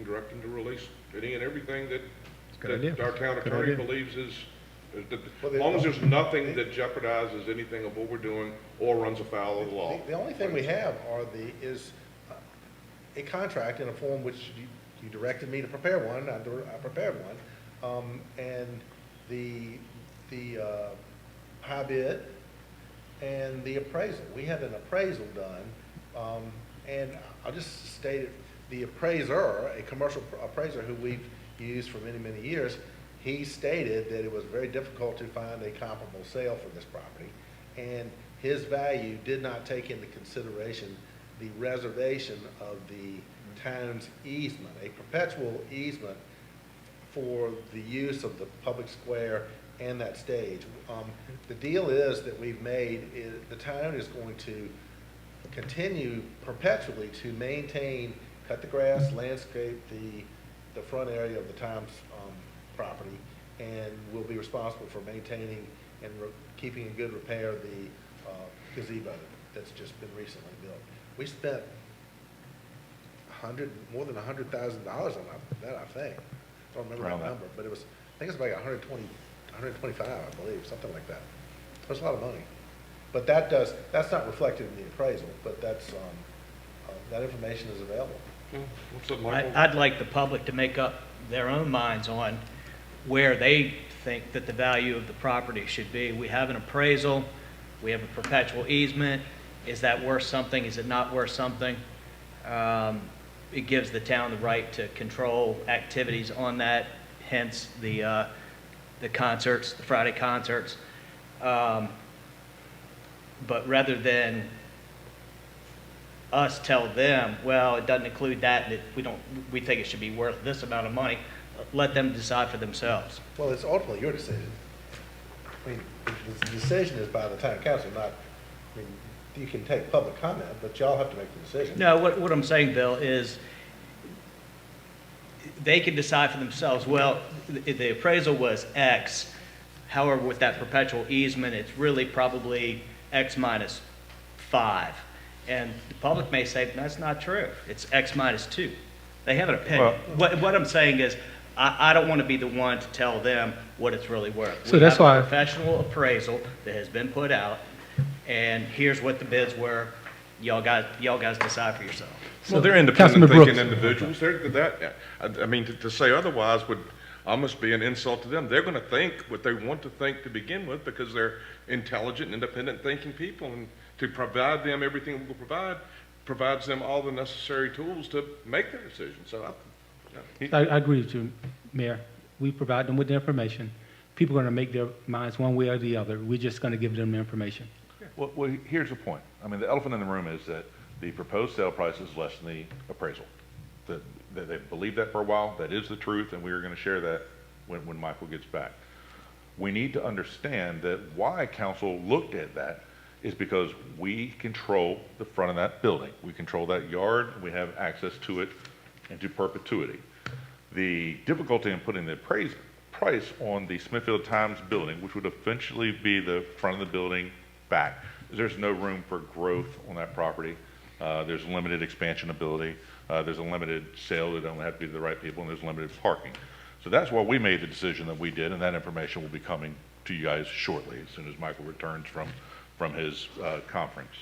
Speaker 1: direct him to release any and everything that
Speaker 5: good idea.
Speaker 1: our town
Speaker 5: Good
Speaker 1: attorney
Speaker 5: idea.
Speaker 1: believes is,
Speaker 15: Well,
Speaker 1: as long as there's nothing that jeopardizes anything of what we're doing or runs afoul of the law.
Speaker 15: The only thing we have is a contract in a form which you directed me to prepare one, I prepared one, and the high bid and the appraisal. We had an appraisal done, and I'll just state it, the appraiser, a commercial appraiser who we've used for many, many years, he stated that it was very difficult to find a comparable sale for this property, and his value did not take into consideration the reservation of the town's easement, a perpetual easement for the use of the public square and that stage. The deal is that we've made, the town is going to continue perpetually to maintain, cut the grass, landscape the front area of the town's property, and will be responsible for maintaining and keeping in good repair the gazebo that's just been recently built. We spent more than $100,000 on that, I think. I don't remember
Speaker 3: Around
Speaker 15: that
Speaker 3: that.
Speaker 15: number, but I think it's about 125, I believe, something like that. That's a lot of money. But that's not reflected in the appraisal, but that information is available.
Speaker 1: What's up, Michael?
Speaker 10: I'd like the public to make up their own minds on where they think that the value of the property should be. We have an appraisal, we have a perpetual easement. Is that worth something? Is it not worth something? It gives the town the right to control activities on that, hence the concerts, the Friday concerts. But rather than us tell them, well, it doesn't include that, and we think it should be worth this amount of money, let them decide for themselves.
Speaker 15: Well, it's ultimately your decision. I mean, the decision is by the town council, not, I mean, you can take public comment, but y'all have to make the decision.
Speaker 10: No, what I'm saying, Bill, is they can decide for themselves, well, the appraisal was X, however, with that perpetual easement, it's really probably X minus 5. And the public may say, that's not true, it's X minus 2. They have an opinion. What I'm saying is, I don't want to be the one to tell them what it's really worth.
Speaker 7: So that's why-
Speaker 10: We have a professional appraisal that has been put out, and here's what the bids were. Y'all guys decide for yourself.
Speaker 1: Well, they're
Speaker 7: Councilman
Speaker 1: independent thinking
Speaker 7: Brooks.
Speaker 1: individuals. I mean, to say otherwise would almost be an insult to them. They're going to think what they want to think to begin with because they're intelligent, independent thinking people, and to provide them everything we'll provide provides them all the necessary tools to make their decision. So
Speaker 7: I agree with you, Mayor. We provide them with the information. People are going to make their minds one way or the other. We're just going to give them the information.
Speaker 3: Well, here's the point. I mean, the elephant in the room is that the proposed sale price is less than the appraisal. They believed that for a while. That is the truth, and we are going to share that when Michael gets back. We need to understand that why council looked at that is because we control the front of that building. We control that yard. We have access to it into perpetuity. The difficulty in putting the price on the Smithfield Times building, which would eventually be the front of the building back, there's no room for growth on that property. There's limited expansion ability. There's a limited sale that only have to be to the right people, and there's limited parking. So that's why we made the decision that we did, and that information will be coming to you guys shortly, as soon as Michael returns from his conference.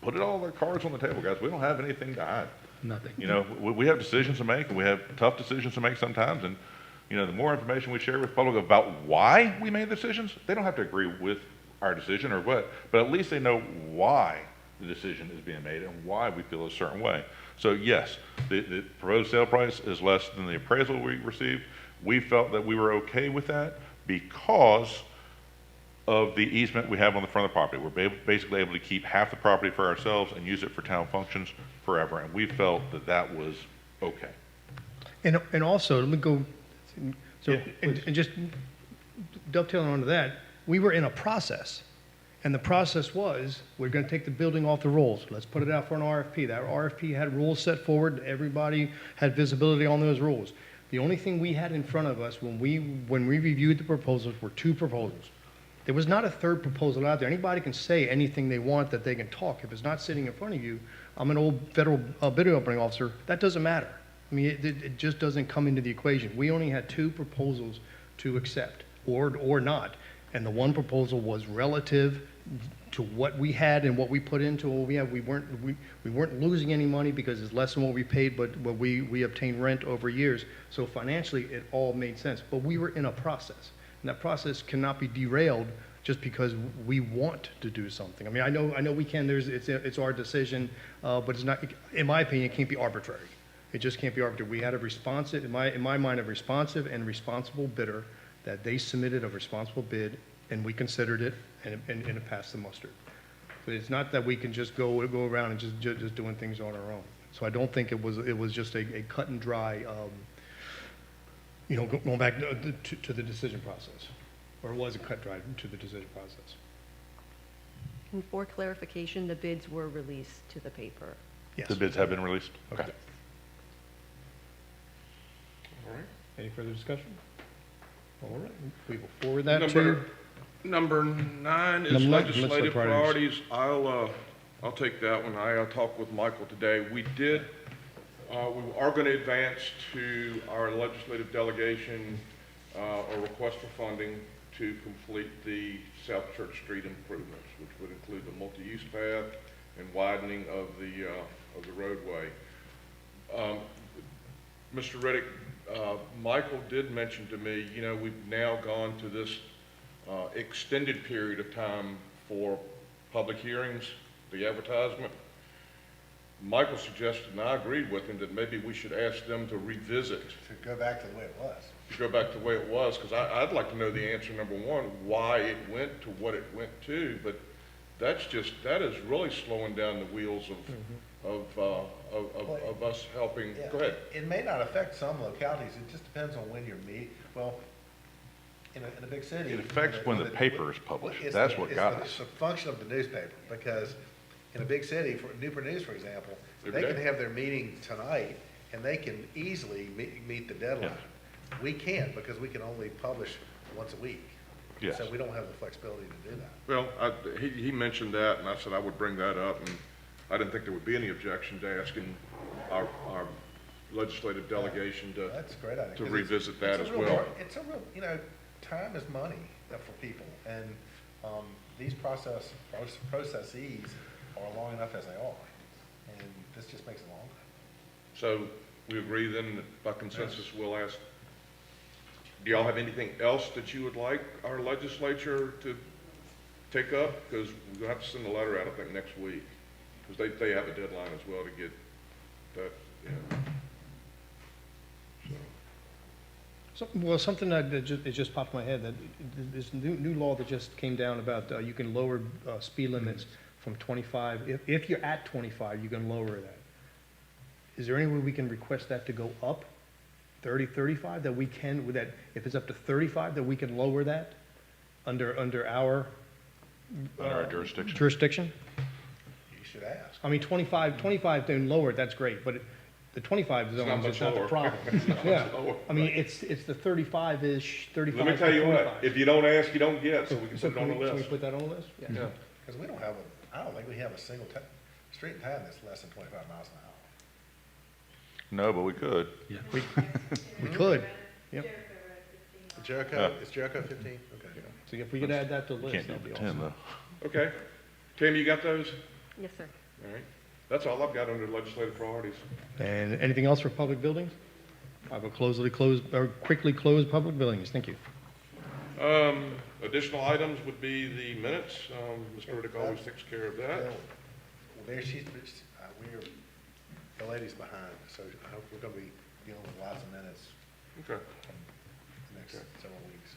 Speaker 3: put it all the cards on the table, guys. We don't have anything to hide.
Speaker 7: Nothing.
Speaker 3: You know, we have decisions to make, and we have tough decisions to make sometimes, and, you know, the more information we share with the public about why we made the decisions, they don't have to agree with our decision or what, but at least they know why the decision is being made and why we feel a certain way. So yes, the proposed sale price is less than the appraisal we received. We felt that we were okay with that because of the easement we have on the front of the property. We're basically able to keep half the property for ourselves and use it for town functions forever, and we felt that that was okay.
Speaker 5: And also, let me go, so,
Speaker 3: Yeah,
Speaker 5: and just dovetailing onto that, we were in a process. And the process was, we're gonna take the building off the rolls. Let's put it out for an RFP. That RFP had rules set forward. Everybody had visibility on those rules. The only thing we had in front of us when we reviewed the proposals were 2 proposals. There was not a third proposal out there. Anybody can say anything they want that they can talk. If it's not sitting in front of you, I'm an old federal bid opening officer, that doesn't matter. I mean, it just doesn't come into the equation. We only had 2 proposals to accept, or not. And the one proposal was relative to what we had and what we put into what we had. We weren't losing any money because it's less than what we paid, but we obtained rent over years. So financially, it all made sense. But we were in a process, and that process cannot be derailed just because we want to do something. I mean, I know we can. It's our decision, but it's not. In my opinion, it can't be arbitrary. It just can't be arbitrary. We had a responsive, in my mind, a responsive and responsible bidder that they submitted a responsible bid, and we considered it, and it passed the muster. But it's not that we can just go around and just doing things on our own. So I don't think it was just a cut and dry, going back to the decision process, or it was a cut dry to the decision process.
Speaker 11: And for clarification, the bids were released to the paper.
Speaker 5: Yes.
Speaker 3: The bids have been released? Okay.
Speaker 5: All right. Any further discussion? All right. We will forward that
Speaker 1: Number 9 is
Speaker 5: Number 9,
Speaker 1: legislative priorities. I'll take that one. I talked with Michael today. We are going to advance to our legislative delegation a request for funding to complete the South Church Street improvements, which would include the multi-use path and widening of the roadway. Mr. Riddick, Michael did mention to me, we've now gone to this extended period of time for public hearings, the advertisement. Michael suggested, and I agreed with him, that maybe we should ask them to revisit.
Speaker 15: To go back to the way it was.
Speaker 1: To go back to the way it was, because I'd like to know the answer, number one, why it went to what it went to, but that is really slowing down the wheels of us helping.
Speaker 15: Yeah,
Speaker 1: Go ahead.
Speaker 15: It may not affect some localities, it just depends on when you're well, in a big city.
Speaker 3: It affects when the paper is published. That's what got us.
Speaker 15: It's a function of the newspaper, because in a big city, for Newport News, for example, they can have their meeting tonight, and they can easily meet the deadline. Yeah. We can't, because we can only publish once a week.
Speaker 3: Yes.
Speaker 15: So we don't have the flexibility to do that.
Speaker 1: Well, he mentioned that, and I said I would bring that up, and I didn't think there would be any objection to asking our legislative delegation
Speaker 15: That's a great idea,
Speaker 1: to revisit that as well.
Speaker 15: It's a real, time is money for people, and these processes are long enough as they are, and this just makes it longer.
Speaker 1: So we agree then that by consensus we'll ask, do y'all have anything else that you would like our legislature to take up? Because we'll have to send a letter out, I think, next week, because they have a deadline as well to get that,
Speaker 5: Something that it just popped in my head, that this new law that just came down about you can lower speed limits from 25. If you're at 25, you can lower that. Is there any way we can request that to go up? 30, 35, that we can, that if it's up to 35, that we can lower that under our jurisdiction?
Speaker 15: You should ask.
Speaker 5: I mean, 25, then lower it, that's great, but the 25 zone is not the problem. Yeah, I mean, it's the 35-ish, 35
Speaker 1: Let me tell you what, if you don't ask, you don't get, so we can put it on the list.
Speaker 5: Can we put that on the list?
Speaker 15: Yeah. Because I don't think we have a single street in town that's less than 25 miles an hour.
Speaker 3: No, but we could.
Speaker 5: Yeah. We could, yep.
Speaker 15: Jericho, is Jericho 15? Okay.
Speaker 5: So if we could add that to the list,
Speaker 3: Can't do
Speaker 5: that'd be
Speaker 3: the 10
Speaker 5: awesome.
Speaker 3: though.
Speaker 1: Okay. Tim, you got those?
Speaker 11: Yes, sir.
Speaker 1: All right. That's all I've got under legislative priorities.
Speaker 5: And anything else for public buildings? I will quickly close public buildings. Thank you.
Speaker 1: Additional items would be the minutes. Mr. Riddick always takes care of that.
Speaker 15: Well, there the lady's behind, so I hope we're gonna be dealing with lots of minutes
Speaker 1: Okay,
Speaker 15: next
Speaker 1: Okay.
Speaker 15: several weeks.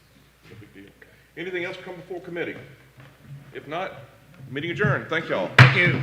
Speaker 1: no big deal. Anything else come before committee? If not, meeting adjourned. Thank y'all.
Speaker 5: Thank you.